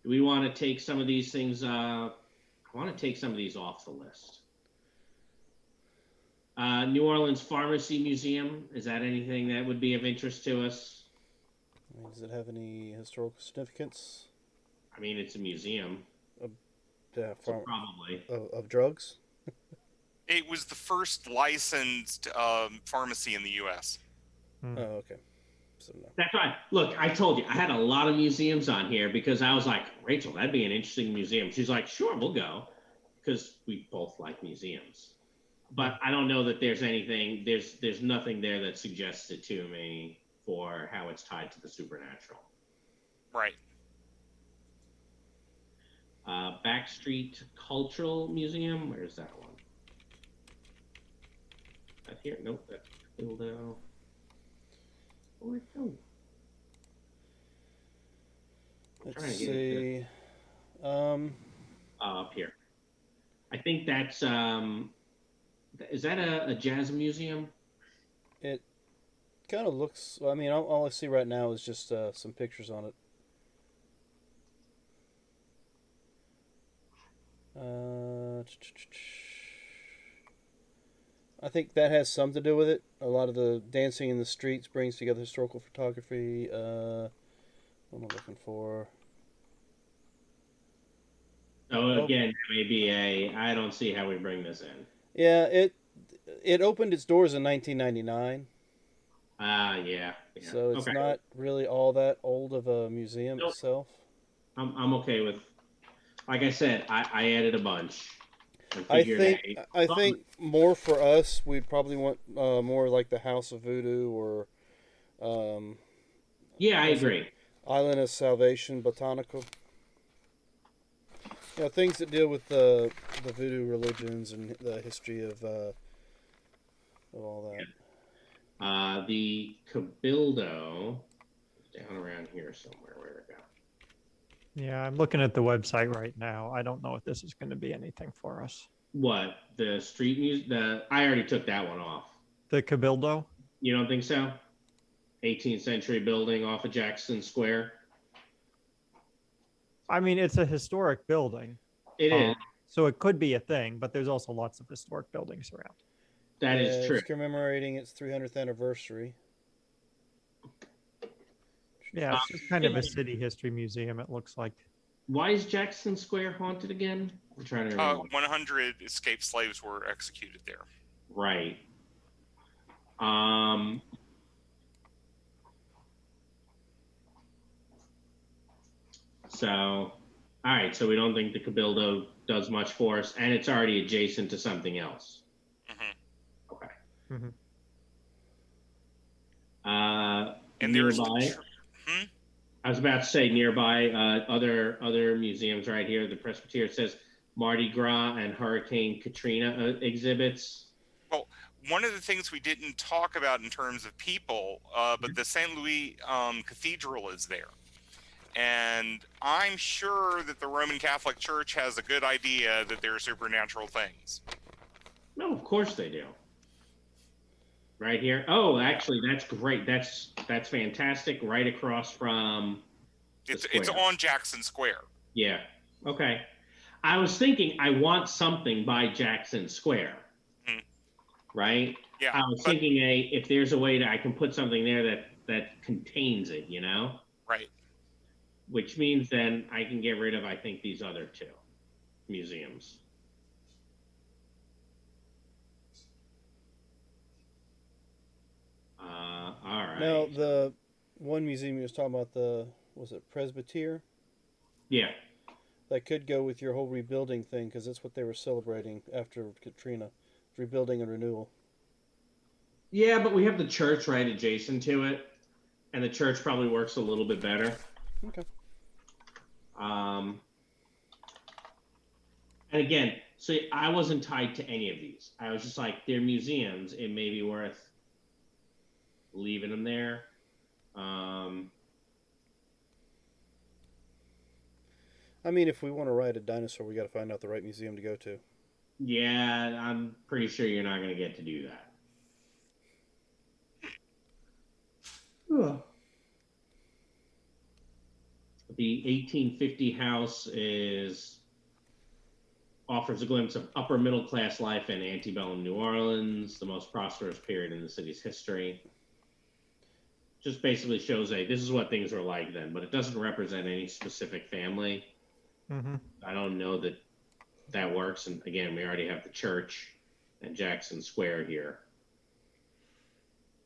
Do we want to take some of these things? I want to take some of these off the list. New Orleans Pharmacy Museum. Is that anything that would be of interest to us? I mean, does it have any historical significance? I mean, it's a museum. Yeah, So probably. Of drugs? It was the first licensed pharmacy in the U.S. Oh, okay. So no. That's right. Look, I told you, I had a lot of museums on here because I was like, Rachel, that'd be an interesting museum. She's like, sure, we'll go. Because we both like museums. But I don't know that there's anything, there's nothing there that suggests it to me for how it's tied to the supernatural. Right. Backstreet Cultural Museum, where's that one? Not here, nope, that's Dildo. Where'd it go? Let's see. Up here. I think that's is that a jazz museum? It kind of looks. I mean, all I see right now is just some pictures on it. I think that has something to do with it. A lot of the dancing in the streets brings together historical photography. What am I looking for? Oh, again, that may be I don't see how we bring this in. Yeah, it opened its doors in 1999. Yeah. So it's okay. not really all that old of a museum itself. I'm okay with. Like I said, I added a bunch. I think more for us, we'd probably want more like the House of Voodoo or. Yeah, I agree. Island of Salvation, Botanical. You know, things that deal with the voodoo religions and the history of all that. The Cabildo is down around here somewhere. Where'd it go? Yeah, I'm looking at the website right now. I don't know if this is going to be anything for us. What? The street music? I already took that one off. The Cabildo? You don't think so? 18th century building off of Jackson Square. I mean, it's a historic building. It is. So it could be a thing, but there's also lots of historic buildings around. That is true. It's commemorating its 300th anniversary. Yeah, it's just kind of a city history museum, it looks like. Why is Jackson Square haunted again? I'm trying to remember. 100 escaped slaves were executed there. Right. So, all right. So we don't think the Cabildo does much for us, and it's already adjacent to something else. Mm-hmm. Okay. Mm-hmm. And there's I was about to say nearby other museums right here. The Presbyterian says Mardi Gras and Hurricane Katrina exhibits. Well, one of the things we didn't talk about in terms of people, but the St. Louis Cathedral is there. And I'm sure that the Roman Catholic Church has a good idea that there are supernatural things. No, of course they do. Right here. Oh, actually, that's great. That's fantastic. Right across from. It's on Jackson Square. Yeah. Okay. I was thinking I want something by Jackson Square. Mm-hmm. Right. Yeah. I was thinking if there's a way that I can put something there that contains it, you know. Right. Which means then I can get rid of, I think, these other two museums. All right. Now, the one museum you was talking about, was it Presbyterian? Yeah. That could go with your whole rebuilding thing, because that's what they were celebrating after Katrina. Rebuilding and renewal. Yeah, but we have the church right adjacent to it, and the church probably works a little bit better. Okay. And again, so I wasn't tied to any of these. I was just like, they're museums. It may be worth leaving them there. I mean, if we want to ride a dinosaur, we got to find out the right museum to go to. Yeah, I'm pretty sure you're not going to get to do that. The 1850 house offers a glimpse of upper middle class life in antebellum New Orleans, the most prosperous period in the city's history. Just basically shows this is what things were like then, but it doesn't represent any specific family. Mm-hmm. I don't know that works. And again, we already have the church and Jackson Square here,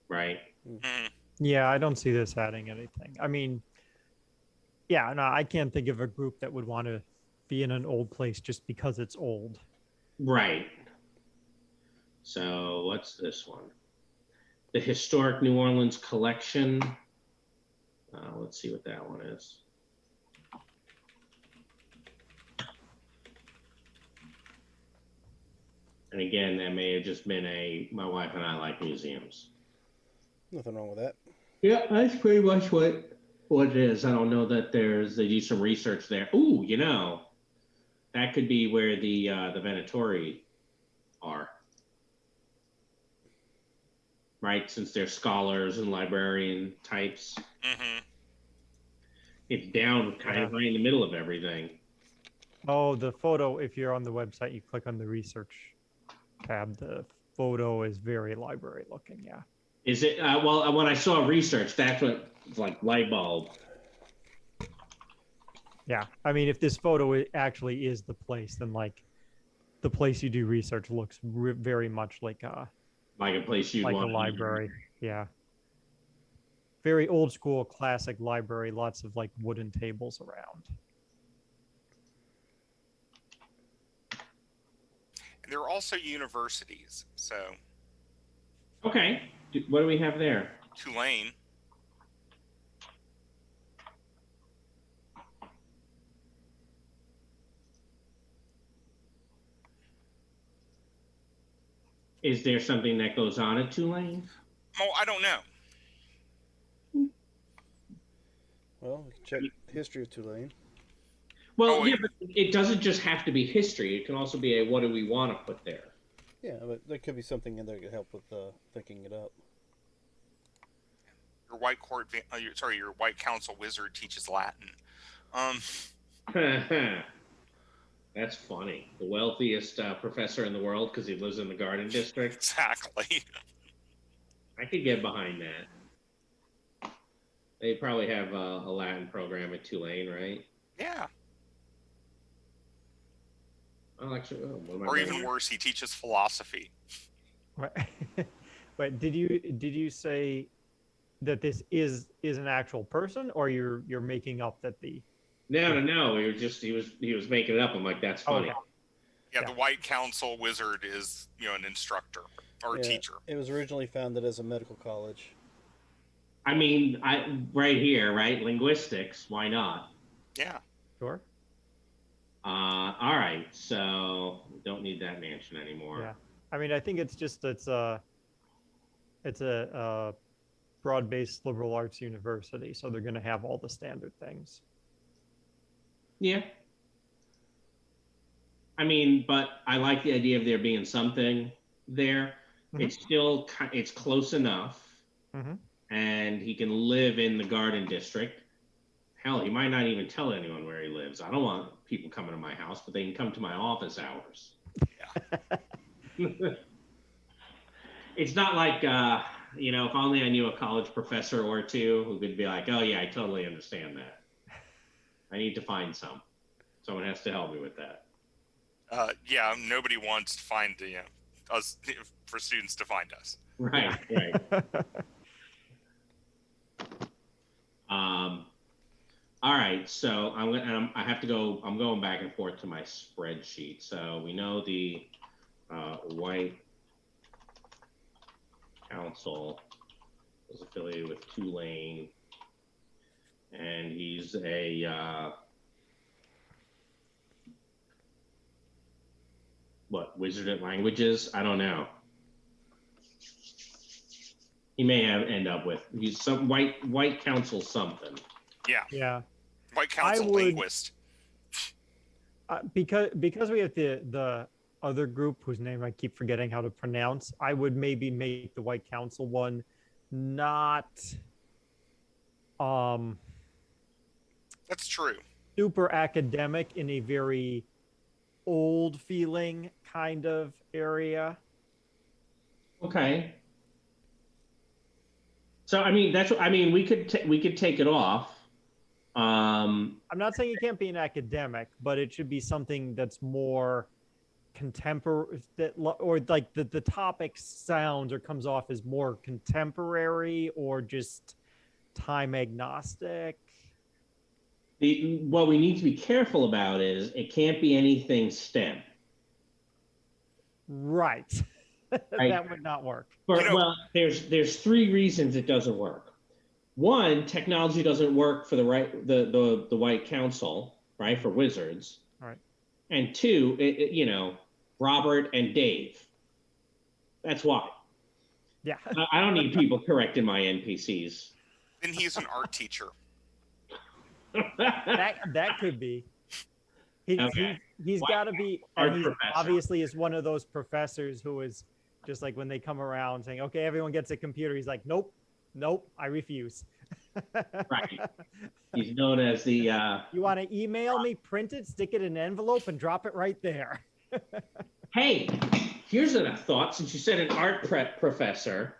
right? Mhm. Yeah, I don't see this adding anything. I mean, yeah, no, I can't think of a group that would want to be in an old place just because it's old. Right. So what's this one? The Historic New Orleans Collection. Let's see what that one is. And again, that may have just been my wife and I like museums. Nothing wrong with that. Yeah, that's pretty much what it is. I don't know that they do some research there. Ooh, that could be where the Venatori are. Right, since they're scholars and librarian types. Mhm. It's down kind of right in the middle of everything. Oh, the photo, if you're on the website, you click on the research tab, the photo is very library looking, yeah. Is it? Well, when I saw research, that's what it's like light bulb. Yeah, I mean, if this photo actually is the place, then like the place you do research looks very much like a place you'd want a library. Yeah, very old school, classic library. Lots of like wooden tables around. And there are also universities. So Okay, what do we have there? Tulane. Is there something that goes on at Tulane? Oh, I don't know. Well, we can check the history of Tulane. Well, yeah, but it doesn't just have to be history. It can also be what do we want to put there? Yeah, but there could be something in there that could help with thinking it up. Your your white council wizard teaches Latin. That's funny. The wealthiest professor in the world because he lives in the Garden District. Exactly. I could get behind that. They probably have a Latin program at Tulane, right? Yeah. Oh, actually, Or even worse, he teaches philosophy. But did you say that this is an actual person, or you're making up that the? No. He was making it up. I'm like, that's funny. Okay. Yeah, the White Council wizard is an instructor or a teacher. It was originally founded as a medical college. I mean, right here, right? Linguistics. Why not? Yeah. Sure. All right. So we don't need that mansion anymore. Yeah. I mean, I think it's a broad-based liberal arts university, so they're going to have all the standard things. Yeah. I mean, but I like the idea of there being something there. Mm-hmm. It's close enough, mm-hmm. And he can live in the Garden District. Hell, he might not even tell anyone where he lives. I don't want people coming to my house, but they can come to my office hours. Yeah. It's not like, if only I knew a college professor or two who could be like, oh yeah, I totally understand that. I need to find someone has to help me with that. Yeah, nobody wants to find us for students to find us. Right. All right, so I have to go. I'm going back and forth to my spreadsheet. So we know the White Council is affiliated with Tulane, and he's a Wizard at Languages? I don't know. He may end up with he's some White Council something. Yeah. White Council linguist. Because we have the other group whose name I keep forgetting how to pronounce, I would maybe make the White Council one not That's true. super academic in a very old feeling kind of area. Okay. So I mean, that's what I mean. We could take it off. I'm not saying it can't be an academic, but it should be something that's more contemporary, or like the topic sounds or comes off as more contemporary or just time agnostic. What we need to be careful about is it can't be anything STEM. Right. Right. That would not work. Well, there's 3 reasons it doesn't work. One, technology doesn't work for the White Council, right, for wizards. All right. And 2, Robert and Dave. That's why. Yeah. I don't need people correcting my NPCs. Then he's an art teacher. that could be. He's got to be, Art and he professor. obviously is one of those professors who is just like when they come around saying, "Okay, everyone gets a computer." He's like, "Nope, I refuse." Right. He's known as the. You want to email me, print it, stick it in an envelope, and drop it right there. Hey, here's a thought. Since you said an art professor,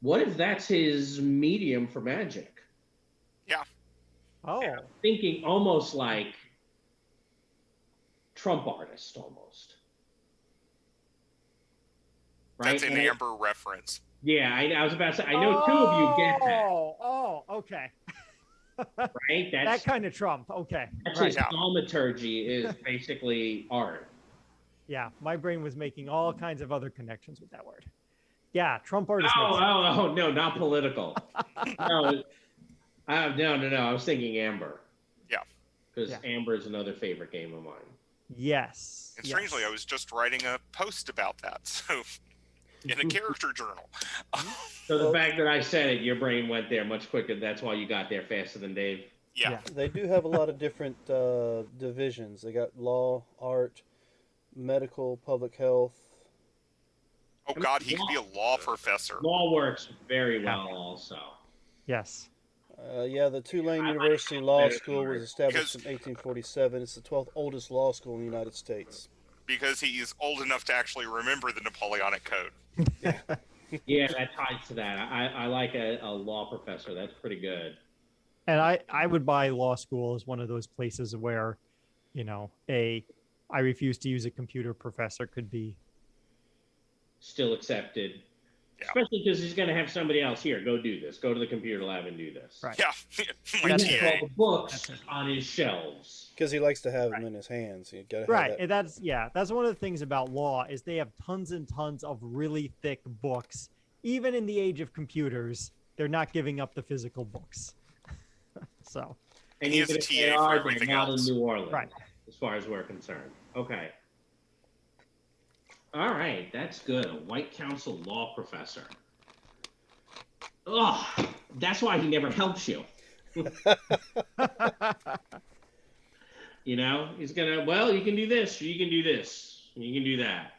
what if that's his medium for magic? Yeah. Oh, Thinking almost like Trump artist, almost. Right? That's an Amber reference. Yeah, I was about to say. I know 2 of you get that. Oh, okay. Right? That kind of Trump. Okay. That's Right. his thaumaturgy is basically art. Yeah, my brain was making all kinds of other connections with that word. Yeah, Trump artist. Oh, no, not political. No, I was thinking Amber. Yeah. Because Amber is another favorite game of mine. Yes. And strangely, I was just writing a post about that, so in a character journal. So the fact that I said it, your brain went there much quicker. That's why you got there faster than Dave. Yeah. They do have a lot of different divisions. They got law, art, medical, public health. Oh God, he could be a law professor. Law works very well, also. Yes. The Tulane University Law School was established in 1847. It's the 12th oldest law school in the United States. Because he is old enough to actually remember the Napoleonic Code. Yeah, that ties to that. I like a law professor. That's pretty good. And I would buy law school as one of those places where, I refuse to use a computer professor could be Still accepted. Yeah. Especially because he's going to have somebody else here. Go do this. Go to the computer lab and do this. Right. Yeah, my That's He TA. has all the books on his shelves. Because he likes to have them in his hands. You gotta have right. that. And that's one of the things about law is they have tons and tons of really thick books. Even in the age of computers, they're not giving up the physical books. So. And he even has a if they TA for are, everything they're not else. in New Orleans, Right. as far as we're concerned. Okay. All right, that's good. A White Council law professor. Oh, that's why he never helps you. He's gonna, well, you can do this, you can do this, you can do that.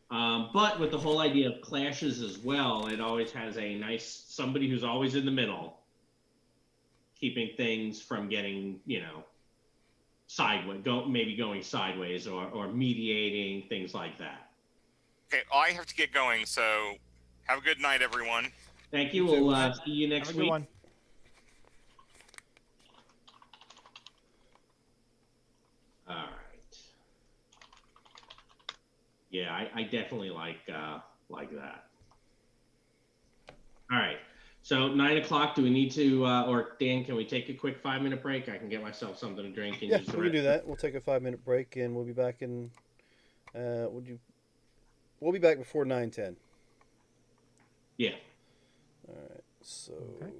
But with the whole idea of clashes as well, it always has a nice somebody who's always in the middle, keeping things from getting, sideways, going sideways or mediating, things like that. Okay, I have to get going, so have a good night, everyone. Thank you. You too. We'll see you next Have a good week. one. All right. Yeah, I definitely like that. All right. So 9 o'clock. Do we need to, or Dan? Can we take a quick 5-minute break? I can get myself something to drink and Yeah, use the we can do restroom. that. We'll take a 5-minute break and we'll be back in. We'll be back before 9:10. Yeah. All right. So. Okay.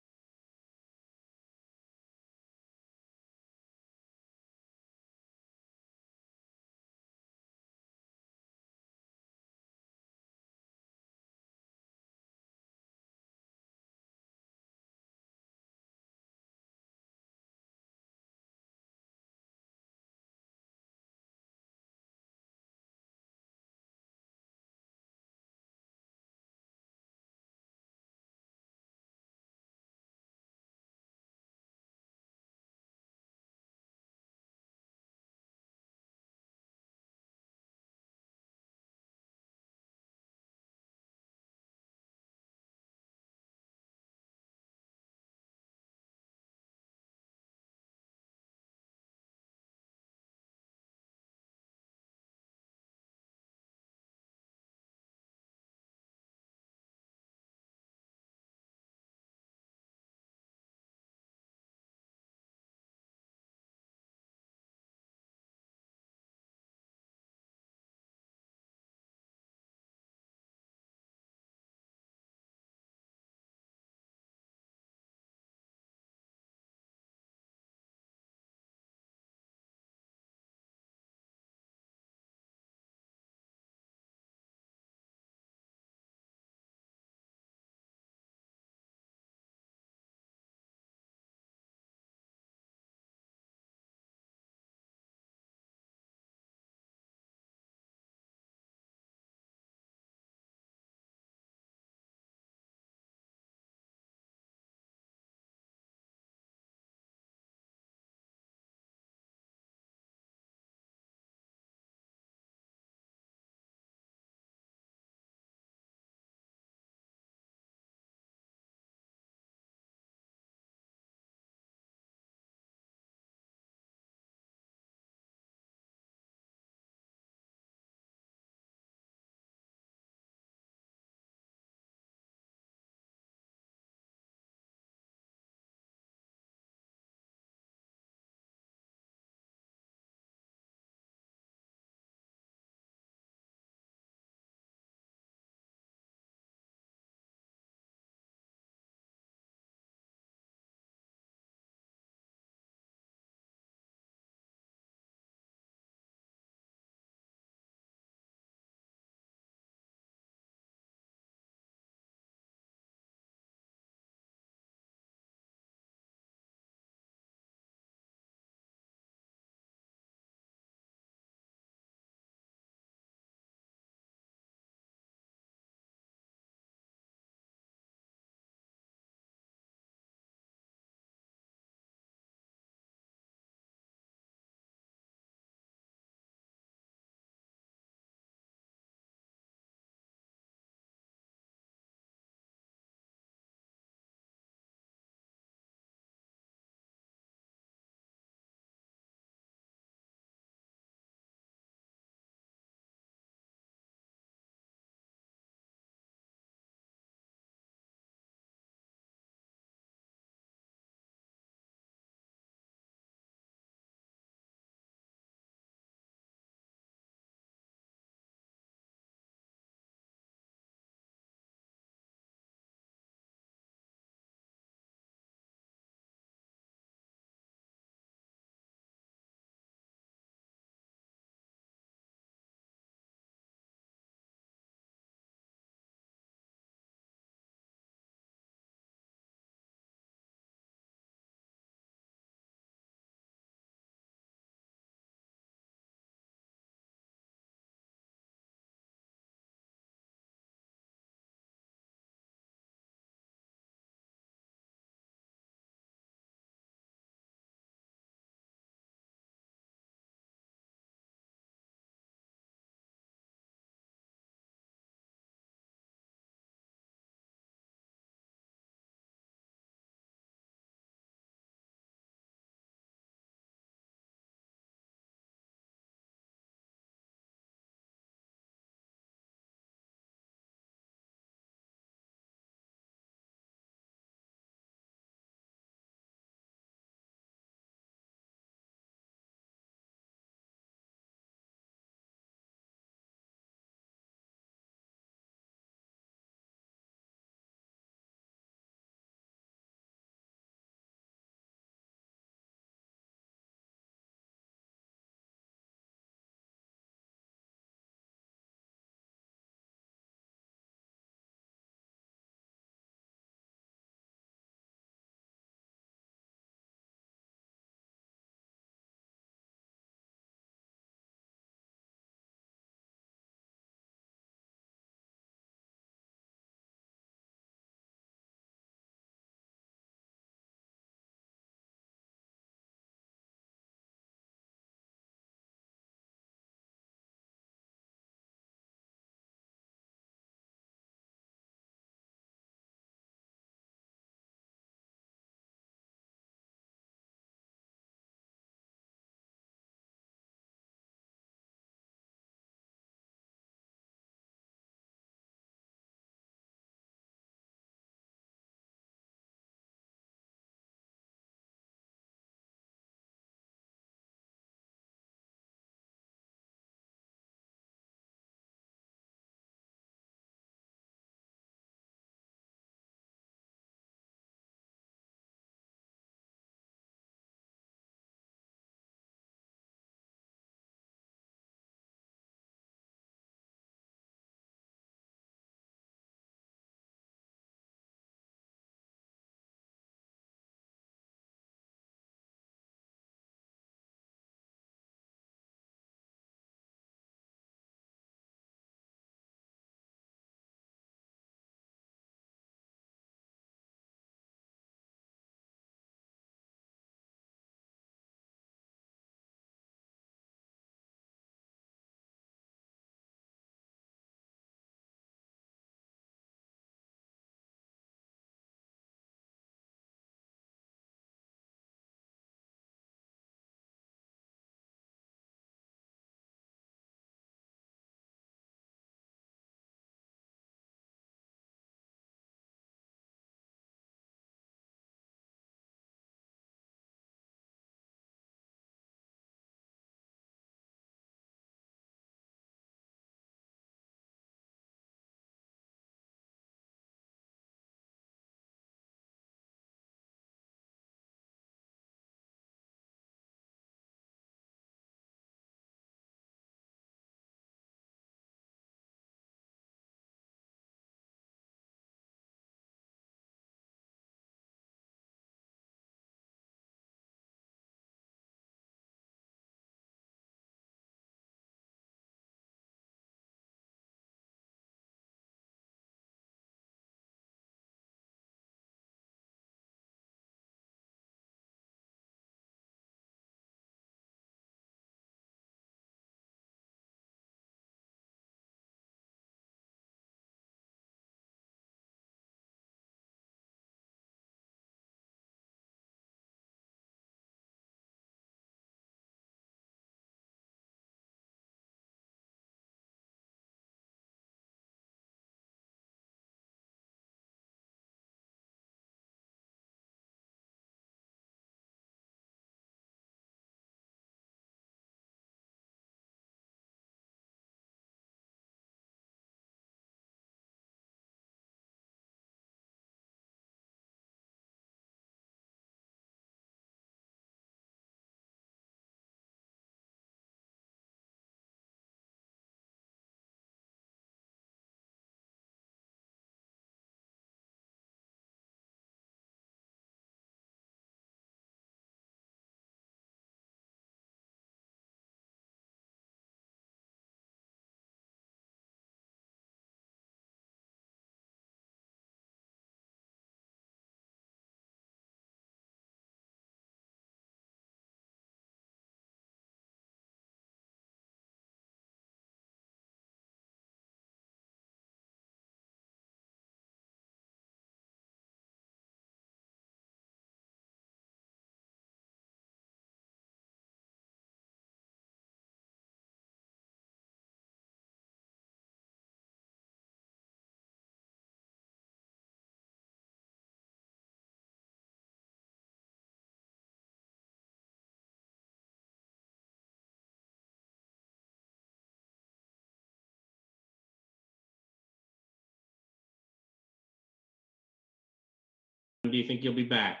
do you think you'll be back?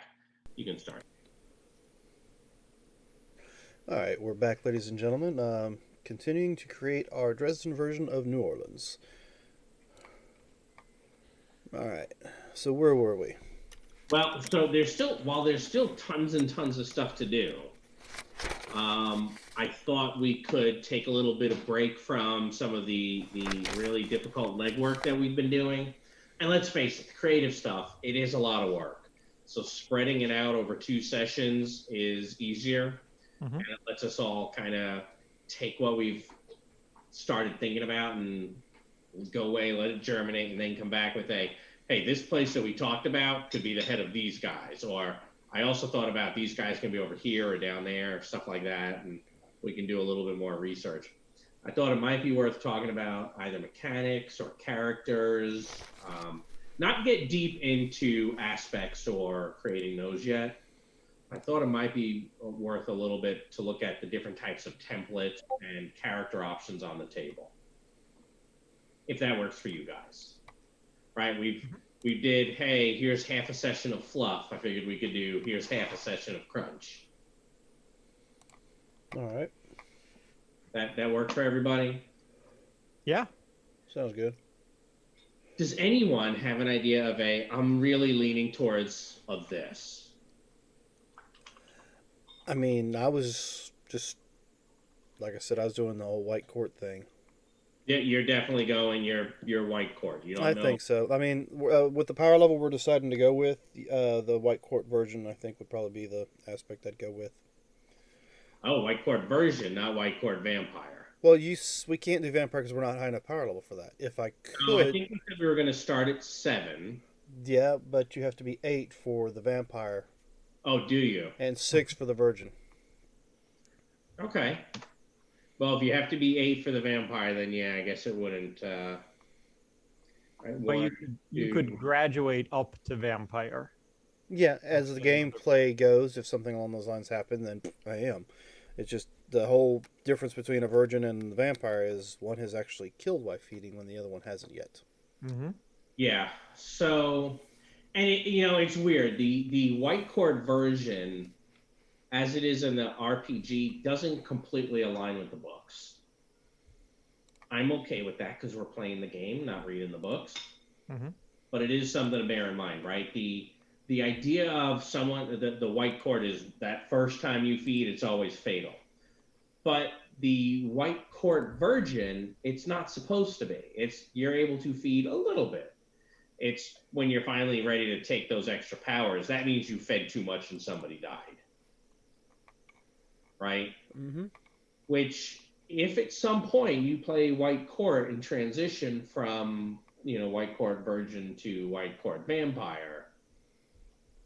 You can start. All right, we're back, ladies and gentlemen. Continuing to create our Dresden version of New Orleans. All right, so where were we? Well, so while there's still tons and tons of stuff to do, I thought we could take a little bit of break from some of the really difficult legwork that we've been doing. And let's face it, the creative stuff, it is a lot of work. So spreading it out over 2 sessions is easier. Mhm. And it lets us all kind of take what we've started thinking about and go away, let it germinate, and then come back with hey, this place that we talked about could be the head of these guys. Or I also thought about these guys can be over here or down there, stuff like that. And we can do a little bit more research. I thought it might be worth talking about either mechanics or characters, not get deep into aspects or creating those yet. I thought it might be worth a little bit to look at the different types of templates and character options on the table, if that works for you guys. Right? We did, hey, here's half a session of fluff. I figured we could do, here's half a session of crunch. All right, That worked for everybody? Yeah. sounds good. Does anyone have an idea of I'm really leaning towards of this? I mean, I was just, like I said, I was doing the whole white court thing. Yeah, you're definitely going your white court. You don't I know. think so. I mean, with the power level we're deciding to go with, the white court version, I think, would probably be the aspect I'd go with. Oh, white court version, not white court vampire. Well, we can't do vampire because we're not high enough power level for that. If I could, No, I think we said we were going to start at 7. yeah, but you have to be 8 for the vampire Oh, do you? and 6 for the virgin. Okay. Well, if you have to be 8 for the vampire, then yeah, I guess it wouldn't. But you could graduate up to vampire. Yeah, as the gameplay goes, if something along those lines happen, then I am. It's just the whole difference between a virgin and the vampire is one has actually killed wife feeding when the other one hasn't yet. Mm-hmm. Yeah. So, and it's weird. The white court version, as it is in the RPG, doesn't completely align with the books. I'm okay with that because we're playing the game, not reading the books. Mm-hmm. But it is something to bear in mind, right? The idea of someone, the white court is that first time you feed, it's always fatal. But the white court virgin, it's not supposed to be. You're able to feed a little bit. It's when you're finally ready to take those extra powers, that means you fed too much and somebody died. Right? Mm-hmm. Which, if at some point you play white court and transition from, white court virgin to white court vampire,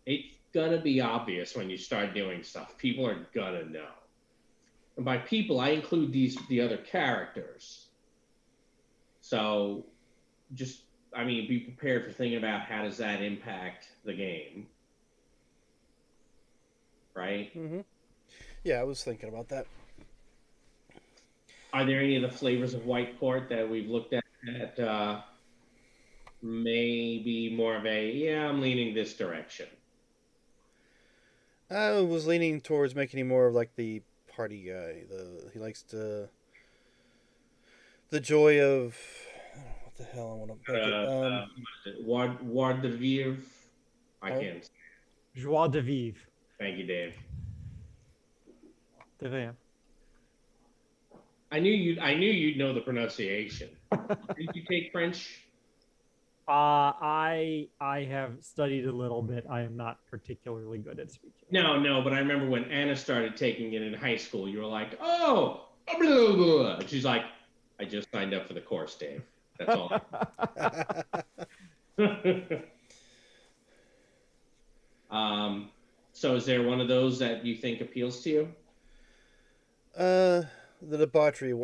it's gonna be obvious when you start doing stuff. People are gonna know. And by people, I include the other characters. So just, be prepared for thinking about how does that impact the game. Right? Mm-hmm. Yeah, I was thinking about that. Are there any of the flavors of white court that we've looked at that maybe more of I'm leaning this direction? I was leaning towards making him more of like the party guy. He likes the joy of what the hell I want to make it. Ward de Vivre. I can't. Joie de vivre. Thank you, Dave. De vivre. I knew you'd know the pronunciation. Did you take French? I have studied a little bit. I am not particularly good at speaking. No, but I remember when Anna started taking it in high school, you were like, oh, blah, blah, blah. She's like, I just signed up for the course, Dave. That's all. So is there one of those that you think appeals to you? The debauchery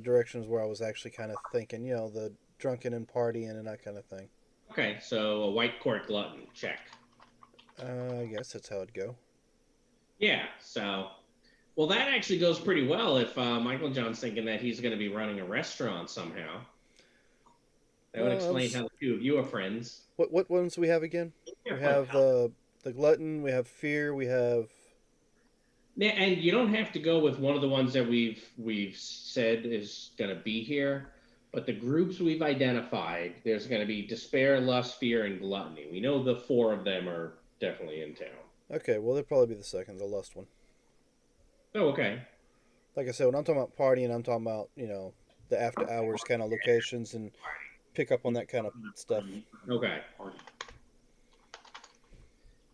direction is where I was actually kind of thinking, the drunken and partying and that kind of thing. Okay, so a white court glutton, check. I guess that's how it'd go. Yeah, so, well, that actually goes pretty well if Michael John's thinking that he's going to be running a restaurant somehow. That would explain how the two of you are friends. What ones do we have again? Yeah, We have the the glutton, we have fear, we have. Yeah, and you don't have to go with one of the ones that we've said is going to be here, but the groups we've identified, there's going to be despair, lust, fear, and gluttony. We know the 4 of them are definitely in town. Okay, well, they'll probably be the second, the lust one. Oh, okay. Like I said, when I'm talking about partying, I'm talking about, the after hours kind of locations and pick up on that kind of stuff. Okay.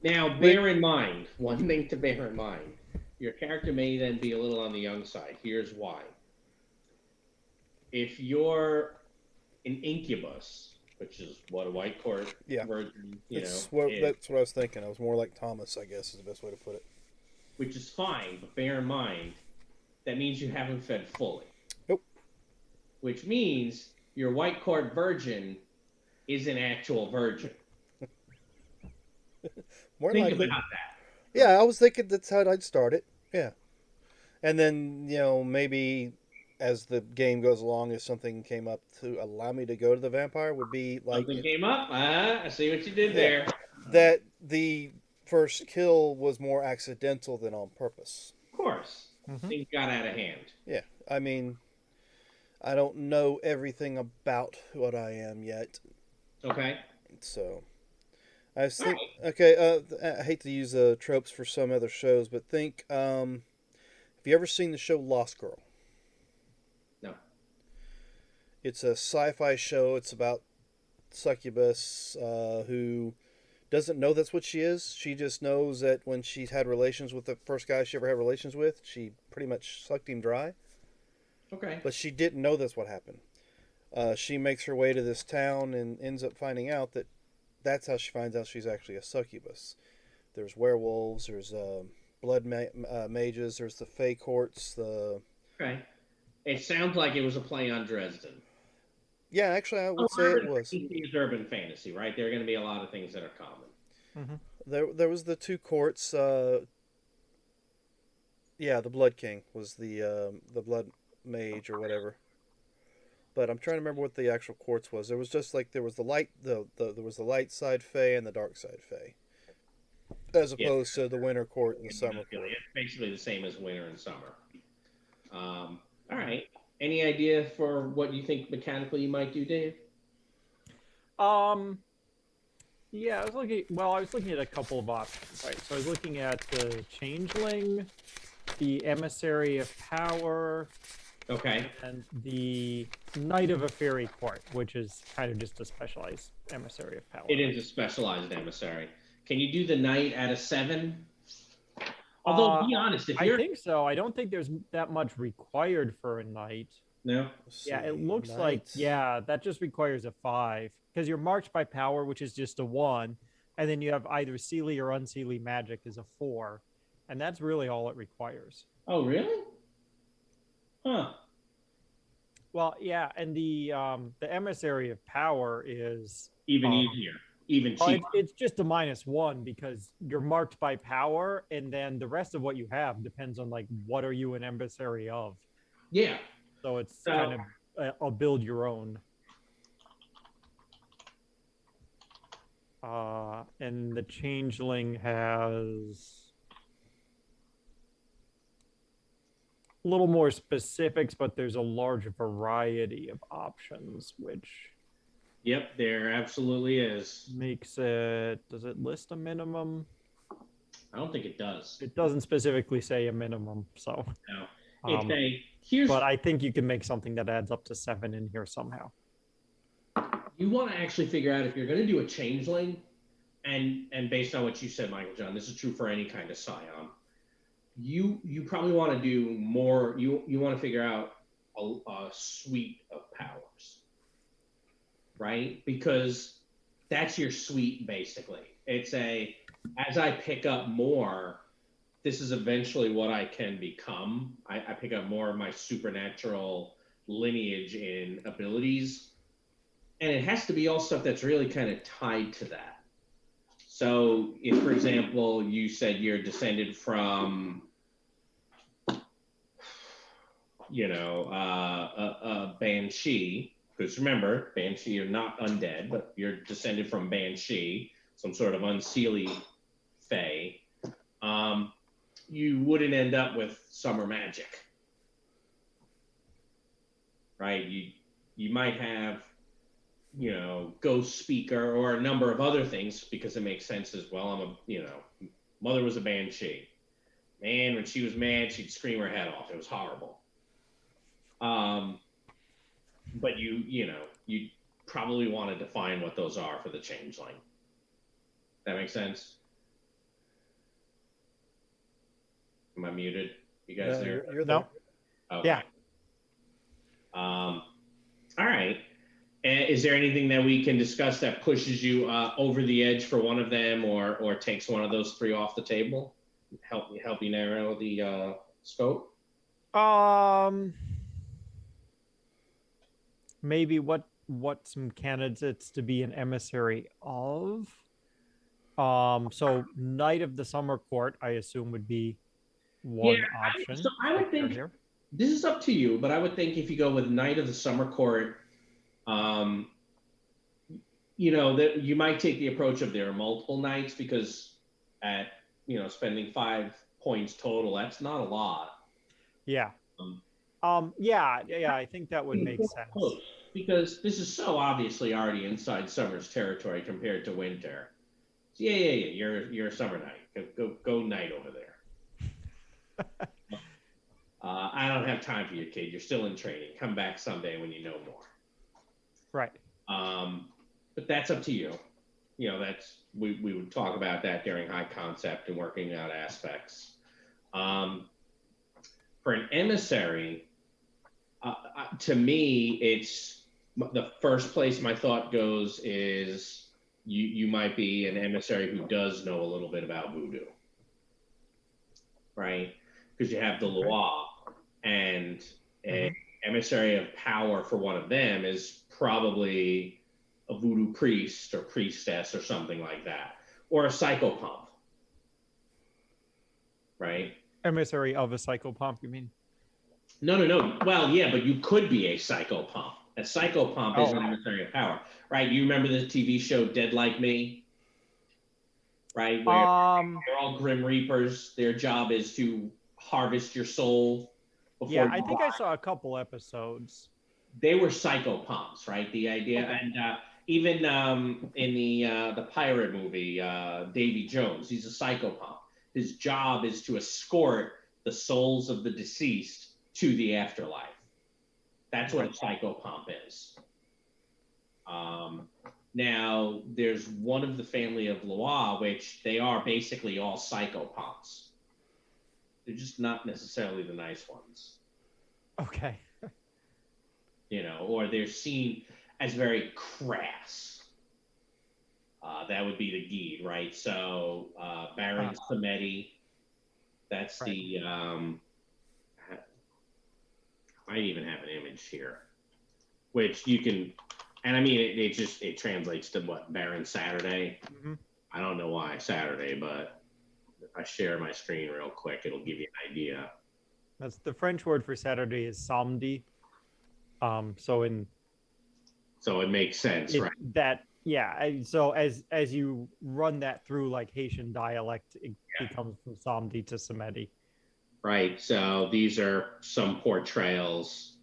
Now, bear in mind, one thing to bear in mind, your character may then be a little on the young side. Here's why. If you're an incubus, which is what a white court virgin, That's what I was thinking. I was more like Thomas, I guess, is the best way to put it. Which is fine, but bear in mind, that means you haven't fed fully. Nope. Which means your white court virgin is an actual virgin. Think about that. Yeah, I was thinking that's how I'd start it. Yeah. And then, maybe as the game goes along, if something came up to allow me to go to the vampire, would be like... Something came up? I see what you did there. That the first kill was more accidental than on purpose. Of course. Things got out of hand. Yeah. I mean, I don't know everything about what I am yet. Okay. So... I think, okay, I hate to use tropes for some other shows, but think, have you ever seen the show Lost Girl? No. It's a sci-fi show. It's about succubus who doesn't know that's what she is. She just knows that when she's had relations with the first guy she ever had relations with, she pretty much sucked him dry. Okay. But she didn't know that's what happened. She makes her way to this town and ends up finding out that that's how she finds out she's actually a succubus. There's werewolves, there's blood mages, there's the Fey courts. Okay. It sounds like it was a play on Dresden. Yeah, actually, I would say it was. It's urban fantasy, right? There are going to be a lot of things that are common. There was the 2 courts. Yeah, the Blood King was the blood mage or whatever. But I'm trying to remember what the actual courts was. There was just like there was the light there was the light side Fey and the dark side Fey, as opposed to the winter court and the summer court. It's basically the same as winter and summer. All right. Any idea for what you think mechanically you might do, Dave? Yeah, I was looking at a couple of options, right? So I was looking at the Changeling, the Emissary of Power. Okay. And the Knight of a Fairy Court, which is kind of just a specialized emissary of power. It is a specialized emissary. Can you do the Knight at a 7? Although, be honest, if you're... I think so. I don't think there's that much required for a Knight. No? Yeah, it looks like, that just requires a 5. Because you're marked by power, which is just a 1. And then you have either Seelie or Unseelie magic is a 4. And that's really all it requires. Oh, really? Huh. Well, yeah, and the emissary of power is even easier, even cheaper. It's just a -1 because you're marked by power, and then the rest of what you have depends on like what are you an emissary of. Yeah. So it's kind of a build your own. And the Changeling has a little more specifics, but there's a large variety of options, which Yep, there absolutely is. Makes it, does it list a minimum? I don't think it does. It doesn't specifically say a minimum, so. No. It's but I think you can make something that adds up to 7 in here somehow. You want to actually figure out if you're going to do a changeling, and based on what you said, Michael John, this is true for any kind of scion. You probably want to do more. You want to figure out a suite of powers, right? Because that's your suite basically. It's as I pick up more, this is eventually what I can become. I pick up more of my supernatural lineage in abilities. And it has to be all stuff that's really kind of tied to that. So if, for example, you said you're descended from, a banshee, because remember, banshee are not undead, but you're descended from banshee, some sort of unseelie fae, you wouldn't end up with summer magic, right? You might have, ghost speaker or a number of other things because it makes sense as well. Mother was a banshee. Man, when she was mad, she'd scream her head off. It was horrible. But you probably want to define what those are for the changeling. That makes sense? Am I muted? You guys there? You're there. No. Okay. Yeah. All right. And is there anything that we can discuss that pushes you over the edge for one of them, or takes one of those three off the table? Help you narrow the scope. Maybe what some candidates to be an emissary of. So Knight of the Summer Court, I assume, would be one option. I would think here. This is up to you, but I would think if you go with Knight of the Summer Court, that you might take the approach of there are multiple knights, because at spending 5 points total, that's not a lot. Yeah. I think that would make sense. Close, because this is so obviously already inside summer's territory compared to winter. So you're a summer knight. Go knight over there. I don't have time for you, kid. You're still in training. Come back someday when you know more. Right. But that's up to you. That's we would talk about that during high concept and working out aspects. For an emissary, to me, it's the first place my thought goes is you might be an emissary who does know a little bit about voodoo, right? Because you have the Loire, and an emissary of power for one of them is probably a voodoo priest or priestess or something like that, or a psychopomp, right? Emissary of a psychopomp, you mean? No. Well, yeah, but you could be a psychopomp. A psychopomp is an emissary of power, right? You remember the TV show Dead Like Me? Right? Where they're all Grim Reapers. Their job is to harvest your soul. Yeah, I think I saw a couple episodes. They were psychopomps, right? The idea, and even in the pirate movie, Davy Jones, he's a psychopomp. His job is to escort the souls of the deceased to the afterlife. That's what a psychopomp is. Now, there's one of the family of Loire, which they are basically all psychopomps. They're just not necessarily the nice ones. Okay. Or they're seen as very crass. That would be the Guide, right? So Baron Samedi, that's right. The I might even have an image here, which you can, and I mean it translates to what, Baron Saturday. I don't know why Saturday, but if I share my screen real quick, it'll give you an idea. That's the French word for Saturday is samedi. So it makes sense, right? So as you run that through like Haitian dialect, it becomes from samedi to samedi. Right. So these are some portrayals,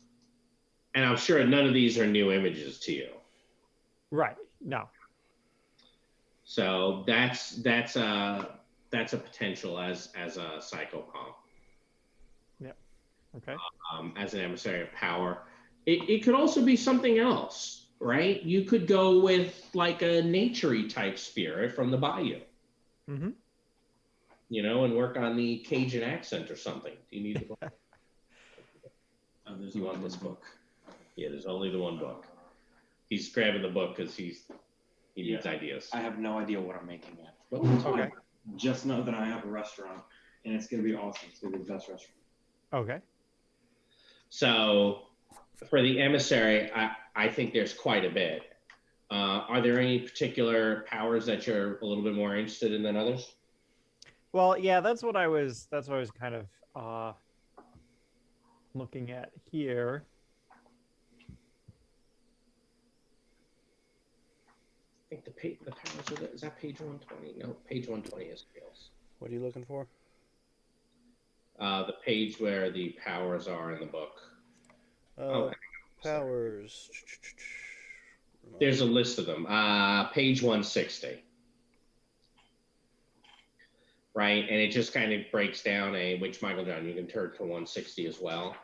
and I'm sure none of these are new images to you. Right. No. So that's a potential as a psychopomp. Yep. Okay. As an emissary of power, it could also be something else, right? You could go with like a nature-y type spirit from the bayou. And work on the Cajun accent or something. Do you need the book? You want this book? Yeah, there's only the one book. He's grabbing the book because he needs ideas. I have no idea what I'm making yet. Okay. Just know that I have a restaurant, and it's going to be awesome. It's going to be the best restaurant. Okay. So for the emissary, I think there's quite a bit. Are there any particular powers that you're a little bit more interested in than others? Well, yeah, that's what I was kind of looking at here. think the powers are is that page 120? No, page 120 is skills. What are you looking for? The page where the powers are in the book. Powers. There's a list of them. Page 160. Right, and it just kind of breaks down which Michael John, you can turn to 160 as well.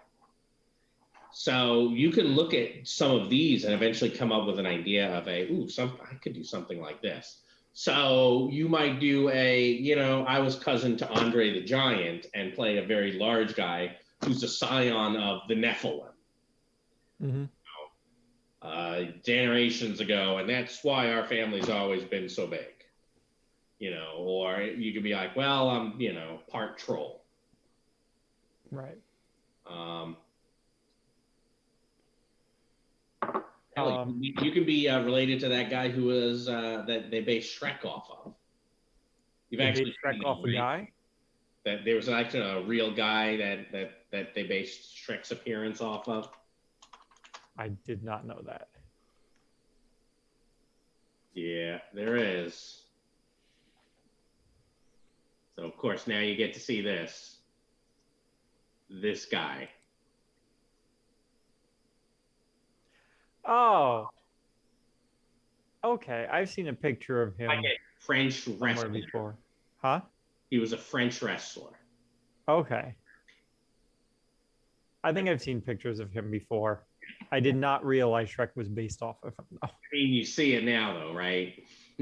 So you can look at some of these and eventually come up with an idea of I could do something like this. So you might do I was cousin to Andre the Giant and play a very large guy who's a scion of the Nephilim. Mm-hmm. Generations ago, and that's why our family's always been so big. Or you could be like, well, I'm, part troll. Right. You can be related to that guy who was that they based Shrek off of. You've actually Shrek off a guy? That there was actually a real guy that they based Shrek's appearance off of. I did not know that. Yeah, there is. So of course now you get to see this guy. Oh. Okay, I've seen a picture of him French somewhere wrestler before. Huh? He was a French wrestler. Okay. I think I've seen pictures of him before. I did not realize Shrek was based off of him, though. I mean, you see it now, though, right?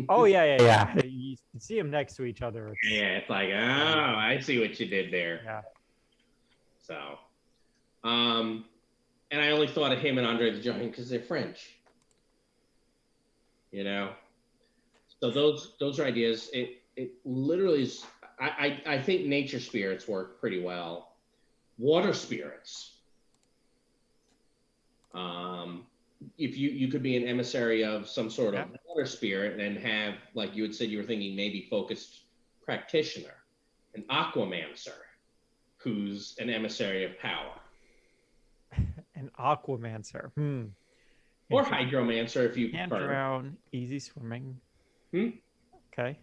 Oh, yeah. You see them next to each other. It's like, oh, I see what you did there. Yeah. So, and I only thought of him and Andre the Giant because they're French. So those are ideas. It literally is. I think nature spirits work pretty well. Water spirits. If you could be an emissary of some sort of water spirit and have, like you had said, you were thinking maybe focused practitioner, an aquamancer, who's an emissary of power. An aquamancer. Or hydromancer if you can't prefer. drown, easy swimming. Okay.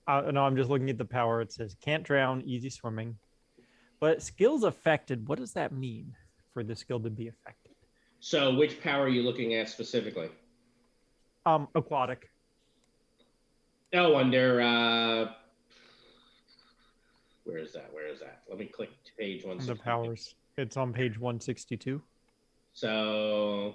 No, I'm just looking at the power. It says can't drown, easy swimming. But skills affected, what does that mean for the skill to be affected? So which power are you looking at specifically? Aquatic. Oh, under where is that? Let me click to page 162. The powers. It's on page 162. So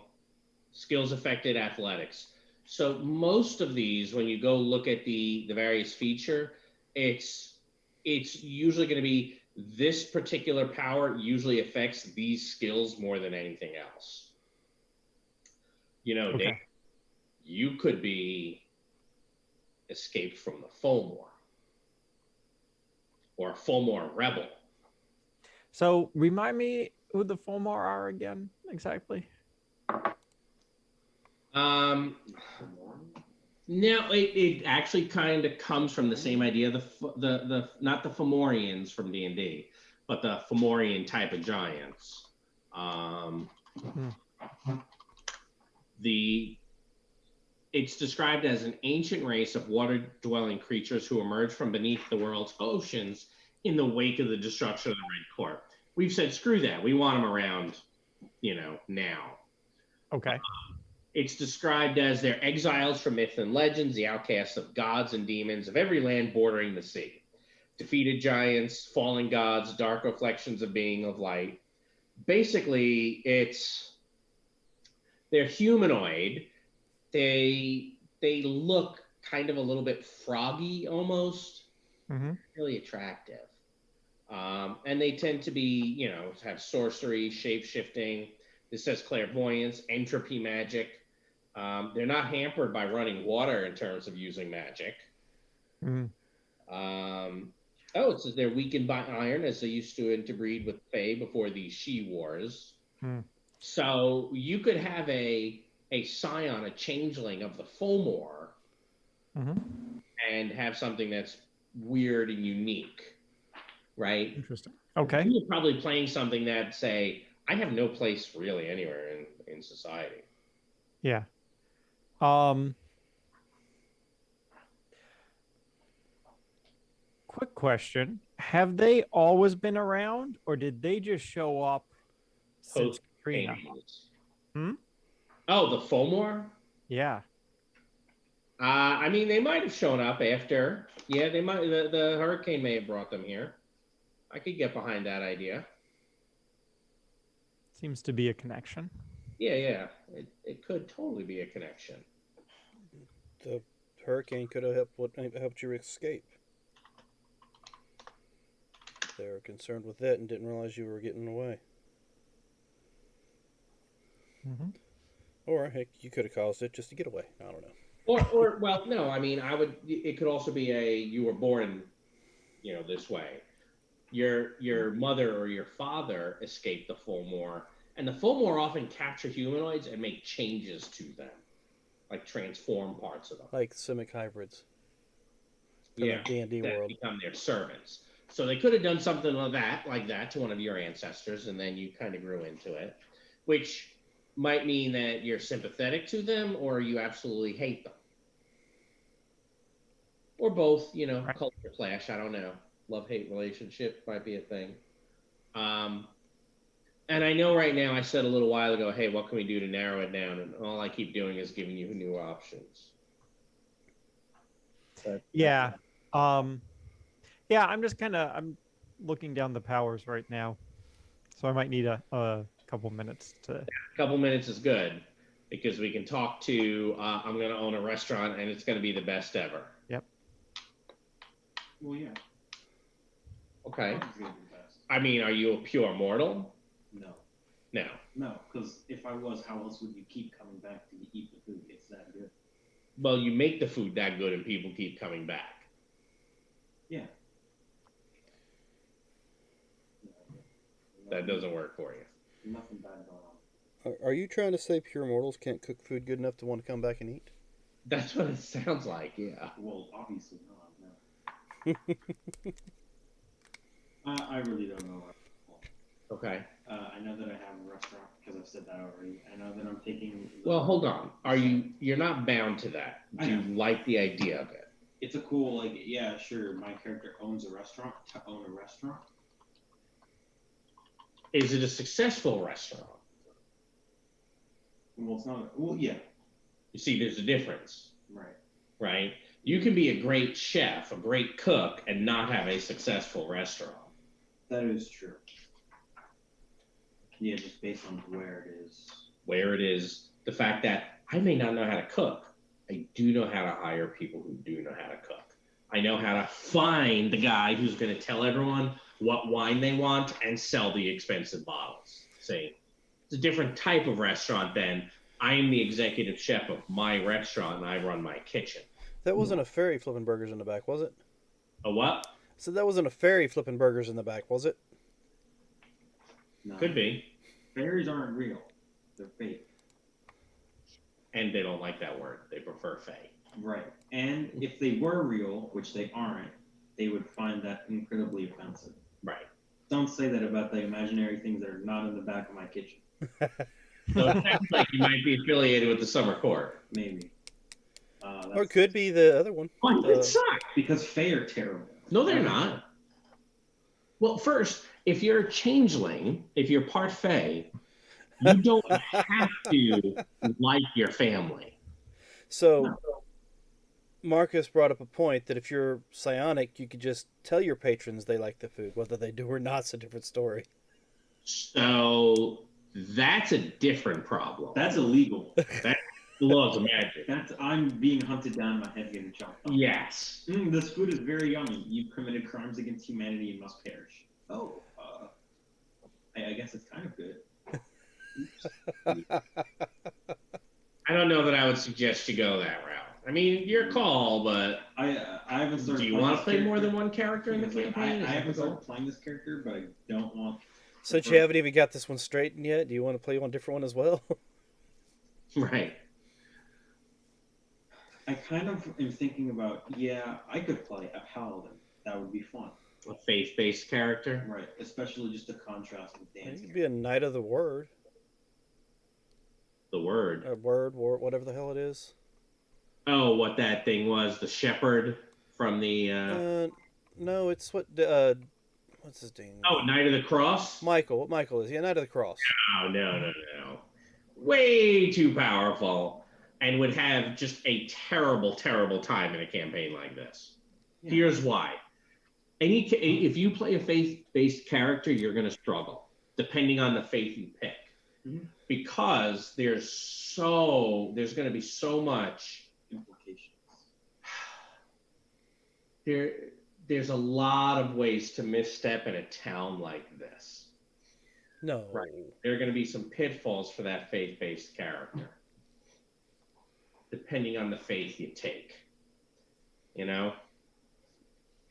skills affected athletics. So most of these, when you go look at the various feature, it's usually going to be this particular power usually affects these skills more than anything else. Okay. Dave, you could be escaped from the Fulmore or a Fulmore rebel. So remind me who the Fulmar are again, exactly. No, it actually kind of comes from the same idea. The not the Fomorians from D&D, but the Fomorian type of giants. It's described as an ancient race of water-dwelling creatures who emerged from beneath the world's oceans in the wake of the destruction of the Red Court. We've said, screw that. We want them around, now. Okay. It's described as they're exiles from myth and legends, the outcasts of gods and demons of every land bordering the sea. Defeated giants, fallen gods, dark reflections of being of light. Basically, they're humanoid. They look kind of a little bit froggy almost. Really attractive. And they tend to be, have sorcery, shape-shifting. This says clairvoyance, entropy magic. They're not hampered by running water in terms of using magic. It says they're weakened by iron as they used to interbreed with Fae before the She Wars. So you could have a scion, a changeling of the Fulmore, and have something that's weird and unique, right? Interesting. Okay. You're probably playing something that, say, I have no place really anywhere in society. Yeah. quick question: have they always been around, or did they just show up since Post Katrina? Katrina. Oh, the Fulmore? Yeah. I mean, they might have shown up after. Yeah, they might. The hurricane may have brought them here. I could get behind that idea. Seems to be a connection. Yeah. It could totally be a connection. The hurricane could have helped you escape. They were concerned with that and didn't realize you were getting away. Mm-hmm. Or heck, you could have caused it just to get away. I don't know. Or well, no. I mean, it could also be you were born, this way. Your mother or your father escaped the Fulmore, and the Fulmore often capture humanoids and make changes to them, like transform parts of them. Like Simic hybrids. Yeah, D&D that world. become their servants. So they could have done something like that to one of your ancestors, and then you kind of grew into it, which might mean that you're sympathetic to them or you absolutely hate them. Or both, Right. culture clash, I don't know. Love-hate relationship might be a thing. And I know right now I said a little while ago, hey, what can we do to narrow it down? And all I keep doing is giving you new options. But, Yeah. I'm just I'm looking down the powers right now. So I might need a couple minutes to. A couple minutes is good because we can talk to, I'm going to own a restaurant and it's going to be the best ever. Yep. Well, yeah. Okay. It's gonna be the best. I mean, are you a pure mortal? No. No. Because if I was, how else would you keep coming back to eat the food? It's that good. Well, you make the food that good and people keep coming back. Yeah. That doesn't work for you. Nothing bad going on. Are you trying to say pure mortals can't cook food good enough to want to come back and eat? That's what it sounds like, yeah. Well, obviously not. No. I really don't know. Okay. I know that I have a restaurant because I've said that already. I know that I'm taking. Well, hold on. You're not bound to that. Do you like the idea of it? It's a cool, yeah, sure. My character owns a restaurant. To own a restaurant. Is it a successful restaurant? Well, it's not. Well, yeah. You see, there's a difference. Right. Right? You can be a great chef, a great cook, and not have a successful restaurant. That is true. Yeah, just based on where it is. Where it is, the fact that I may not know how to cook. I do know how to hire people who do know how to cook. I know how to find the guy who's going to tell everyone what wine they want and sell the expensive bottles. See, it's a different type of restaurant than I'm the executive chef of my restaurant and I run my kitchen. That wasn't a fairy flipping burgers in the back, was it? A what? So that wasn't a fairy flipping burgers in the back, was it? No. Could be. Fairies aren't real. They're fake. And they don't like that word. They prefer fae. Right. And if they were real, which they aren't, they would find that incredibly offensive. Right. Don't say that about the imaginary things that are not in the back of my kitchen. So it sounds like you might be affiliated with the summer court. Maybe. Or it could be the other one. Why would it suck? Because fae are terrible. No, they're not. Well, first, if you're a changeling, if you're part fae, you don't have to like your family. So, No. Marcus brought up a point that if you're psionic, you could just tell your patrons they like the food. Whether they do or not's a different story. So that's a different problem. That's illegal. That's the laws of magic. I'm being hunted down, my head getting chopped off. Yes. This food is very yummy. You've committed crimes against humanity and must perish. Oh, I guess it's kind of good. I don't know that I would suggest you go that route. I mean, your call, but I haven't started. do you want to play more than one character in the campaign? I haven't started playing this character, but I don't want. Since you haven't even got this one straightened yet, do you want to play one different one as well? Right. I kind of am thinking about, I could play a paladin. That would be fun. A faith-based character. Right, especially just to contrast with You Dan's could be a knight of the word. The word. Word, whatever the hell it is. Oh, what that thing was, the shepherd from the No, it's what's his name? Oh, Knight of the Cross? Michael. What Michael is? Yeah, Knight of the Cross. Oh, no. Way too powerful and would have just a terrible, terrible time in a campaign like this. Yeah. Here's why. If you play a faith-based character, you're going to struggle, depending on the faith you pick. Mm-hmm. Because there's going to be so much implications. There's a lot of ways to misstep in a town like this. No. Right. There are going to be some pitfalls for that faith-based character, depending on the faith you take. You know?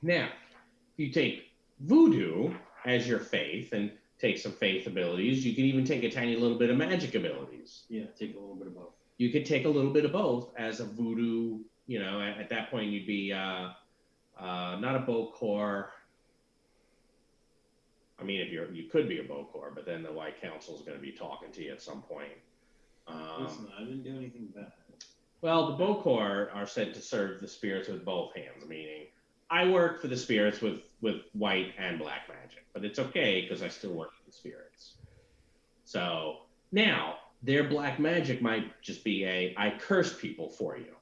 Now, if you take voodoo as your faith and take some faith abilities, you can even take a tiny little bit of magic abilities. Yeah, take a little bit of both. You could take a little bit of both as a voodoo, you know, at that point you'd be not a Bokor. I mean, you could be a Bokor, but then the White Council is going to be talking to you at some point. Listen, I didn't do anything bad. Well, the Bokor are said to serve the spirits with both hands, meaning I work for the spirits with white and black magic, but it's okay because I still work with the spirits. So now their black magic might just be I curse people for you.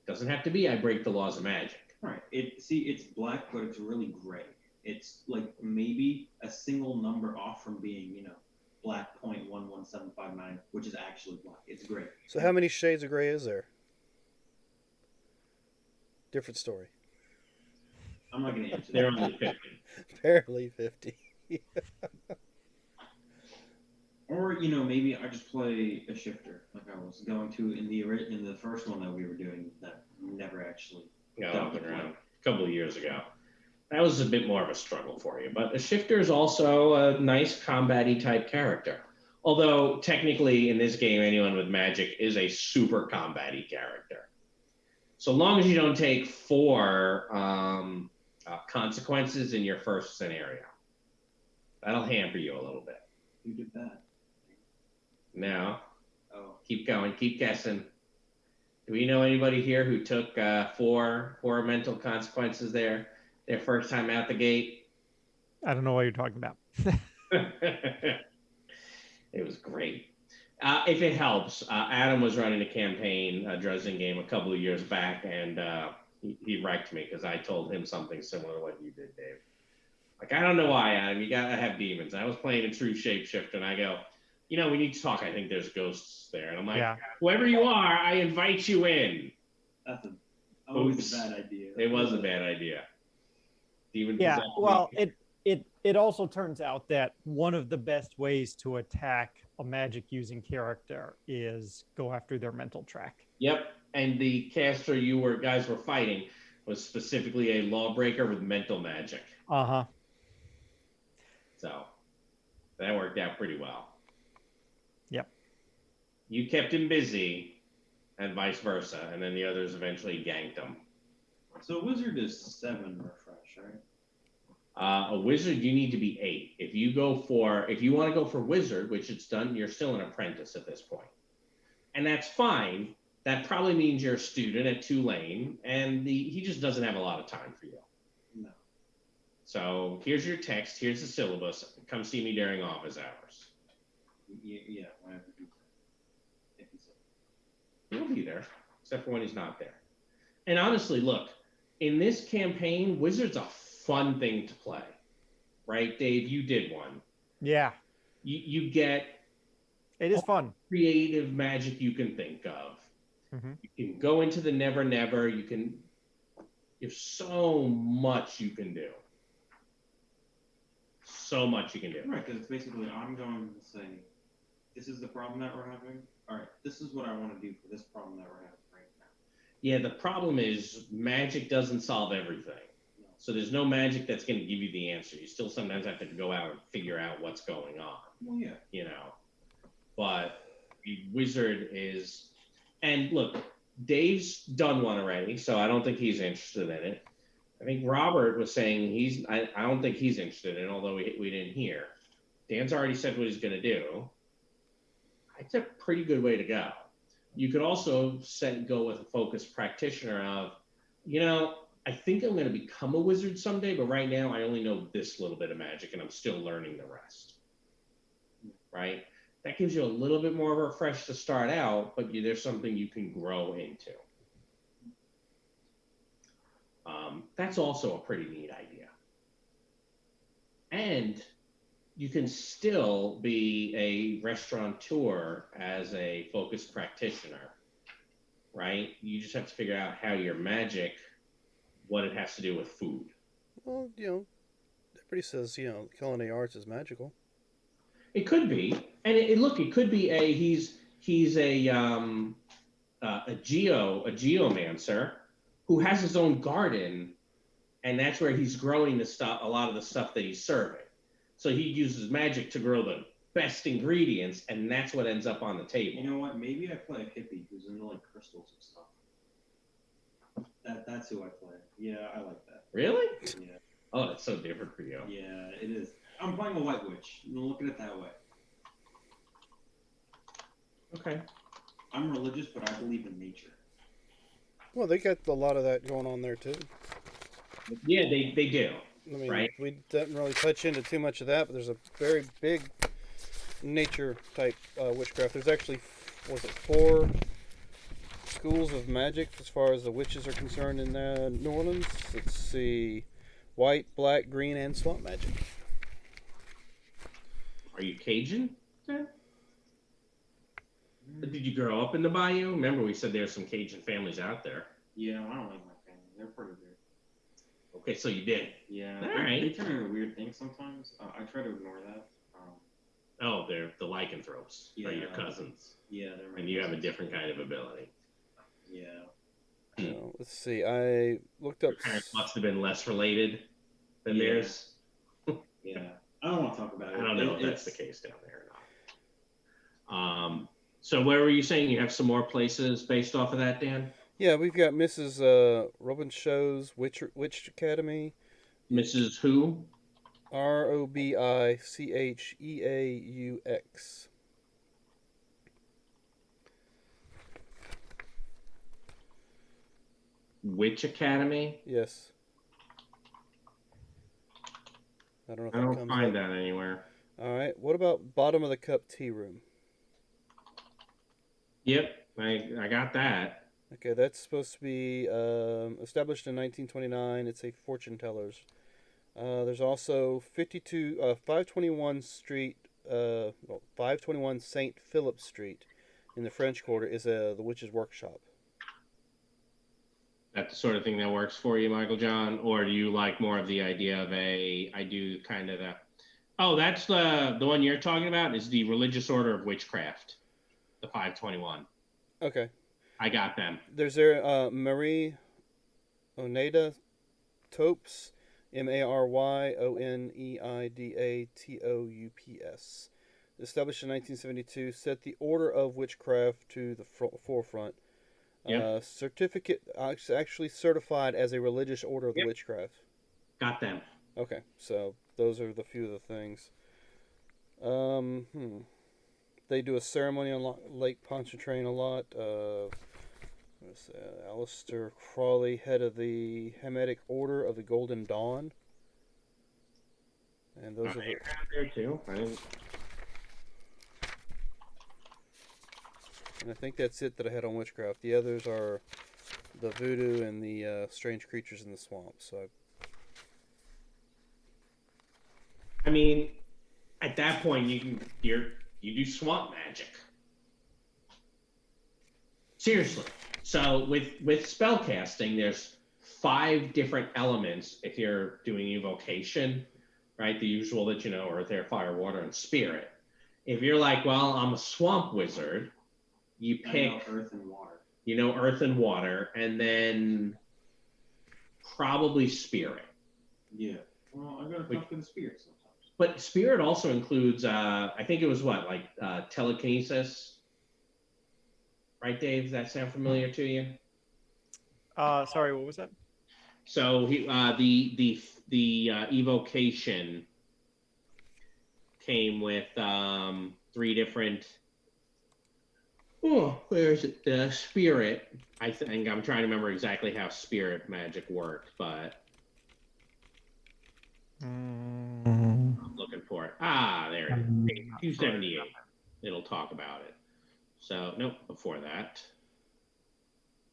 Doesn't have to be I break the laws of magic. Right. It's black, but it's really gray. It's like maybe a single number off from being, you know, black 0.11759, which is actually black. It's gray. So how many shades of gray is there? Different story. I'm not going to answer that. They're only 50. Apparently 50. Or, you know, maybe I just play a shifter like I was going to in the first one that we were doing that never actually got off the ground a couple of years ago. That was a bit more of a struggle for you. But a shifter is also a nice combat-y type character. Although technically in this game, anyone with magic is a super combat-y character. So long as you don't take 4 consequences in your first scenario. That'll hamper you a little bit. Who did that? Now, keep going, keep guessing. Do we know anybody here who took 4 mental consequences their first time out the gate? I don't know what you're talking about. It was great. If it helps, Adam was running a campaign, a Dresden game, a couple of years back, and he wrecked me because I told him something similar to what you did, Dave. Like, I don't know why, Adam, you gotta have demons. I was playing a true shapeshifter, and I go, you know, we need to talk. I think there's ghosts there. And I'm like, whoever you are, I invite you in. That's always a bad idea. It was a bad idea. Yeah, well, it also turns out that one of the best ways to attack a magic using character is go after their mental track. Yep, and the caster you guys were fighting was specifically a lawbreaker with mental magic. Uh-huh. So that worked out pretty well. Yep. You kept him busy and vice versa, and then the others eventually ganked him. So wizard is 7 refresh, right? A wizard, you need to be 8. If you want to go for wizard, which it's done, you're still an apprentice at this point. And that's fine. That probably means you're a student at Tulane, and he just doesn't have a lot of time for you. No. So here's your text. Here's the syllabus. Come see me during office hours. Yeah, whenever you say. He'll be there, except for when he's not there. And honestly, look, in this campaign, wizard's a fun thing to play, right? Dave, you did one. Yeah. You get it is fun. Creative magic you can think of. Mm-hmm. You can go into the never. There's so much you can do. So much you can do. Right, because it's basically I'm going to say, this is the problem that we're having. All right, this is what I want to do for this problem that we're having right now. Yeah, the problem is magic doesn't solve everything. No. So there's no magic that's going to give you the answer. You still sometimes have to go out and figure out what's going on. Well, yeah. You know, but the wizard is, and look, Dave's done one already, so I don't think he's interested in it. I think Robert was saying I don't think he's interested in it, although we didn't hear. Dan's already said what he's going to do. It's a pretty good way to go. You could also go with a focused practitioner of, you know, I think I'm going to become a wizard someday, but right now I only know this little bit of magic and I'm still learning the rest. Right? That gives you a little bit more of a refresh to start out, but there's something you can grow into. That's also a pretty neat idea. And you can still be a restaurateur as a focused practitioner, right? You just have to figure out how your magic, what it has to do with food. Well, everybody says, culinary arts is magical. It could be, and it could be he's a geomancer who has his own garden, and that's where he's growing a lot of the stuff that he's serving. So he uses magic to grow the best ingredients, and that's what ends up on the table. You know what? Maybe I play a hippie who's into like crystals and stuff. That's who I play. Yeah, I like that. Really? Yeah. Oh, that's so different for you. Yeah, it is. I'm playing a white witch. Look at it that way. Okay. I'm religious, but I believe in nature. Well, they got a lot of that going on there too. Yeah, they do. I mean, right? We didn't really touch into too much of that, but there's a very big nature type witchcraft. There's actually, 4 schools of magic as far as the witches are concerned in New Orleans. Let's see, white, black, green, and swamp magic. Are you Cajun? Did you grow up in the bayou? Remember we said there's some Cajun families out there. Yeah, I don't like my family. They're pretty weird. Okay, so you did. Yeah, All they right. turn into weird things sometimes. I try to ignore that. Oh, they're the lycanthropes. Are your cousins. Yeah, they're my And you have a cousins. different kind of ability. Yeah. Let's see. I looked up. Your parents must have been less related than Yeah. theirs. Yeah. I don't want to talk about it. I don't know if that's the case down there or not. So where were you saying you have some more places based off of that, Dan? Yeah, we've got Mrs. Robinshaw's Witch Academy. Mrs. Who? Robicheaux. Witch Academy? Yes. I don't know if I that don't comes find up. that anywhere. All right. What about Bottom of the Cup Tea Room? Yep, I got that. Okay, that's supposed to be established in 1929. It's a fortune teller's. There's also 521 Street, 521 St. Philip Street in the French Quarter is the Witch's Workshop. That's the sort of thing that works for you, Michael John? Or do you like more of the idea of that's the one you're talking about is the Religious Order of Witchcraft, the 521. Okay. I got them. There's Marie Oneida Topes, MaryOneidatoups, established in 1972, set the order of witchcraft to the forefront. Yep. Certificate actually certified as a religious order of the witchcraft. Got them. Okay, so those are the few of the things. They do a ceremony on Lake Pontchartrain a lot. Aleister Crowley, head of the Hamitic Order of the Golden Dawn. And those are there too. And I think that's it that I had on witchcraft. The others are the voodoo and the strange creatures in the swamp. So I mean, at that point, you do swamp magic. Seriously. So with spell casting, there's 5 different elements if you're doing evocation, right? The usual that earth, air, fire, water, and spirit. If you're like, well, I'm a swamp wizard, you pick earth and water. Earth and water, and then probably spirit. Yeah. Well, I gotta talk to the spirit sometimes. But spirit also includes, I think it was telekinesis. Right, Dave? Does that sound familiar to you? Sorry, what was that? So the evocation came with 3 different Oh, where's it? The spirit. I think I'm trying to remember exactly how spirit magic worked, but I'm looking for it. Ah, there it is. Page 278. It'll talk about it. So nope, before that.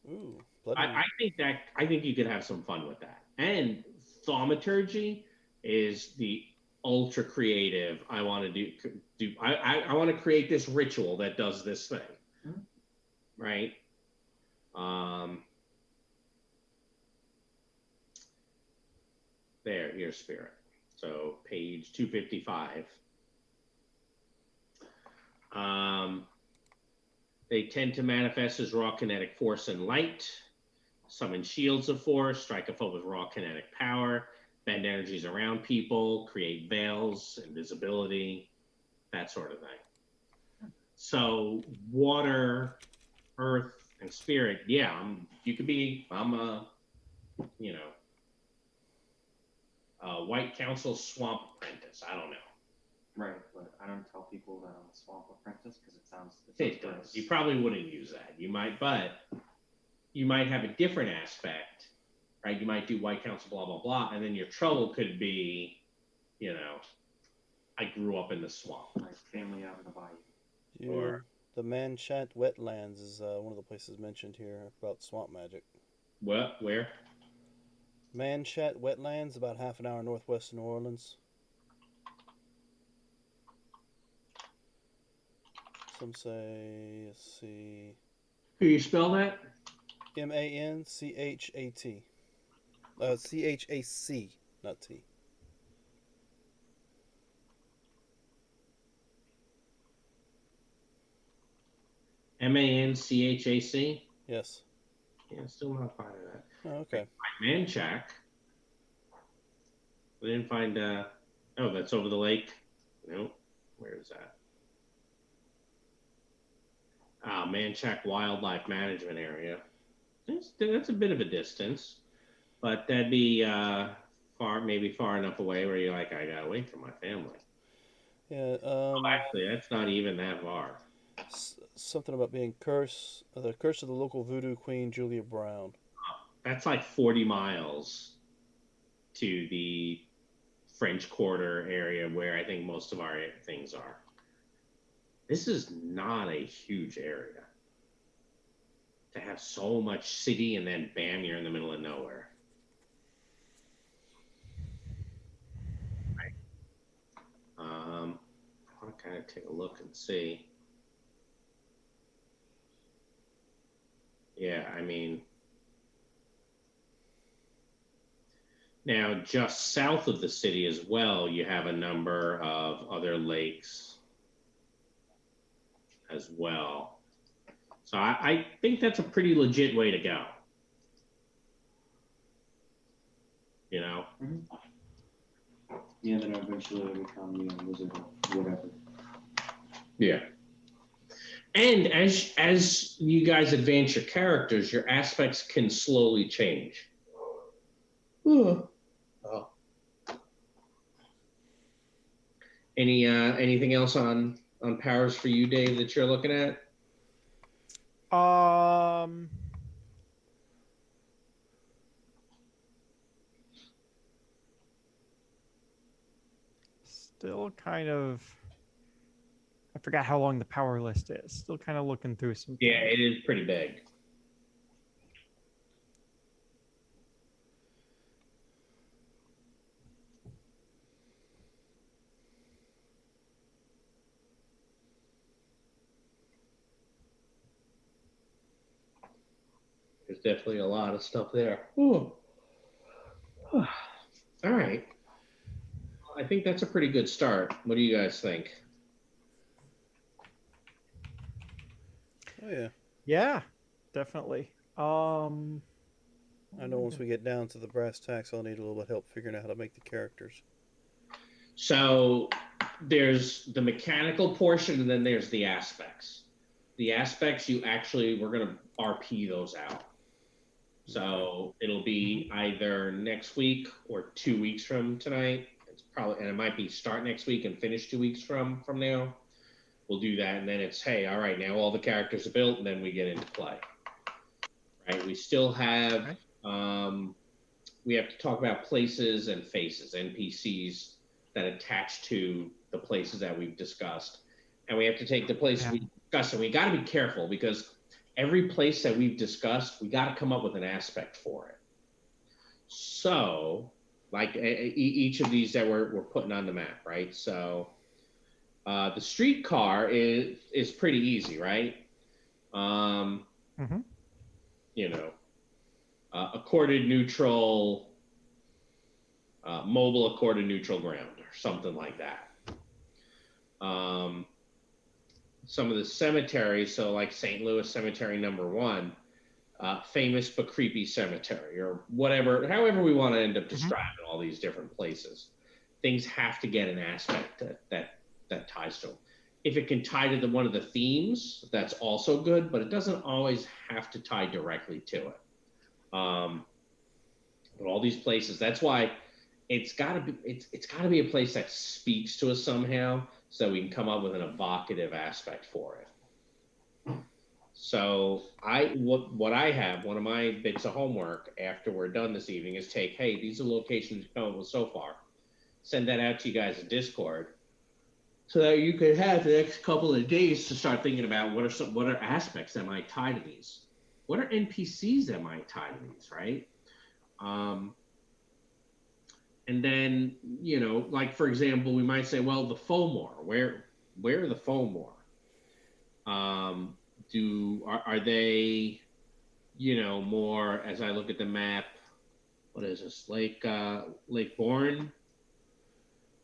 Ooh, bloody. I think you could have some fun with that. And thaumaturgy is the ultra creative. I want to do I want to create this ritual that does this thing. Mhm. Right? Here's spirit. So page 255. They tend to manifest as raw kinetic force and light, summon shields of force, strike a foe with raw kinetic power, bend energies around people, create veils, invisibility, that sort of thing. So water, earth, and spirit, yeah, I'm a, you know, White Council swamp apprentice. I don't know. Right, but I don't tell people that I'm a swamp apprentice because it sounds gross. You probably wouldn't use that. You might, but you might have a different aspect, right? You might do White Council, blah blah blah, and then your trouble could be, you know, I grew up in the swamp. My family out in the bayou. Or the Manchant wetlands is one of the places mentioned here about swamp magic. What? Where? Manchant wetlands, about half an hour northwest of New Orleans. Some say, let's see. Can you spell that? Manchat. CHAC, not T. Manchac. Yes. Yeah, still not finding that. Oh, okay. Manchac. We didn't find. Oh, that's over the lake. Nope. Where is that? Manchac Wildlife Management Area. That's a bit of a distance, but that'd be maybe far enough away where you're like, I got away from my family. Yeah. Actually, that's not even that far. Something about being cursed. The curse of the local voodoo queen, Julia Brown. That's like 40 miles to the French Quarter area where I think most of our things are. This is not a huge area to have so much city and then bam, you're in the middle of nowhere. Right. I want to kind of take a look and see. Yeah, I mean, now just south of the city as well, you have a number of other lakes as well. So I think that's a pretty legit way to go. You know? Mm-hmm. Yeah, then eventually it'll become, wizard or whatever. Yeah. And as you guys advance your characters, your aspects can slowly change. Oh. Anything else on powers for you, Dave, that you're looking at? Still kind of. I forgot how long the power list is. Still kind of looking through some. Yeah, it is pretty big. There's definitely a lot of stuff there. Ooh. All right. I think that's a pretty good start. What do you guys think? Oh yeah. Yeah, definitely. I know once we get down to the brass tacks, I'll need a little bit of help figuring out how to make the characters. So there's the mechanical portion, and then there's the aspects. The aspects, we're going to RP those out. So it'll be either next week or 2 weeks from tonight. It's probably, and it might be start next week and finish 2 weeks from now. we'll do that, and then it's, hey, all right, now all the characters are built, and then we get into play. Right? We still have, we have to talk about places and faces, NPCs that attach to the places that we've discussed. And we have to take the places we discussed, and we got to be careful because every place that we've discussed, we got to come up with an aspect for it. So, like each of these that we're putting on the map, right? So, the streetcar is pretty easy, right? You know, accorded neutral, mobile accorded neutral ground, or something like that. Some of the cemeteries, so like St. Louis Cemetery #1, famous but creepy cemetery, or whatever, however we want to end up describing all these different places. Things have to get an aspect that ties to them. If it can tie to one of the themes, that's also good, but it doesn't always have to tie directly to it. But all these places, that's why it's gotta be a place that speaks to us somehow, so we can come up with an evocative aspect for it. So what I have, one of my bits of homework after we're done this evening is take, hey, these are locations we've come up with so far. Send that out to you guys in Discord, so that you could have the next couple of days to start thinking about what are aspects that might tie to these. What are NPCs that might tie to these, right? And then, you know, like for example, we might say, well, the Fomor, where are the Fomor? Are they, you know, more, as I look at the map, what is this, Lake Bourne?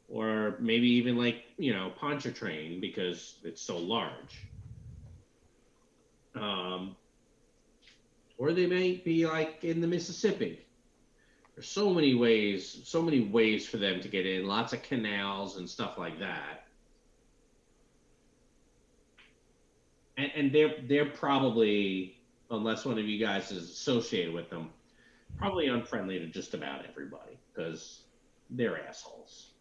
Or maybe even like, you know, Pontchartrain, because it's so large. Or they may be like in the Mississippi. There's so many ways for them to get in, lots of canals and stuff like that. And they're probably, unless one of you guys is associated with them, probably unfriendly to just about everybody because they're assholes.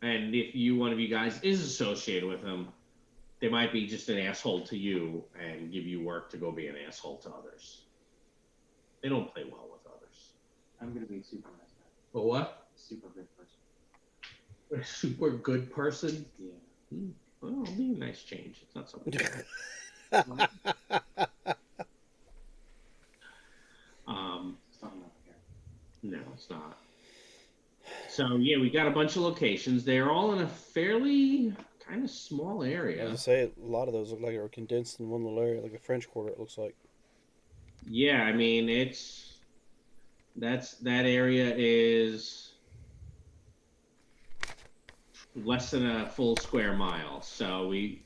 And if one of you guys is associated with them, they might be just an asshole to you and give you work to go be an asshole to others. They don't play well with others. I'm gonna be a super nice guy. But what? Super good person. A super good person? Yeah. Well, it'll be a nice change. It's not so much. It's not enough here. No, it's not. So yeah, we got a bunch of locations. They're all in a fairly kind of small area. I was gonna say a lot of those look like they were condensed in one little area, like a French Quarter. It looks like. Yeah, I mean that area is less than a full square mile, so we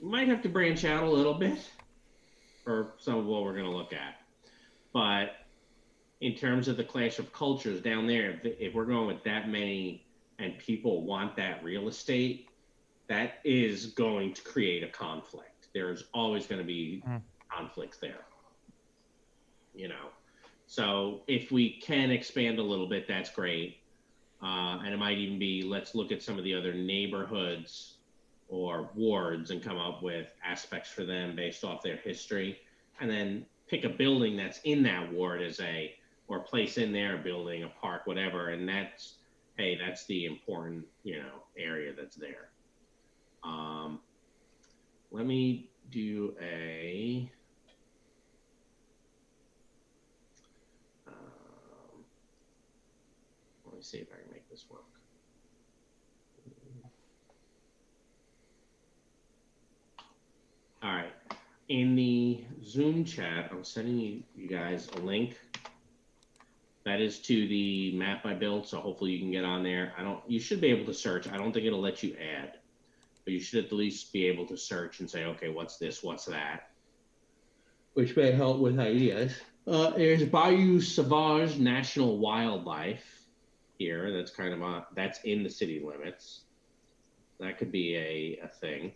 might have to branch out a little bit for some of what we're going to look at. But in terms of the clash of cultures down there, if we're going with that many and people want that real estate, that is going to create a conflict. There's always going to be conflicts there, you know. So if we can expand a little bit, that's great. And it might even be, let's look at some of the other neighborhoods or wards and come up with aspects for them based off their history, and then pick a building that's in that ward or place in there, a building, a park, whatever. And that's the important, you know, area that's there. Let me do a, let me see if I can make this work. All right. In the Zoom chat, I'm sending you guys a link. That is to the map I built, so hopefully you can get on there. You should be able to search. I don't think it'll let you add, but you should at least be able to search and say, okay, what's this, what's that? Which may help with ideas. There's Bayou Sauvage National Wildlife here. That's kind of that's in the city limits. That could be a thing.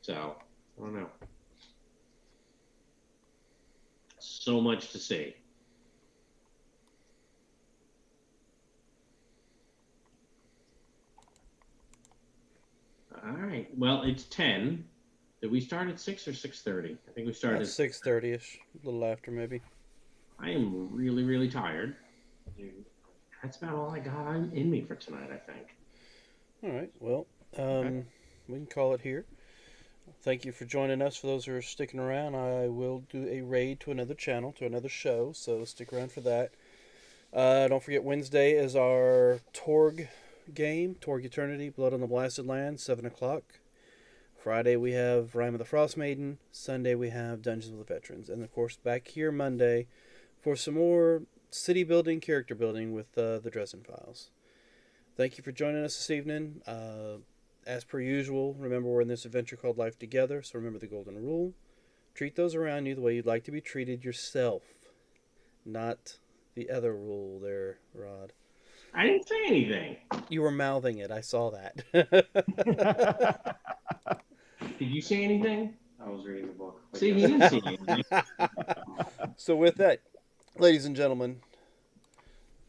So I don't know. So much to see. right. Well, it's 10. Did we start at 6 or 6:30? I think we started at 6:30ish, a little after maybe. I am really, really tired. That's about all I got in me for tonight, I think. All right. Well, we can call it here. Thank you for joining us. For those who are sticking around, I will do a raid to another channel, to another show, so stick around for that. Don't forget, Wednesday is our Torg game, Torg Eternity, Blood on the Blasted Land, 7 o'clock. Friday we have Rime of the Frost Maiden. Sunday we have Dungeons with the Veterans. And of course, back here Monday for some more city building, character building with the Dresden Files. Thank you for joining us this evening. As per usual, remember we're in this adventure called Life Together, so remember the golden rule. Treat those around you the way you'd like to be treated yourself. Not the other rule there, Rod. I didn't say anything. You were mouthing it. I saw that. Did you say anything? I was reading the book. See, he didn't see anything. So with that, ladies and gentlemen,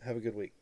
have a good week.